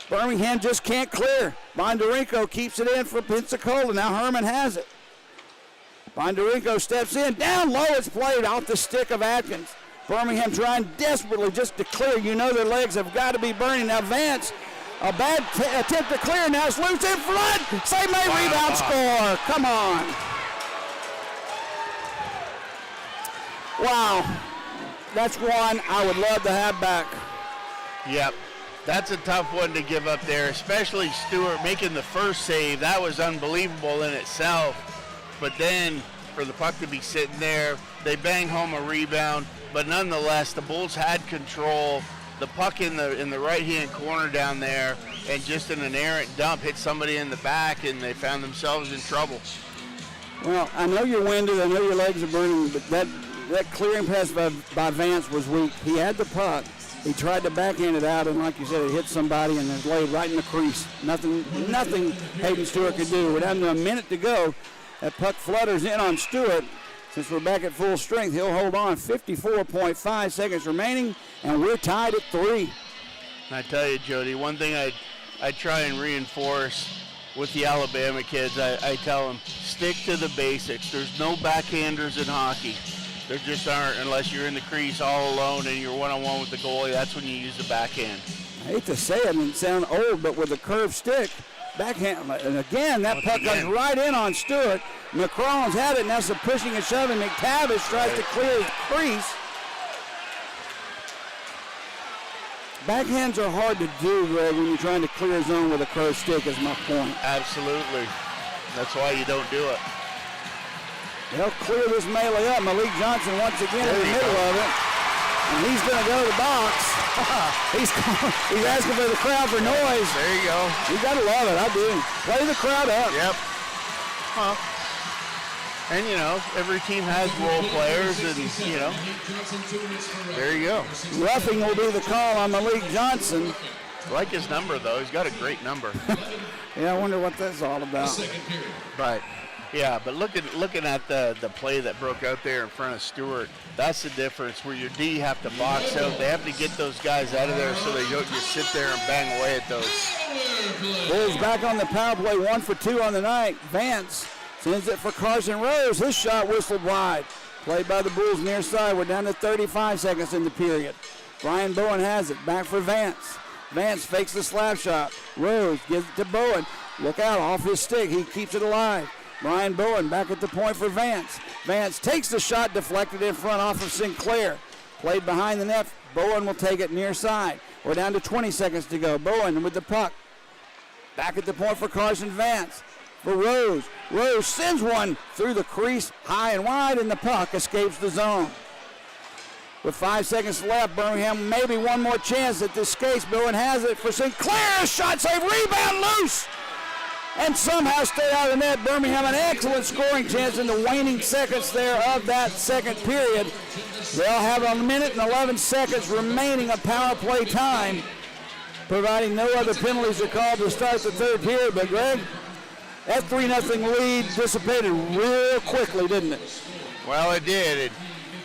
Birmingham just can't clear. Bondarenko keeps it in for Pensacola. Now Herman has it. Bondarenko steps in. Down low, it's played off the stick of Atkins. Birmingham trying desperately just to clear. Their legs have got to be burning. Now Vance, a bad attempt to clear. Now it's loose in front. St. May rebound score. Come on. Wow. That's one I would love to have back. Yep. That's a tough one to give up there, especially Stewart making the first save. That was unbelievable in itself. But then for the puck to be sitting there, they bang home a rebound. But nonetheless, the Bulls had control. The puck in the right-hand corner down there, and just in an errant dump, hit somebody in the back, and they found themselves in trouble. Well, I know you're winded. I know your legs are burning, but that clearing pass by Vance was weak. He had the puck. He tried to backhand it out, and like you said, it hit somebody and it laid right in the crease. Nothing Hayden Stewart could do. With under a minute to go, that puck flutters in on Stewart. Since we're back at full strength, he'll hold on. 54.5 seconds remaining, and we're tied at 3. And I tell you, Jody, one thing I try and reinforce with the Alabama kids, I tell them, stick to the basics. There's no backhanders in hockey. There just aren't, unless you're in the crease all alone and you're one-on-one with the goalie. That's when you use the backhand. I hate to say it and sound old, but with a curved stick, backhand, and again, that puck comes right in on Stewart. McCrollins had it, now some pushing and shoving. McTavish tries to clear his crease. Backhands are hard to do, Greg, when you're trying to clear a zone with a curved stick, is my point. Absolutely. That's why you don't do it. They'll clear this melee up. Malik Johnson once again in the middle of it. And he's going to go to the box. he's asking for the crowd for noise. There you go. You got to love it. I do. Play the crowd up. Yep. And, you know, every team has role players, and, you know, there you go. Roughing will be the call on Malik Johnson. I like his number, though. He's got a great number. Yeah, I wonder what that's all about. But, yeah, but looking at the play that broke out there in front of Stewart, that's the difference where your D have to box out. They have to get those guys out of there so they don't just sit there and bang away at those. Bulls back on the power play, 1 for 2 on the night. Vance sends it for Carson Rose. His shot whistled wide. Played by the Bulls near side. We're down to 35 seconds in the period. Brian Bowen has it. Back for Vance. Vance fakes the slap shot. Rose gives it to Bowen. Look out, off his stick. He keeps it alive. Brian Bowen back at the point for Vance. Vance takes the shot, deflected in front off of Sinclair. Played behind the net. Bowen will take it near side. We're down to 20 seconds to go. Bowen with the puck. Back at the point for Carson Vance. For Rose. Rose sends one through the crease, high and wide, and the puck escapes the zone. With 5 seconds left, Birmingham maybe one more chance at this skates. Bowen has it for Sinclair. Shot save, rebound loose. And somehow stay out of the net. Birmingham an excellent scoring chance in the waning seconds there of that second period. They'll have a minute and 11 seconds remaining of power play time, providing no other penalties are called to start the third period. But Greg, that 3-0 lead dissipated real quickly, didn't it? Well, it did.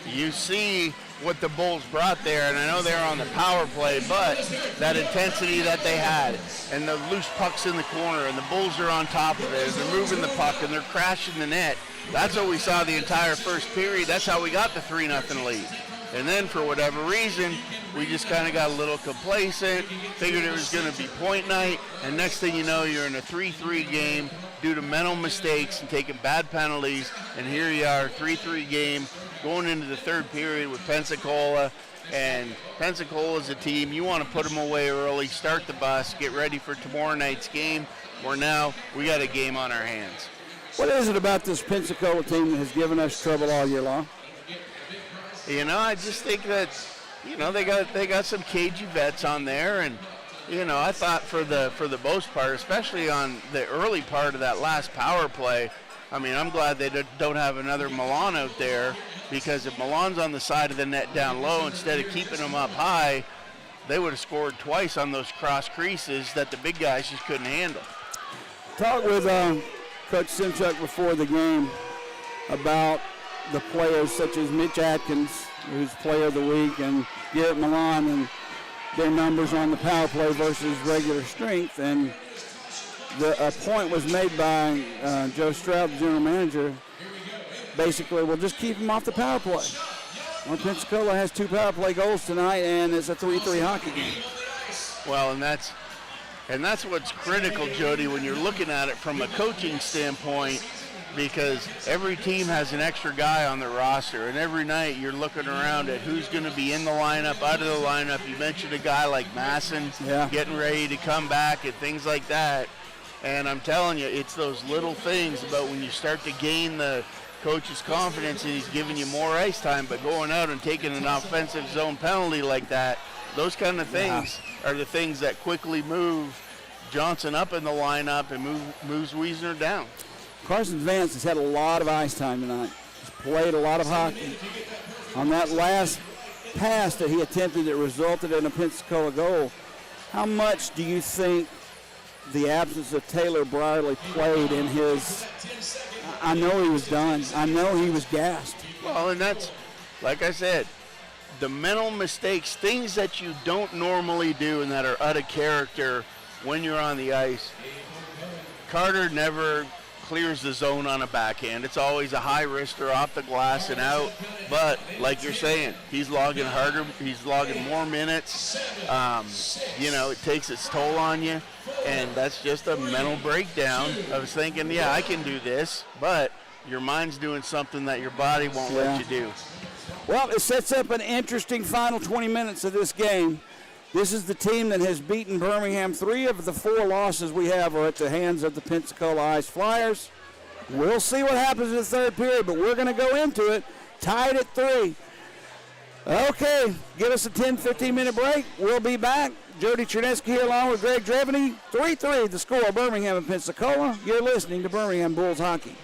You see what the Bulls brought there, and I know they're on the power play, but that intensity that they had, and the loose pucks in the corner, and the Bulls are on top of it, and they're moving the puck, and they're crashing the net. That's what we saw the entire first period. That's how we got the 3-0 lead. And then for whatever reason, we just kind of got a little complacent, figured it was going to be point night, and next thing you know, you're in a 3-3 game due to mental mistakes and taking bad penalties, and here you are, 3-3 game, going into the third period with Pensacola, and Pensacola's a team, you want to put them away early, start the bus, get ready for tomorrow night's game, where now we got a game on our hands. What is it about this Pensacola team that has given us trouble all year long? You know, I just think that, you know, they got some cagey vets on there, and you know, I thought for the most part, especially on the early part of that last power play, I mean, I'm glad they don't have another Milan out there, because if Milan's on the side of the net down low, instead of keeping them up high, they would have scored twice on those cross creases that the big guys just couldn't handle. Talked with Coach Simchuk before the game about the players such as Mitch Atkins, who's player of the week, and Garrett Milan, and their numbers on the power play versus regular strength. And a point was made by Joe Stroud, the general manager, basically, we'll just keep them off the power play. Well, Pensacola has 2 power play goals tonight, and it's a 3-3 hockey game. Well, and that's what's critical, Jody, when you're looking at it from a coaching standpoint, because every team has an extra guy on the roster, and every night you're looking around at who's going to be in the lineup, out of the lineup. You mentioned a guy like Masson getting ready to come back and things like that. And I'm telling you, it's those little things about when you start to gain the coach's confidence and he's giving you more ice time, but going out and taking an offensive zone penalty like that, those kind of things are the things that quickly move Johnson up in the lineup and moves Wiesner down. Carson Vance has had a lot of ice time tonight. He's played a lot of hockey. On that last pass that he attempted that resulted in a Pensacola goal, how much do you think the absence of Taylor Brierly played in his... I know he was done. I know he was gassed. Well, and that's, like I said, the mental mistakes, things that you don't normally do and that are out of character when you're on the ice. Carter never clears the zone on a backhand. It's always a high wrister off the glass and out. But like you're saying, he's logging harder. He's logging more minutes. You know, it takes its toll on you. And that's just a mental breakdown of thinking, yeah, I can do this. But your mind's doing something that your body won't let you do. Well, it sets up an interesting final 20 minutes of this game. This is the team that has beaten Birmingham. 3 of the 4 losses we have are at the hands of the Pensacola Ice Flyers. We'll see what happens in the third period, but we're going to go into it tied at 3. Okay, give us a 10, 15-minute break. We'll be back. Jody Chernesky here along with Greg Dreveny. 3-3 the score, Birmingham and Pensacola. You're listening to Birmingham Bulls Hockey.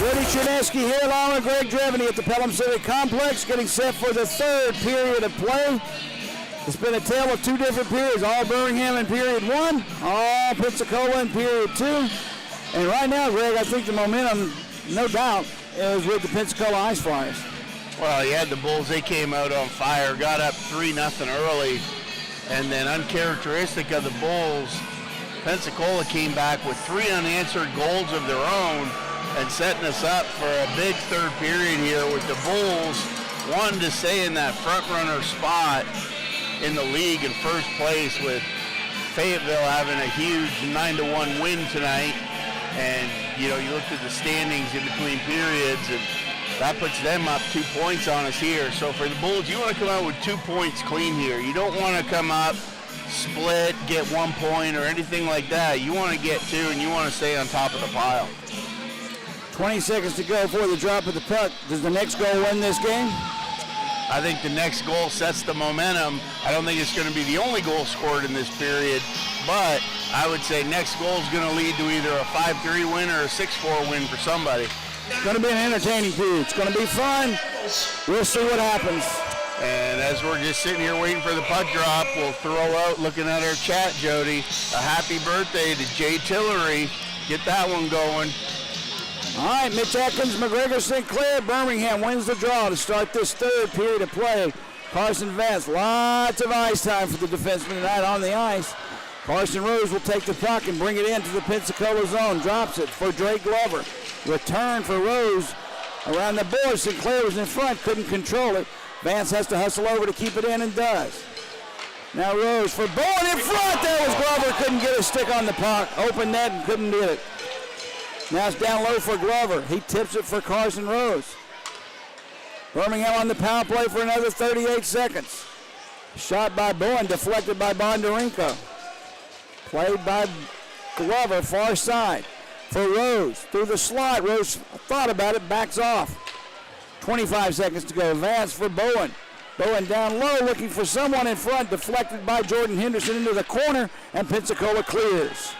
Jody Chernesky here along with Greg Dreveny at the Pelham Civic Complex, getting set for the third period of play. It's been a tale of two different periods, all Birmingham in period one, all Pensacola in period two. And right now, Greg, I think the momentum, no doubt, is with the Pensacola Ice Flyers. Well, you had the Bulls, they came out on fire, got up 3-0 early, and then uncharacteristic of the Bulls, Pensacola came back with 3 unanswered goals of their own and setting us up for a big third period here with the Bulls wanting to stay in that front-runner spot in the league in first place, with Fayetteville having a huge 9-1 win tonight. And, you know, you looked at the standings in between periods, and that puts them up 2 points on us here. So for the Bulls, you want to come out with 2 points clean here. You don't want to come up, split, get 1 point or anything like that. You want to get 2, and you want to stay on top of the pile. 20 seconds to go before the drop of the puck. Does the next goal win this game? I think the next goal sets the momentum. I don't think it's going to be the only goal scored in this period, but I would say next goal is going to lead to either a 5-3 win or a 6-4 win for somebody. It's going to be an entertaining period. It's going to be fun. We'll see what happens. And as we're just sitting here waiting for the puck drop, we'll throw out, looking at our chat, Jody, a happy birthday to Jay Tillery. Get that one going. All right, Mitch Atkins, McGregor, St. Clair, Birmingham wins the draw to start this third period of play. Carson Vance, lots of ice time for the defenseman tonight on the ice. Carson Rose will take the puck and bring it into the Pensacola zone. Drops it for Drake Glover. Return for Rose around the boards. St. Clair was in front, couldn't control it. Vance has to hustle over to keep it in and does. Now Rose for Bowen in front. There was Glover, couldn't get a stick on the puck. Open net and couldn't get it. Now it's down low for Glover. He tips it for Carson Rose. Birmingham on the power play for another 38 seconds. Shot by Bowen, deflected by Bondarenko. Played by Glover, far side. For Rose, through the slot. Rose thought about it, backs off. 25 seconds to go. Vance for Bowen. Bowen down low, looking for someone in front. Deflected by Jordan Henderson into the corner, and Pensacola clears.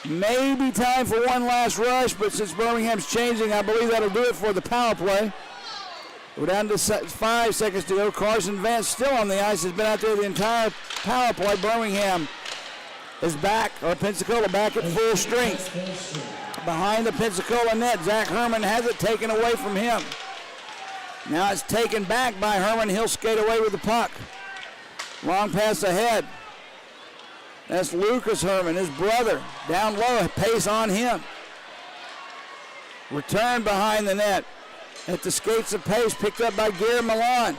Maybe time for one last rush, but since Birmingham's changing, I believe that'll do it for the power play. We're down to 5 seconds to go. Carson Vance still on the ice, has been out there the entire power play. Birmingham is back, or Pensacola back at full strength. Behind the Pensacola net, Zach Herman has it taken away from him. Now it's taken back by Herman. He'll skate away with the puck. Long pass ahead. That's Lucas Herman, his brother. Down low, pace on him. Return behind the net. At the skates of pace, picked up by Garrett Milan.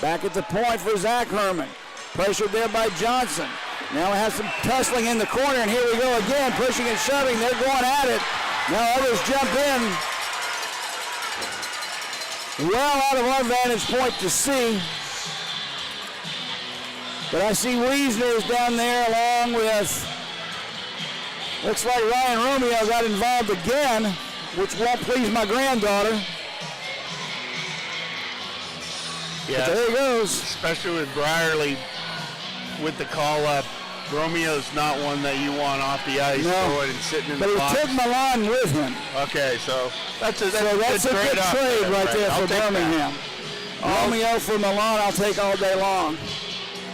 Back at the point for Zach Herman. Pressured there by Johnson. Now we have some tussling in the corner, and here we go again, pushing and shoving. They're going at it. Now others jump in. Well out of our vantage point to see. But I see Wiesner is down there along with, looks like Ryan Romeo got involved again, which won't please my granddaughter. Yeah, but there he goes. Especially with Brierley with the call-up. Romeo's not one that you want off the ice going and sitting in the box. But he took Milan with him. Okay, so that's a good trade right there for Birmingham. Romeo for Milan, I'll take all day long.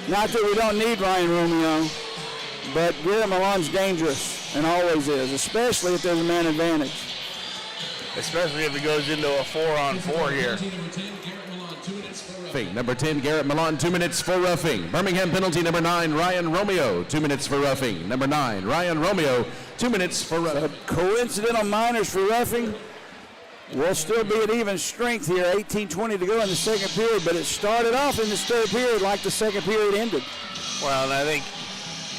Not that we don't need Ryan Romeo, but Garrett Milan's dangerous and always is, especially if there's a man advantage. Especially if it goes into a 4-on-4 here. Number 10, Garrett Milan, 2 minutes for roughing. Birmingham penalty number 9, Ryan Romeo, 2 minutes for roughing. Number 9, Ryan Romeo, 2 minutes for roughing. Coincidental minors for roughing. We'll still be at even strength here, 18:20 to go in the second period, but it started off in this third period like the second period ended. Well, and I think,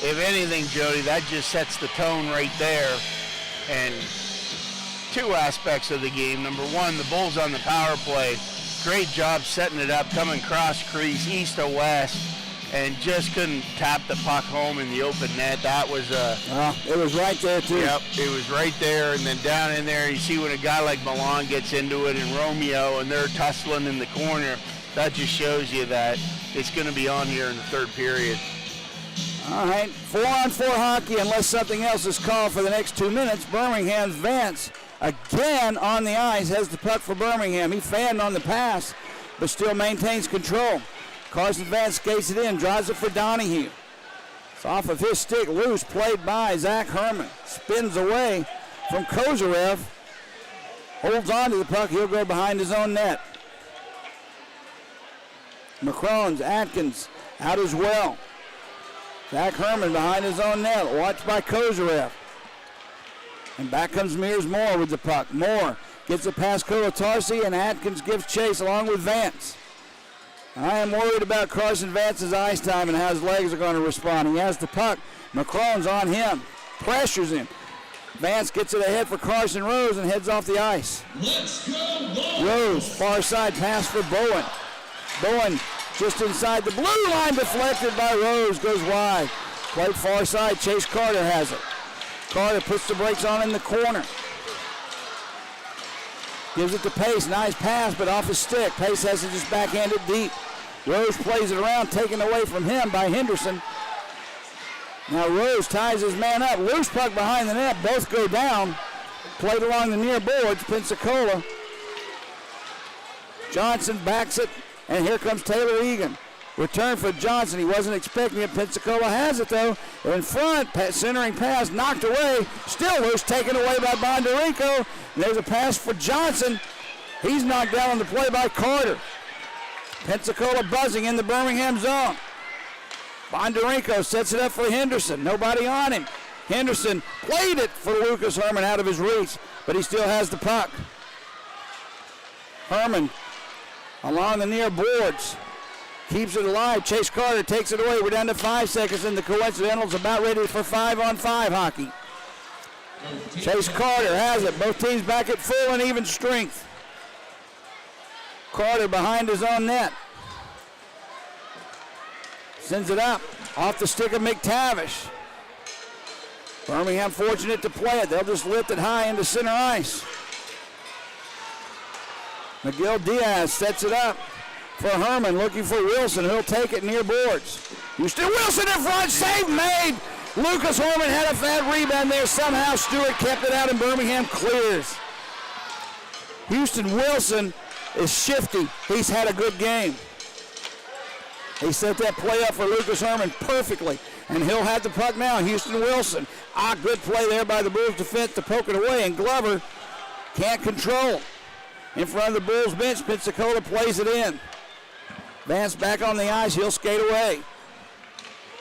if anything, Jody, that just sets the tone right there. And 2 aspects of the game. Number 1, the Bulls on the power play. Great job setting it up, coming cross crease, east to west, and just couldn't tap the puck home in the open net. That was it was right there, too. Yep, it was right there, and then down in there, you see when a guy like Milan gets into it and Romeo, and they're tussling in the corner, that just shows you that it's going to be on here in the third period. All right, 4-on-4 hockey unless something else is called for the next 2 minutes. Birmingham's Vance again on the ice, has the puck for Birmingham. He fanned on the pass, but still maintains control. Carson Vance skates it in, drives it for Donahue. It's off of his stick, loose, played by Zach Herman. Spins away from Kozarev. Holds on to the puck, he'll go behind his own net. McCrones, Atkins, out as well. Zach Herman behind his own net, watched by Kozarev. And back comes Mears Moore with the puck. Moore gets it past Kolotarsi, and Atkins gives chase along with Vance. I am worried about Carson Vance's ice time and how his legs are going to respond. He has the puck. McCrone's on him, pressures him. Vance gets it ahead for Carson Rose and heads off the ice. Let's go, Rose, far side pass for Bowen. Bowen just inside the blue line, deflected by Rose, goes wide. Played far side, Chase Carter has it. Carter puts the brakes on in the corner. Gives it to Pace, nice pass, but off his stick. Pace has to just backhand it deep. Rose plays it around, taken away from him by Henderson. Now Rose ties his man up, loose puck behind the net, both go down. Played along the near boards, Pensacola. Johnson backs it, and here comes Taylor Egan. Return for Johnson, he wasn't expecting it. Pensacola has it though, in front, centering pass, knocked away, still loose, taken away by Bondarenko. And there's a pass for Johnson. He's knocked down on the play by Carter. Pensacola buzzing in the Birmingham zone. Bondarenko sets it up for Henderson, nobody on him. Henderson played it for Lucas Herman out of his reach, but he still has the puck. Herman along the near boards. Keeps it alive. Chase Carter takes it away. We're down to 5 seconds, and the Coincidentals about ready for 5-on-5 hockey. Chase Carter has it. Both teams back at full and even strength. Carter behind his own net. Sends it up. Off the stick of McTavish. Birmingham fortunate to play it. They'll just lift it high into center ice. McGill Diaz sets it up for Herman, looking for Wilson, who'll take it near boards. Houston Wilson in front, save made. Lucas Herman had a fat rebound there. Somehow Stewart kept it out and Birmingham clears. Houston Wilson is shifty. He's had a good game. He set that play up for Lucas Herman perfectly, and he'll have the puck now. Houston Wilson. Good play there by the Bulls defense to poke it away, and Glover can't control. In front of the Bulls bench, Pensacola plays it in. Vance back on the ice, he'll skate away.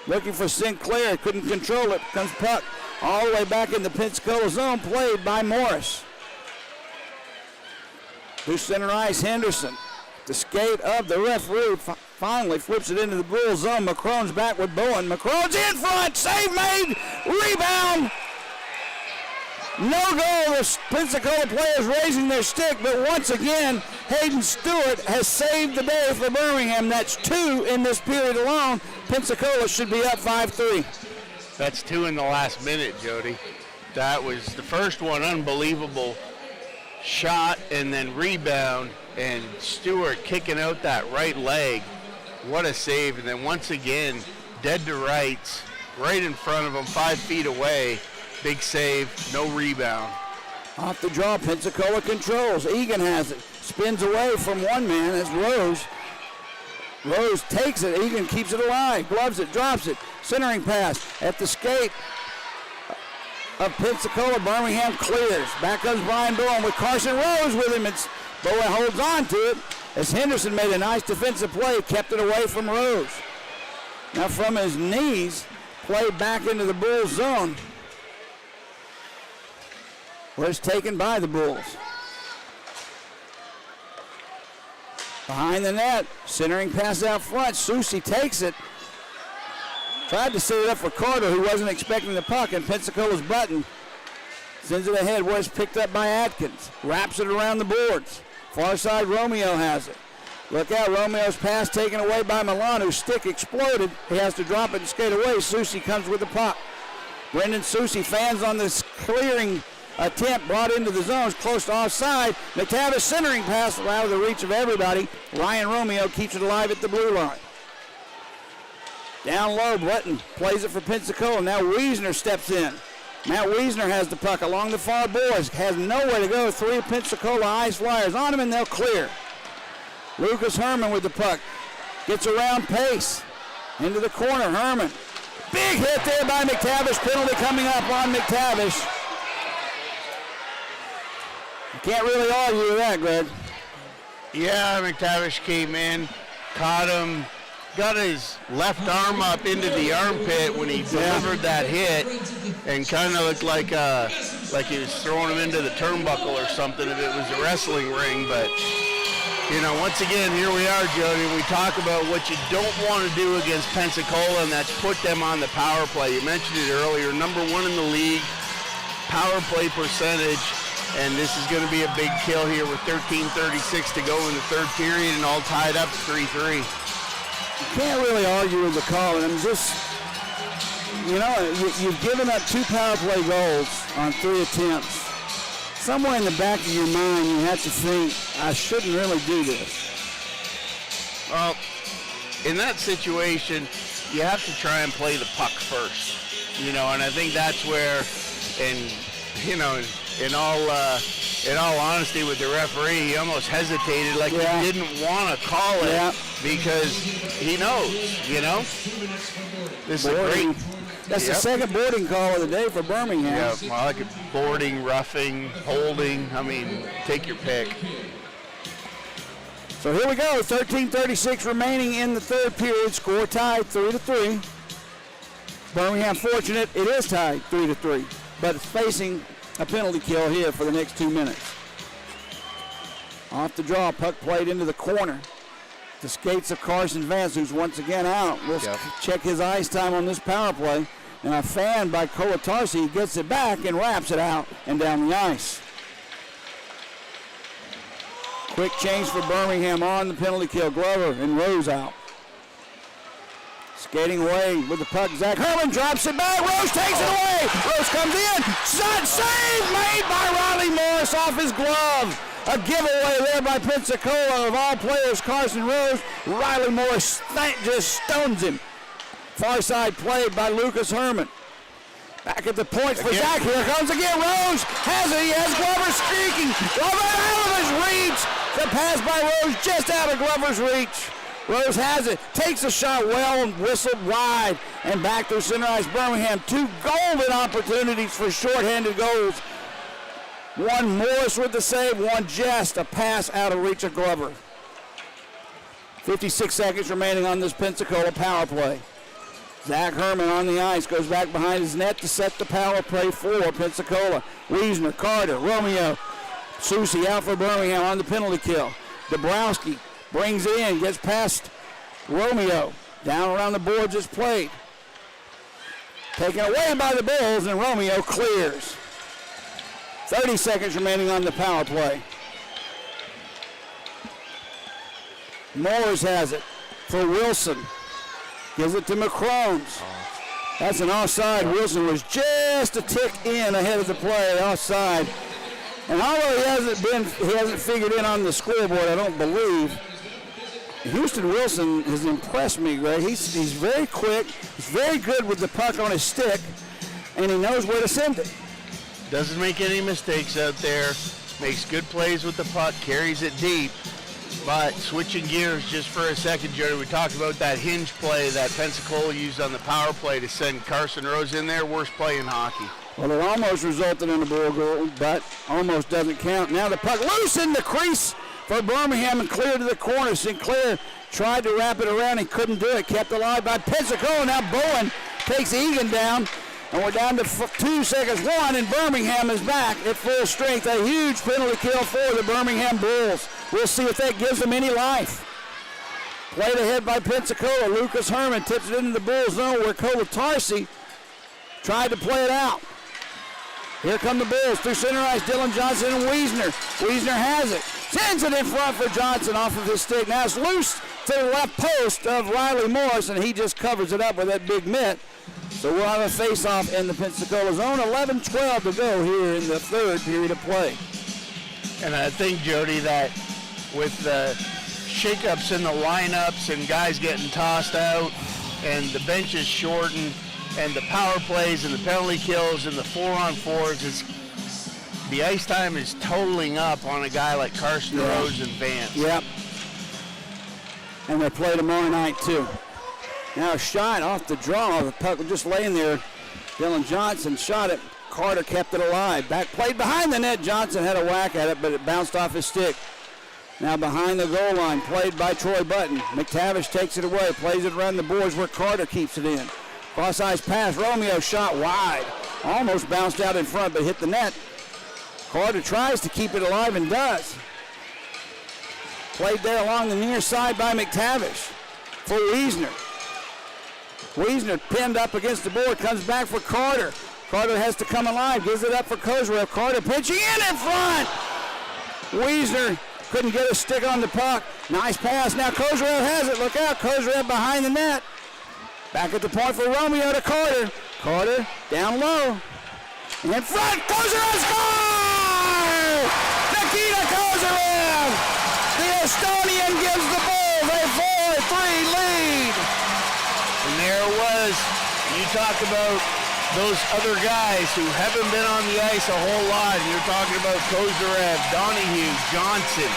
Looking for Sinclair, couldn't control it. Comes puck all the way back in the Pensacola zone, played by Morris. To center ice, Henderson. The skate of the referee finally flips it into the Bulls zone. McCrone's back with Bowen. McCrone's in front, save made, rebound. No goal, the Pensacola players raising their stick, but once again, Hayden Stewart has saved the day for Birmingham. That's 2 in this period alone. Pensacola should be up 5-3. That's 2 in the last minute, Jody. That was the first one, unbelievable shot and then rebound, and Stewart kicking out that right leg. What a save, and then once again, dead to rights, right in front of him, 5 feet away. Big save, no rebound. Off the draw, Pensacola controls. Egan has it. Spins away from one man as Rose. Rose takes it. Egan keeps it alive. Gloves it, drops it. Centering pass at the skate of Pensacola. Birmingham clears. Back comes Brian Bowen with Carson Rose with him. Bowen holds on to it as Henderson made a nice defensive play. Kept it away from Rose. Now from his knees, played back into the Bulls zone. Was taken by the Bulls. Behind the net, centering pass out front. Susi takes it. Tried to set it up for Carter, who wasn't expecting the puck, and Pensacola's button sends it ahead. Was picked up by Atkins. Wraps it around the boards. Far side, Romeo has it. Look out, Romeo's pass taken away by Milan, whose stick exploded. He has to drop it and skate away. Susi comes with the puck. Brendan Susi fans on this clearing attempt, brought into the zones, close to offside. McTavish centering pass out of the reach of everybody. Ryan Romeo keeps it alive at the blue line. Down low, Button plays it for Pensacola. Now Wiesner steps in. Matt Wiesner has the puck along the far boards, has nowhere to go. 3 Pensacola Ice Flyers on him, and they'll clear. Lucas Herman with the puck. Gets around Pace. Into the corner, Herman. Big hit there by McTavish. Penalty coming up on McTavish. You can't really argue with that, Greg. Yeah, McTavish came in, caught him, got his left arm up into the armpit when he delivered that hit, and kind of looked like he was throwing him into the turnbuckle or something if it was a wrestling ring. But, you know, once again, here we are, Jody. We talk about what you don't want to do against Pensacola, and that's put them on the power play. You mentioned it earlier, number 1 in the league, power play percentage. And this is going to be a big kill here with 13:36 to go in the third period and all tied up 3-3. You can't really argue with the call. And just, you know, you've given up 2 power play goals on 3 attempts. Somewhere in the back of your mind, you have to think, I shouldn't really do this. Well, in that situation, you have to try and play the puck first. You know, and I think that's where, and, you know, in all honesty with the referee, he almost hesitated like he didn't want to call it because he knows, you know. This is a great. That's the second boarding call of the day for Birmingham. Yeah, well, I like it. Boarding, roughing, holding. I mean, take your pick. So here we go. 13:36 remaining in the third period. Score tied 3-3. Birmingham fortunate. It is tied 3-3, but it's facing a penalty kill here for the next 2 minutes. Off the draw, puck played into the corner. The skates of Carson Vance, who's once again out. We'll check his ice time on this power play. And a fan by Kolatarsi gets it back and wraps it out and down the ice. Quick change for Birmingham on the penalty kill. Glover and Rose out. Skating away with the puck. Zach Herman drops it back. Rose takes it away. Rose comes in. Shot save made by Riley Morris off his glove. A giveaway there by Pensacola of all players. Carson Rose. Riley Morris just stones him. Far side played by Lucas Herman. Back at the point for Zach. Here comes again. Rose has it. He has Glover streaking. Glover out of his reach. The pass by Rose just out of Glover's reach. Rose has it, takes a shot well and whistled wide, and back through center ice. Birmingham, 2 golden opportunities for shorthanded goals. One Morris with the save, one just a pass out of reach of Glover. 56 seconds remaining on this Pensacola power play. Zach Herman on the ice, goes back behind his net to set the power play for Pensacola. Wiesner, Carter, Romeo, Susie out for Birmingham on the penalty kill. Dabrowski brings it in, gets past Romeo. Down around the boards is played. Taken away by the Bulls, and Romeo clears. 30 seconds remaining on the power play. Moores has it for Wilson. Gives it to McCrones. That's an offside. Wilson was just a tick in ahead of the play, offside. And although he hasn't figured in on the scoreboard, I don't believe, Houston Wilson has impressed me, Greg. He's very quick. He's very good with the puck on his stick, and he knows where to send it. Doesn't make any mistakes out there. Makes good plays with the puck. Carries it deep. But switching gears just for a second, Jody, we talked about that hinge play that Pensacola used on the power play to send Carson Rose in there. Worst play in hockey. Well, it almost resulted in a Bull goal, but almost doesn't count. Now the puck loose in the crease for Birmingham and clear to the corner. Sinclair tried to wrap it around. He couldn't do it. Kept alive by Pensacola. Now Bowen takes Egan down. And we're down to 2 seconds. 1, and Birmingham is back at full strength. A huge penalty kill for the Birmingham Bulls. We'll see if that gives them any life. Played ahead by Pensacola. Lucas Herman tips it into the Bulls zone where Kolatarsi tried to play it out. Here come the Bulls through center ice. Dylan Johnson and Wiesner. Wiesner has it. Sends it in front for Johnson off of his stick. Now it's loose to the left post of Riley Morris, and he just covers it up with that big mitt. So we'll have a face-off in the Pensacola zone. 11-12 to go here in the third period of play. And I think, Jody, that with the shakeups in the lineups and guys getting tossed out and the benches shortened, and the power plays and the penalty kills and the 4-on-4s, the ice time is totaling up on a guy like Carson Rose and Vance. Yep. And they play tomorrow night, too. Now a shot off the draw. The puck was just laying there. Dylan Johnson shot it. Carter kept it alive. Back played behind the net. Johnson had a whack at it, but it bounced off his stick. Now behind the goal line, played by Troy Button. McTavish takes it away, plays it around the boards where Carter keeps it in. Cross-ice pass. Romeo shot wide. Almost bounced out in front, but hit the net. Carter tries to keep it alive and does. Played there along the near side by McTavish for Wiesner. Wiesner pinned up against the board, comes back for Carter. Carter has to come alive, gives it up for Kozarev. Carter pitching in front. Wiesner couldn't get a stick on the puck. Nice pass. Now Kozarev has it. Look out. Kozarev behind the net. Back at the point for Romeo to Carter. Carter down low. In front. Kozarev scores! Nikita Kozarev! The Estonian gives the Bulls a 4-3 lead. And there it was. You talk about those other guys who haven't been on the ice a whole lot. You're talking about Kozarev, Donahue, Johnson,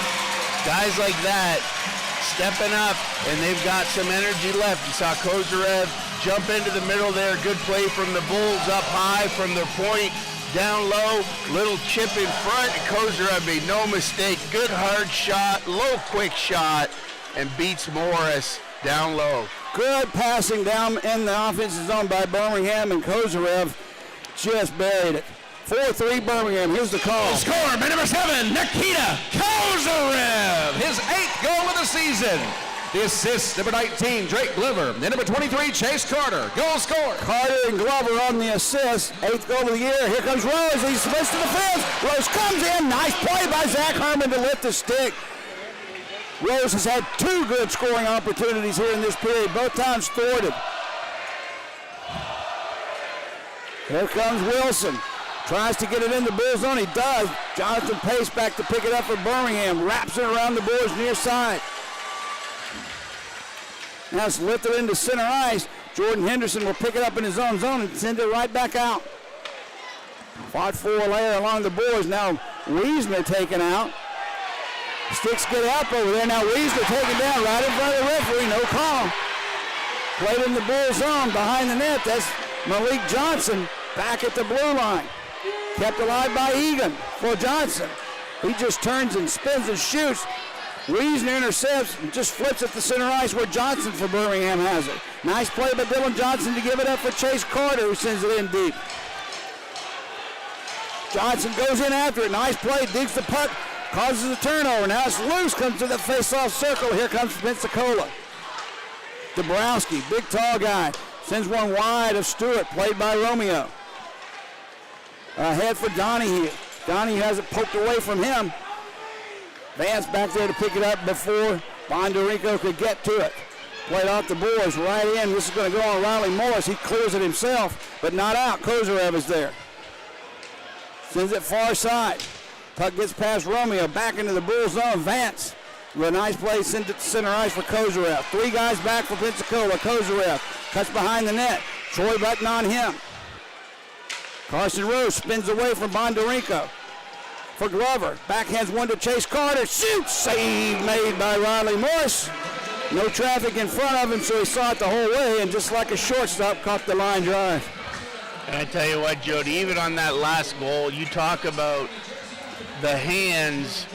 guys like that stepping up, and they've got some energy left. You saw Kozarev jump into the middle there. Good play from the Bulls up high from their point. Down low, little chip in front. Kozarev made no mistake. Good hard shot, low quick shot, and beats Morris down low. Good passing down in the offensive zone by Birmingham, and Kozarev just buried it. 4-3 Birmingham. Here's the call. Score by number 7, Nikita Kozarev. His 8th goal of the season. The assist, number 19, Drake Glover. And number 23, Chase Carter. Goal scorer. Carter and Glover on the assist. 8th goal of the year. Here comes Rose. He splits to the fence. Rose comes in. Nice play by Zach Herman to lift the stick. Rose has had 2 good scoring opportunities here in this period, both times thwarted. Here comes Wilson. Tries to get it in the Bull zone. He does. Jonathan Pace back to pick it up for Birmingham. Wraps it around the boards near side. Now it's lifted into center ice. Jordan Henderson will pick it up in his own zone and send it right back out. Fought for layer along the boards. Now Wiesner taken out. Sticks get up over there. Now Wiesner taken down right in front of the referee. No call. Played in the Bull zone behind the net. That's Malik Johnson back at the blue line. Kept alive by Egan for Johnson. He just turns and spins and shoots. Wiesner intercepts and just flips at the center ice where Johnson for Birmingham has it. Nice play by Dylan Johnson to give it up for Chase Carter, who sends it in deep. Johnson goes in after it. Nice play, digs the puck, causes a turnover. Now it's loose, comes to the face-off circle. Here comes Pensacola. Dabrowski, big tall guy, sends one wide of Stewart, played by Romeo. Ahead for Donahue. Donahue has it poked away from him. Vance back there to pick it up before Bondarenko could get to it. Played off the boards right in. This is going to go on Riley Morris. He clears it himself, but not out. Kozarev is there. Sends it far side. Puck gets past Romeo, back into the Bull zone. Vance with a nice play, sends it to center ice for Kozarev. 3 guys back for Pensacola. Kozarev cuts behind the net. Troy Button on him. Carson Rose spins away from Bondarenko. For Glover, backhands one to Chase Carter, shoots, save made by Riley Morris. No traffic in front of him, so he saw it the whole way, and just like a shortstop, caught the line drive. And I tell you what, Jody, even on that last goal, you talk about the hands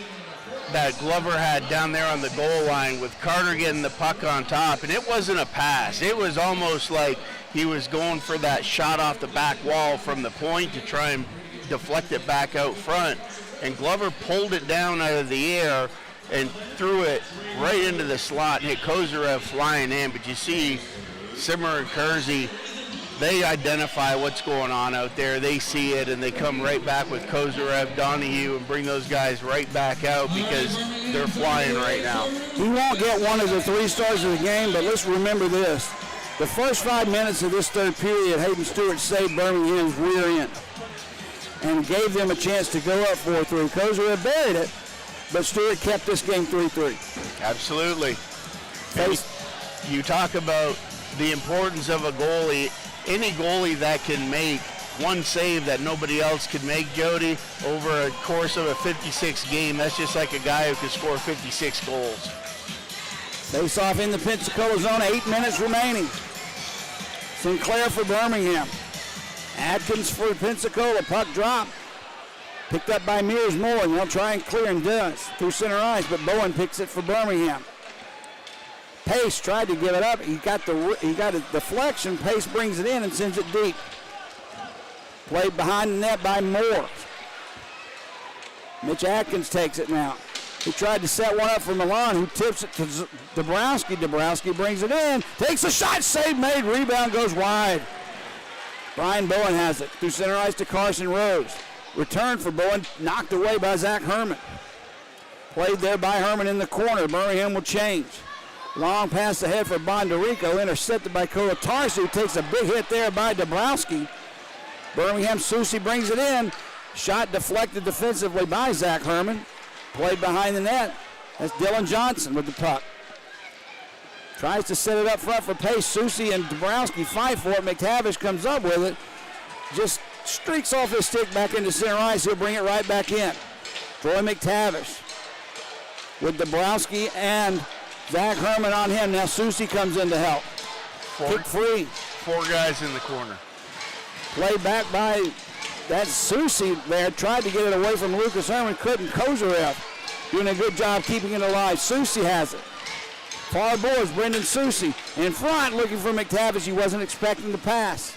that Glover had down there on the goal line with Carter getting the puck on top, and it wasn't a pass. It was almost like he was going for that shot off the back wall from the point to try and deflect it back out front. And Glover pulled it down out of the air and threw it right into the slot and hit Kozarev flying in. But you see Simmer and Kersey, they identify what's going on out there. They see it, and they come right back with Kozarev, Donahue, and bring those guys right back out because they're flying right now. He won't get one of the 3 stars of the game, but let's remember this. The first 5 minutes of this third period, Hayden Stewart saved Birmingham's rear end and gave them a chance to go up 4-3. Kozarev buried it, but Stewart kept this game 3-3. Absolutely. You talk about the importance of a goalie any goalie that can make one save that nobody else could make, Jody, over a course of a 56 game, that's just like a guy who could score 56 goals. Face off in the Pensacola zone, 8 minutes remaining. Sinclair for Birmingham. Atkins for Pensacola, puck drop. Picked up by Mears Moore, and they'll try and clear, and does, through center ice, but Bowen picks it for Birmingham. Pace tried to give it up. He got a deflection. Pace brings it in and sends it deep. Played behind the net by Moore. Mitch Atkins takes it now. He tried to set one up for Milan, who tips it to Dabrowski. Dabrowski brings it in, takes a shot, save made, rebound goes wide. Brian Bowen has it through center ice to Carson Rose. Return for Bowen, knocked away by Zach Herman. Played there by Herman in the corner. Birmingham will change. Long pass ahead for Bondarico, intercepted by Kolatarsi, who takes a big hit there by Dabrowski. Birmingham Susi brings it in. Shot deflected defensively by Zach Herman. Played behind the net. That's Dylan Johnson with the puck. Tries to set it up front for Pace. Susi and Dabrowski fight for it. McTavish comes up with it. Just streaks off his stick back into center ice. He'll bring it right back in. Troy McTavish with Dabrowski and Zach Herman on him. Now Susi comes in to help. Kick free. 4 guys in the corner. Played back by that Susi there. Tried to get it away from Lucas Herman. Couldn't. Kozarev doing a good job keeping it alive. Susi has it. Far boards, Brendan Susi. In front, looking for McTavish. He wasn't expecting the pass.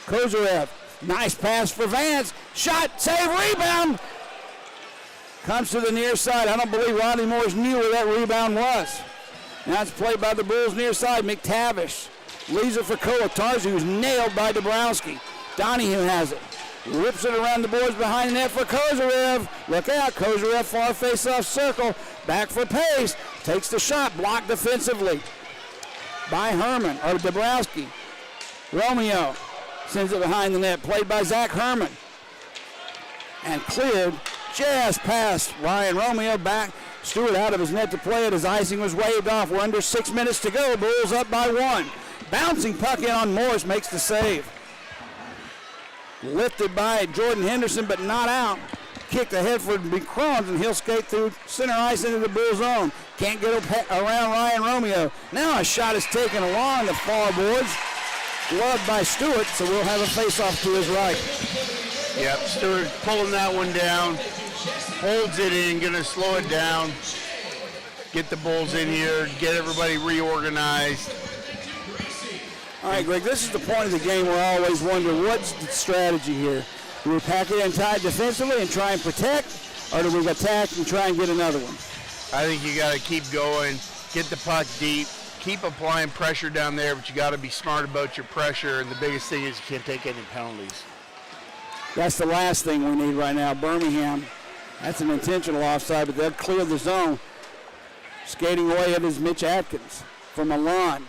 Kozarev. Nice pass for Vance. Shot, save, rebound. Comes to the near side. I don't believe Rodney Morris knew where that rebound was. Now it's played by the Bulls near side. McTavish leaves it for Kolatarzi, who's nailed by Dabrowski. Donahue has it. Rips it around the boards behind the net for Kozarev. Look out, Kozarev far face-off circle. Back for Pace. Takes the shot, blocked defensively by Herman, or Dabrowski. Romeo sends it behind the net. Played by Zach Herman. And cleared. Just past Ryan Romeo. Back. Stewart out of his net to play it as icing was waved off. We're under 6 minutes to go. Bulls up by 1. Bouncing puck in on Morris, makes the save. Lifted by Jordan Henderson, but not out. Kicked ahead for Crohn's, and he'll skate through center ice into the Bull zone. Can't get around Ryan Romeo. Now a shot is taken along the far boards. Gloved by Stewart, so we'll have a face-off to his right. Yep, Stewart pulling that one down. Holds it in, gonna slow it down. Get the Bulls in here, get everybody reorganized. All right, Greg, this is the point of the game where I always wonder, what's the strategy here? Do we pack it in tight defensively and try and protect, or do we attack and try and get another one? I think you got to keep going, get the puck deep, keep applying pressure down there, but you got to be smart about your pressure, and the biggest thing is you can't take any penalties. That's the last thing we need right now. Birmingham, that's an intentional offside, but they'll clear the zone. Skating away it is Mitch Atkins from Milan.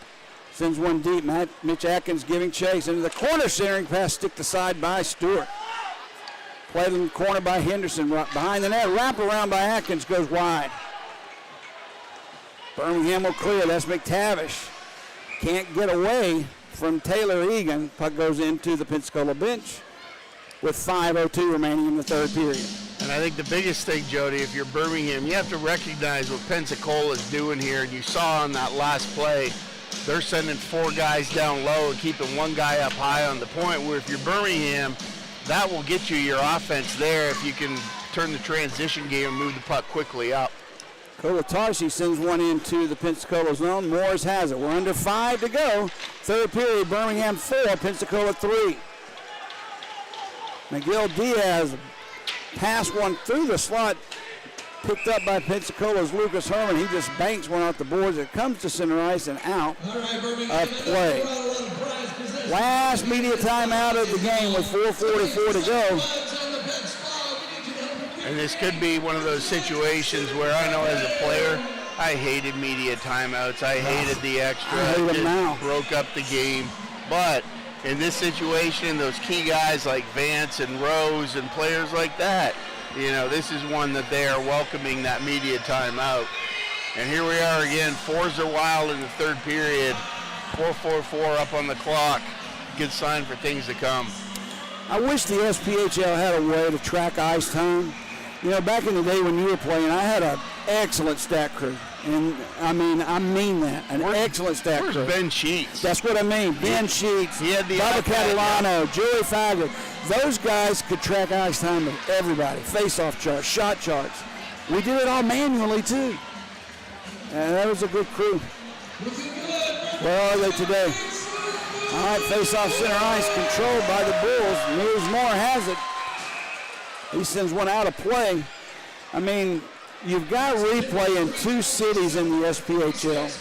Sends one deep. Mitch Atkins giving chase into the corner, centering pass, stick to side by Stewart. Played in the corner by Henderson. Behind the net, wrap around by Atkins, goes wide. Birmingham will clear. That's McTavish. Can't get away from Taylor Egan. Puck goes into the Pensacola bench with 5:02 remaining in the third period. And I think the biggest thing, Jody, if you're Birmingham, you have to recognize what Pensacola is doing here. And you saw on that last play, they're sending 4 guys down low and keeping 1 guy up high on the point, where if you're Birmingham, that will get you your offense there if you can turn the transition game and move the puck quickly up. Kolatarsi sends one into the Pensacola zone. Morris has it. We're under 5 to go. Third period, Birmingham 4, Pensacola 3. McGill Diaz passed one through the slot. Picked up by Pensacola's Lucas Herman. He just banks one off the boards. It comes to center ice and out of play. Last media timeout of the game with 4:44 to go. And this could be one of those situations where I know as a player, I hated media timeouts. I hated the extra. I hate them now. Broke up the game. But in this situation, those key guys like Vance and Rose and players like that, you know, this is one that they are welcoming that media timeout. And here we are again. 4s are wild in the third period. 4:44 up on the clock. good sign for things to come. I wish the SPHL had a way to track ice time. You know, back in the day when you were playing, I had an excellent stat crew. And, I mean that, an excellent stat crew. Where's Ben Sheets? That's what I mean. Ben Sheets, He had the Bubba iPad, Catalano, Joey Faggett. Those guys could track ice time of everybody. Face-off charts, shot charts. We did it all manually, too. And that was a good crew. Where are they today? All right, face-off center ice controlled by the Bulls. Mears Moore has it. He sends one out of play. I mean, you've got replay in 2 cities in the SPHL.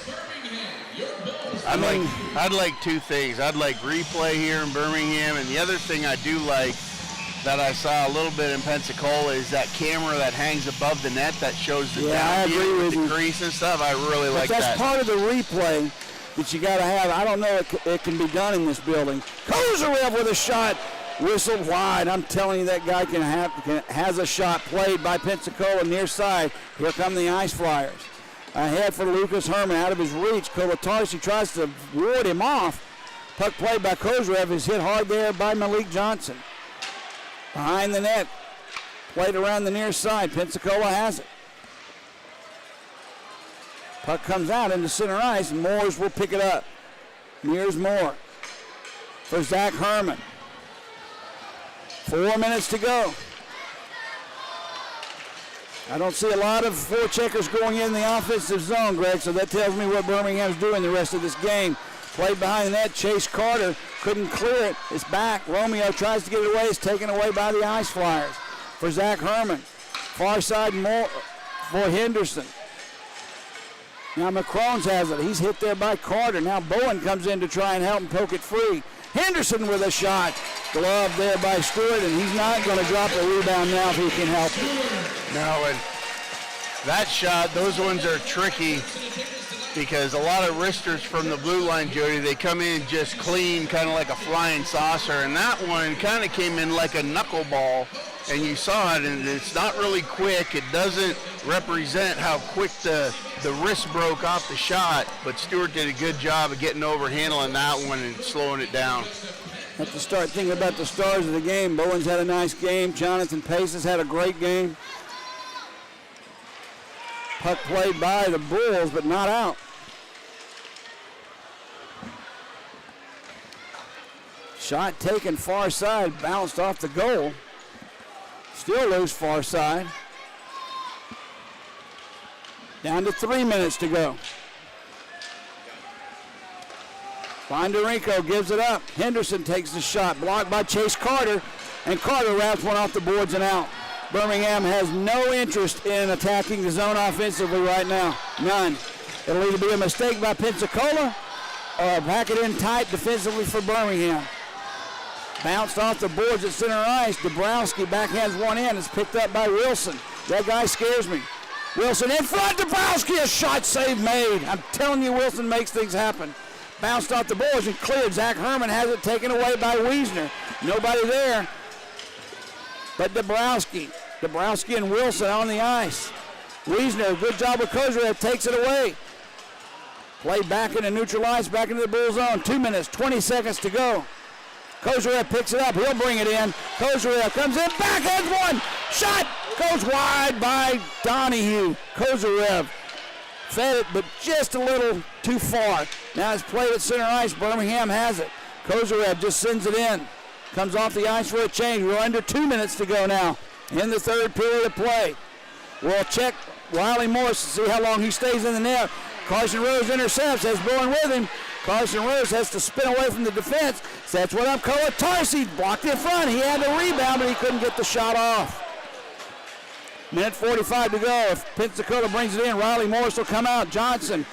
I'd like 2 things. I'd like replay here in Birmingham, and the other thing I do like that I saw a little bit in Pensacola is that camera that hangs above the net that shows the down view with the crease and stuff. I really like that. That's part of the replay that you got to have. I don't know if it can be done in this building. Kozarev with a shot. Whistle wide. I'm telling you, that guy has a shot played by Pensacola near side. Here come the Ice Flyers. Ahead for Lucas Herman, out of his reach. Kolatarsi tries to ward him off. Puck played by Kozarev is hit hard there by Malik Johnson. Behind the net, played around the near side. Pensacola has it. Puck comes out into center ice, and Moores will pick it up. Mears Moore for Zach Herman. 4 minutes to go. I don't see a lot of forecheckers going in the offensive zone, Greg, so that tells me what Birmingham's doing the rest of this game. Played behind the net, Chase Carter couldn't clear it. It's back. Romeo tries to get it away. It's taken away by the Ice Flyers. For Zach Herman. Far side more for Henderson. Now McCrones has it. He's hit there by Carter. Now Bowen comes in to try and help him poke it free. Henderson with a shot. Glove there by Stewart, and he's not going to drop a rebound now if he can help it. No, and that shot, those ones are tricky because a lot of wristers from the blue line, Jody, they come in just clean, kind of like a flying saucer, and that one kind of came in like a knuckleball, and you saw it, and it's not really quick. It doesn't represent how quick the wrist broke off the shot, but Stewart did a good job of getting over, handling that one, and slowing it down. Have to start thinking about the stars of the game. Bowen's had a nice game. Jonathan Pace has had a great game. Puck played by the Bulls, but not out. Shot taken far side, bounced off the goal. Still loose far side. Down to 3 minutes to go. Bondarenko gives it up. Henderson takes the shot, blocked by Chase Carter, and Carter wraps one off the boards and out. Birmingham has no interest in attacking the zone offensively right now. None. It'll either be a mistake by Pensacola or pack it in tight defensively for Birmingham. Bounced off the boards at center ice. Dabrowski backhands one in. It's picked up by Wilson. That guy scares me. Wilson in front. Dabrowski, a shot save made. I'm telling you, Wilson makes things happen. Bounced off the boards and cleared. Zach Herman has it taken away by Wiesner. Nobody there but Dabrowski. Dabrowski and Wilson on the ice. Wiesner, good job with Kozarev, takes it away. Play back into neutral ice, back into the Bull zone. 2 minutes, 20 seconds to go. Kozarev picks it up. He'll bring it in. Kozarev comes in, backhands one. Shot goes wide by Donahue. Kozarev fed it, but just a little too far. Now it's played at center ice. Birmingham has it. Kozarev just sends it in. Comes off the ice for a change. We're under 2 minutes to go now in the third period of play. We'll check Riley Morris to see how long he stays in the net. Carson Rose intercepts, has Bowen with him. Carson Rose has to spin away from the defense. Sets one up. Kolatarsi blocked in front. He had the rebound, but he couldn't get the shot off. Minute 45 to go. If Pensacola brings it in, Riley Morris will come out. Johnson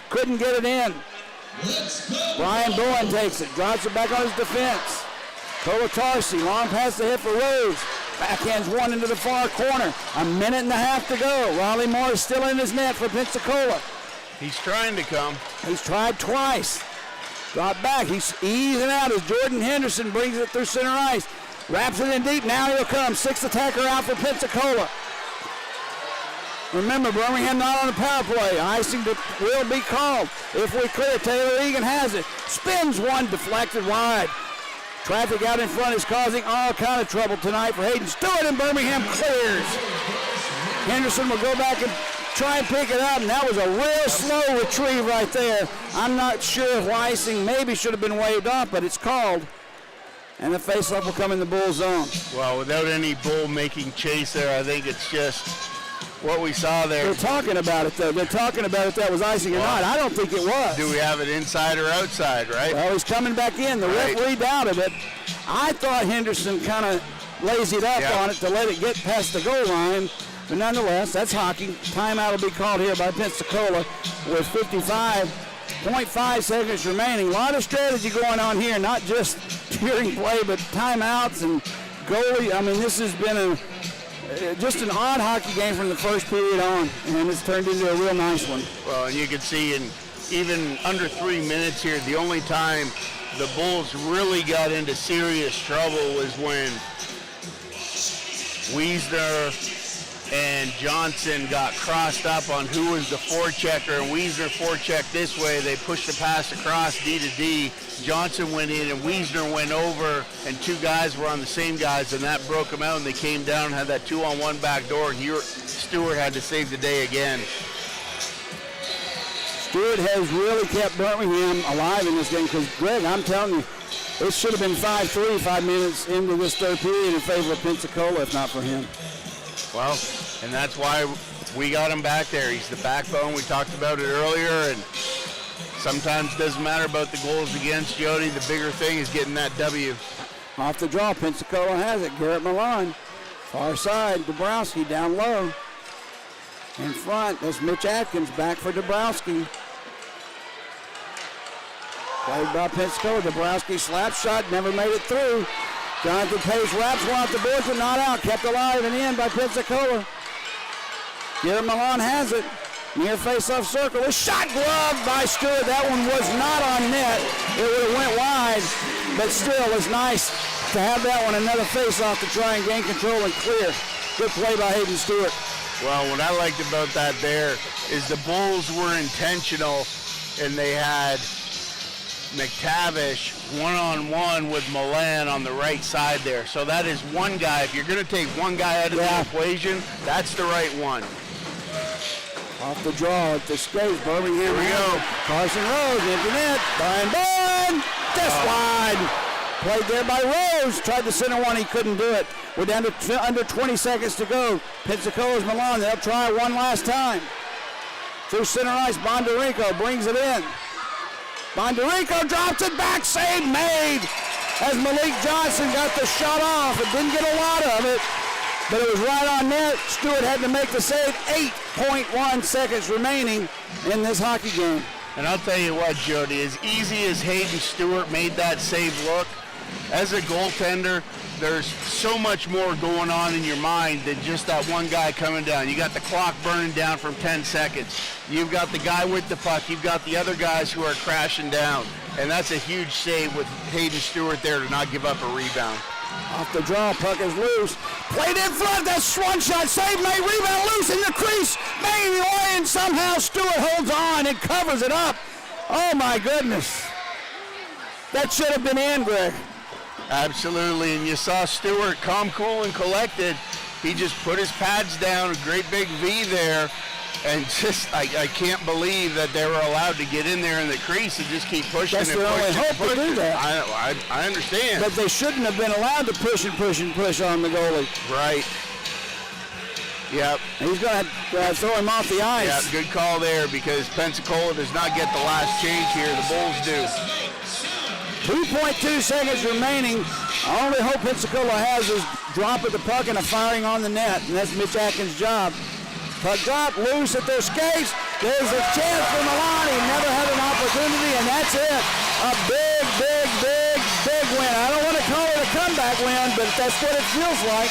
couldn't get it in. Brian Bowen takes it. Drops it back on his defense. Kolatarsi, long pass to hit for Rose. Backhands one into the far corner. A minute and a half to go. Riley Morris still in his net for Pensacola. He's trying to come. He's tried twice. Drop back. He's easing out as Jordan Henderson brings it through center ice. Wraps it in deep. Now he'll come. Sixth attacker out for Pensacola. Remember, Birmingham not on the power play. Icing will be called. If we clear, Taylor Egan has it. Spins one, deflected wide. Traffic out in front is causing all kind of trouble tonight for Hayden Stewart, and Birmingham clears. Henderson will go back and try and pick it up, and that was a real slow retrieve right there. I'm not sure if icing maybe should have been waved off, but it's called. And the faceoff will come in the Bull zone. Well, without any Bull making chase there, I think it's just what we saw there. They're talking about it, though. They're talking about if that was icing or not. I don't think it was. Do we have it inside or outside, right? Well, he's coming back in. The referee doubted it. I thought Henderson kind of lazied up on it to let it get past the goal line. But nonetheless, that's hockey. Timeout will be called here by Pensacola with 55.5 seconds remaining. A lot of strategy going on here, not just during play, but timeouts and goalie. I mean, this has been just an odd hockey game from the first period on, and it's turned into a real nice one. Well, and you can see in even under 3 minutes here, the only time the Bulls really got into serious trouble was when Wiesner and Johnson got crossed up on who was the forechecker, and Wiesner forechecked this way. They pushed the pass across D to D. Johnson went in, and Wiesner went over, and two guys were on the same guys, and that broke them out, and they came down and had that 2-on-1 back door, and Stewart had to save the day again. Stewart has really kept Birmingham alive in this game because, Greg, I'm telling you, it should have been 5-3 5 minutes into this third period in favor of Pensacola if not for him. Well, and that's why we got him back there. He's the backbone. We talked about it earlier, and sometimes it doesn't matter about the goals against, Jody. The bigger thing is getting that W. Off the draw, Pensacola has it. Garrett Milan, far side, Dabrowski down low. In front, there's Mitch Atkins back for Dabrowski. Played by Pensacola. Dabrowski slap shot, never made it through. Jonathan Pace wraps one off the boards but not out. Kept alive and in by Pensacola. Garrett Milan has it. Near face-off circle. A shot glove by Stewart. That one was not on net. It would have went wide, but still it's nice to have that one. Another face-off to try and gain control and clear. Good play by Hayden Stewart. Well, what I liked about that there is the Bulls were intentional, and they had McTavish one-on-one with Milan on the right side there. So that is one guy. If you're going to take one guy out of the equation, that's the right one. Off the draw at the skates, Birmingham. Here we go. Carson Rose, empty net. Brian Bowen, just wide. Played there by Rose. Tried the center one, he couldn't do it. We're down to under 20 seconds to go. Pensacola's Milan, they'll try one last time. Through center ice, Bondarenko brings it in. Bondarenko drops it back, save made. As Malik Johnson got the shot off. It didn't get a lot of it, but it was right on net. Stewart had to make the save. 8.1 seconds remaining in this hockey game. And I'll tell you what, Jody, as easy as Hayden Stewart made that save look, as a goaltender, there's so much more going on in your mind than just that one guy coming down. You got the clock burning down from 10 seconds. You've got the guy with the puck. You've got the other guys who are crashing down. And that's a huge save with Hayden Stewart there to not give up a rebound. Off the draw, puck is loose. Played in front, that's one shot, save made, rebound loose in the crease. Made away, and somehow Stewart holds on and covers it up. Oh my goodness. That should have been in, Greg. Absolutely, and you saw Stewart calm, cool, and collected. He just put his pads down, a great big V there, and just, I can't believe that they were allowed to get in there in the crease and just keep pushing That's their only hope to do that. I understand. But they shouldn't have been allowed to push and push and push on the goalie. Right. Yep. And he's going to throw him off the ice. Yeah, good call there because Pensacola does not get the last change here. The Bulls do. 2.2 seconds remaining. The only hope Pensacola has is drop of the puck and a firing on the net, and that's Mitch Atkins' job. Puck drop, loose at their skates. There's a chance for Milan. He never had an opportunity, and that's it. A big, big, big, big win. I don't want to call it a comeback win, but that's what it feels like.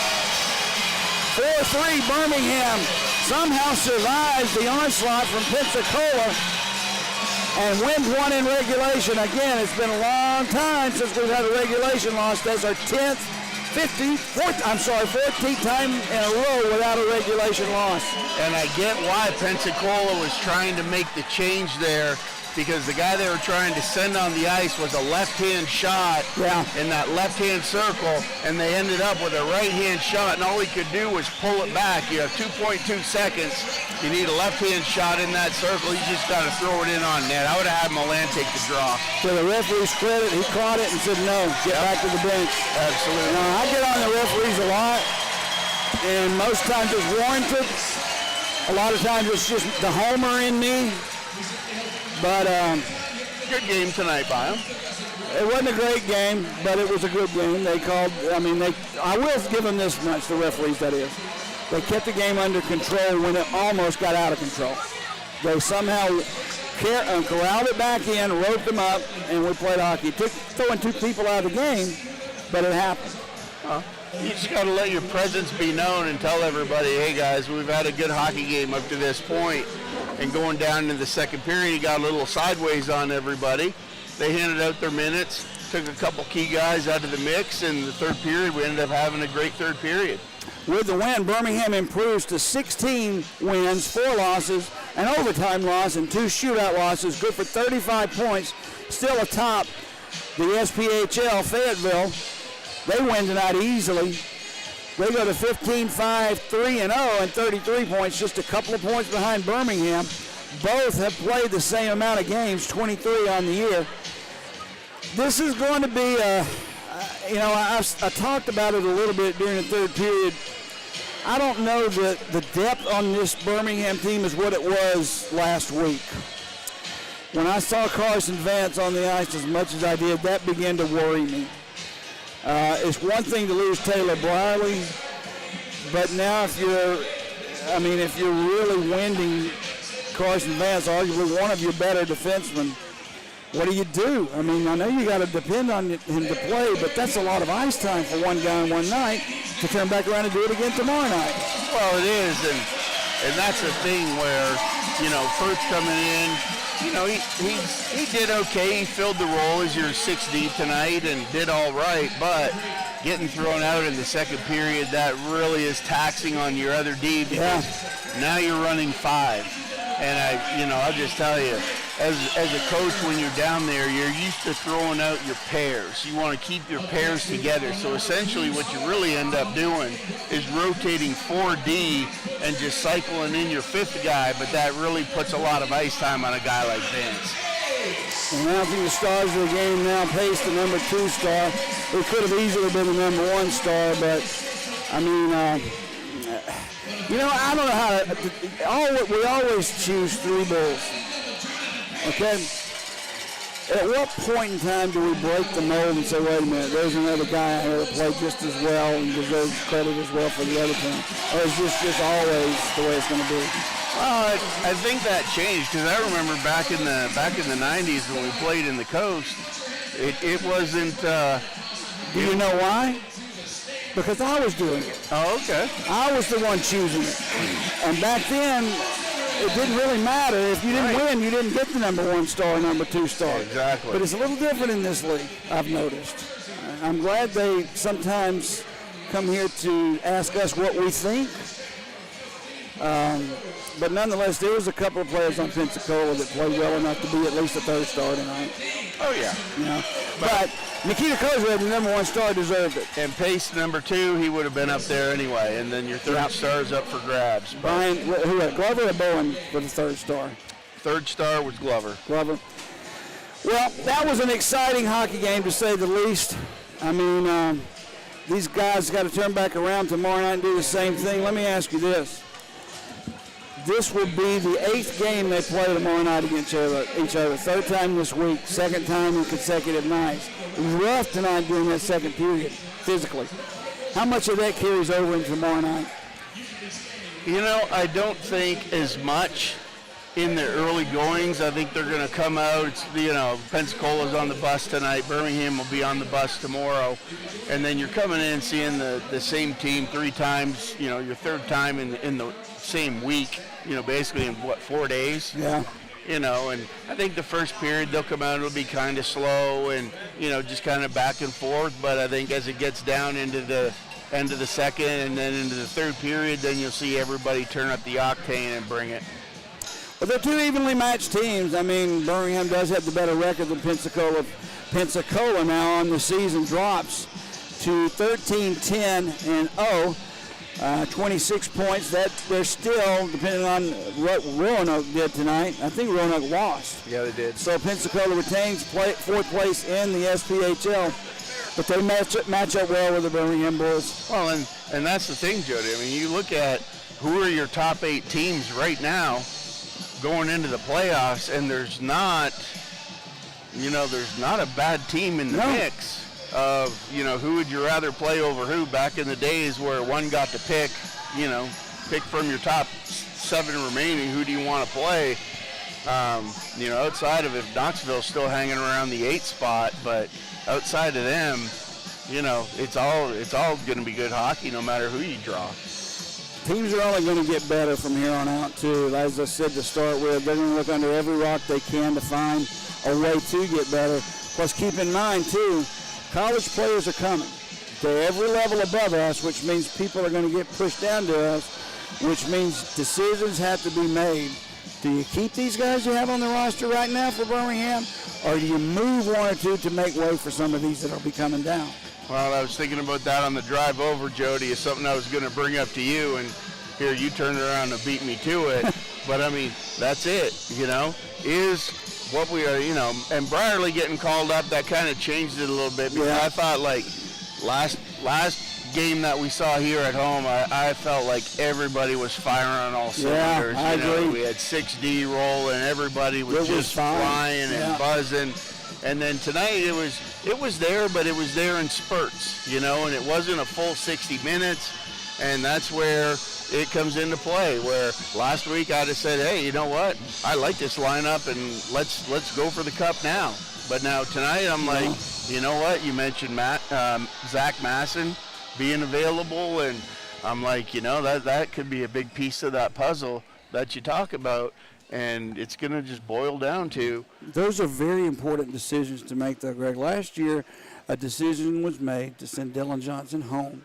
4-3 Birmingham somehow survives the onslaught from Pensacola and wins one in regulation. Again, it's been a long time since we've had a regulation loss. That's our 10th 14th time in a row without a regulation loss. And I get why Pensacola was trying to make the change there, because the guy they were trying to send on the ice was a left-hand shot in that left-hand circle, and they ended up with a right-hand shot, and all he could do was pull it back. You have 2.2 seconds. You need a left-hand shot in that circle. You just got to throw it in on net. I would have had Milan take the draw. To the referee's credit, he caught it and said, no, get back to the bench. Absolutely. Now, I get on the referees a lot, and most times it's warranted. A lot of times it's just the homer in me. But good game tonight by them. It wasn't a great game, but it was a good game. They called, I will give them this much, the referees that is. They kept the game under control when it almost got out of control. They somehow corralled it back in, roped them up, and we played hockey. It took throwing 2 people out of the game, but it happened. You just got to let your presence be known and tell everybody, hey guys, we've had a good hockey game up to this point. And going down into the second period, he got a little sideways on everybody. They handed out their minutes, took a couple key guys out of the mix, and the third period, we ended up having a great third period. With the win, Birmingham improves to 16 wins, 4 losses, an overtime loss, and 2 shootout losses, good for 35 points, still atop the SPHL. Fayetteville, they win tonight easily. They go to 15-5, 3-0, and 33 points, just a couple of points behind Birmingham. Both have played the same amount of games, 23 on the year. This is going to be, I talked about it a little bit during the third period. I don't know that the depth on this Birmingham team is what it was last week. When I saw Carson Vance on the ice as much as I did, that began to worry me. It's one thing to lose Taylor Briley, but now if you're really winding Carson Vance, arguably one of your better defensemen, what do? I know you got to depend on him to play, but that's a lot of ice time for one guy in one night to turn back around and do it again tomorrow night. Well, it is, and that's the thing where, first coming in, he did okay. He filled the role as your 6D tonight and did all right, but getting thrown out in the second period, that really is taxing on your other D, because now you're running 5. And I'll just tell you, as a coach, when you're down there, you're used to throwing out your pairs. You want to keep your pairs together. So essentially what you really end up doing is rotating 4D and just cycling in your 5th guy, but that really puts a lot of ice time on a guy like Vance. Announcing the stars of the game now, Pace, the number 2 star. It could have easily been the number 1 star, but I don't know how we always choose 3 Bulls. Okay? At what point in time do we break the mold and say, wait a minute, there's another guy out here that played just as well and deserves credit as well for the other team? Or is this just always the way it's going to be? I think that changed, because I remember back in the 90s when we played in the Coast, it wasn't. Do you know why? Because I was doing it. Oh, okay. I was the one choosing it. And back then, it didn't really matter. If you didn't win, you didn't get the number 1 star or number 2 star. Exactly. But it's a little different in this league, I've noticed. I'm glad they sometimes come here to ask us what we think. But nonetheless, there was a couple of players on Pensacola that played well enough to be at least a 3rd star tonight. Oh, yeah. But Nikita Kozrev, the number 1 star, deserved it. And Pace, number 2, he would have been up there anyway. And then your 3rd star is up for grabs. Brian, who had Glover or Bowen for the 3rd star? 3rd star was Glover. Glover. Well, that was an exciting hockey game, to say the least. These guys got to turn back around tomorrow night and do the same thing. Let me ask you this. This will be the 8th game they play tomorrow night against each other. 3rd time this week, 2nd time in consecutive nights. It was rough tonight during that second period, physically. How much of that carries over into tomorrow night? I don't think as much in the early goings. I think they're going to come out. Pensacola's on the bus tonight. Birmingham will be on the bus tomorrow. And then you're coming in seeing the same team 3 times, your 3rd time in the same week, basically in 4 days? Yeah. And I think the first period they'll come out, it'll be kind of slow and, just kind of back and forth. But I think as it gets down into the end of the second and then into the third period, then you'll see everybody turn up the octane and bring it. Well, they're two evenly matched teams. I mean, Birmingham does have the better record than Pensacola. Pensacola now on the season drops to 13-10-0, 26 points. That they're still, depending on what Roanoke did tonight, I think Roanoke lost. Yeah, they did. So Pensacola retains fourth place in the SPHL, but they match up well with the Birmingham Bulls. Well, and that's the thing, Jody. I mean, you look at who are your top 8 teams right now going into the playoffs, and there's not a bad team in the mix of, who would you rather play over who back in the days where one got to pick from your top 7 remaining, who do you want to play? Outside of it, Knoxville's still hanging around the 8th spot, but outside of them, it's all going to be good hockey no matter who you draw. Teams are only going to get better from here on out, too. As I said to start with, they're going to look under every rock they can to find a way to get better. Plus, keep in mind, too, college players are coming to every level above us, which means people are going to get pushed down to us, which means decisions have to be made. Do you keep these guys you have on the roster right now for Birmingham, or do you move one or two to make way for some of these that will be coming down? Well, I was thinking about that on the drive over, Jody. It's something I was going to bring up to you, and here you turned around and beat me to it. But, I mean, that's it, is what we are, and Brierley getting called up, that kind of changed it a little bit. Because I thought, like, last game that we saw here at home, I felt like everybody was firing on all cylinders. I agree. We had 6D rolling, everybody was just flying and buzzing. And then tonight it was there, but it was there in spurts, and it wasn't a full 60 minutes. And that's where it comes into play, where last week I'd have said, hey, you know what? I like this lineup, and let's go for the cup now. But now tonight I'm like, you know what? You mentioned Zach Masson being available, and I'm like, that could be a big piece of that puzzle that you talk about. And it's going to just boil down to. Those are very important decisions to make, though, Greg. Last year, a decision was made to send Dylan Johnson home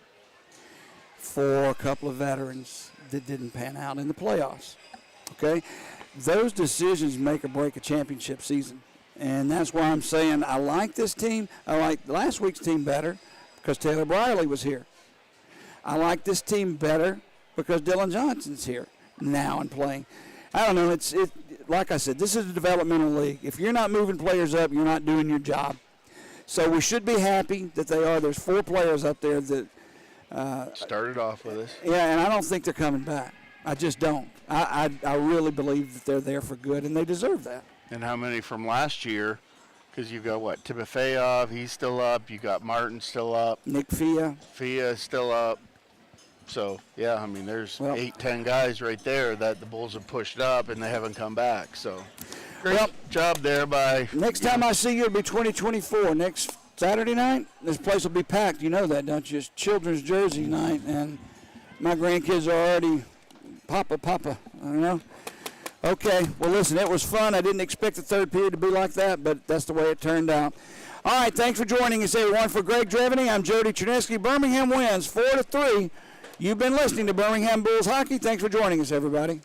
for a couple of veterans that didn't pan out in the playoffs. Okay? Those decisions make or break a championship season. And that's why I'm saying I like this team. I like last week's team better because Taylor Brierley was here. I like this team better because Dylan Johnson's here now and playing. I don't know. It's like I said, this is a developmental league. If you're not moving players up, you're not doing your job. So we should be happy that they are. There's 4 players up there that started off with us. Yeah, and I don't think they're coming back. I just don't. I really believe that they're there for good, and they deserve that. And how many from last year? Because you've got, Timofeyev, he's still up. You got Martin still up. Nick Fia. Fia's still up. So, yeah, I mean, there's 8-10 guys right there that the Bulls have pushed up, and they haven't come back. So, great job there by. Next time I see you, it'll be 2024. Next Saturday night, this place will be packed. You know that, don't you? It's children's jersey night, and my grandkids are already Papa. Okay, well, listen, it was fun. I didn't expect the third period to be like that, but that's the way it turned out. All right, thanks for joining us, everyone. For Greg Dreveny, I'm Jody Chernesky. Birmingham wins 4-3. You've been listening to Birmingham Bulls Hockey. Thanks for joining us, everybody.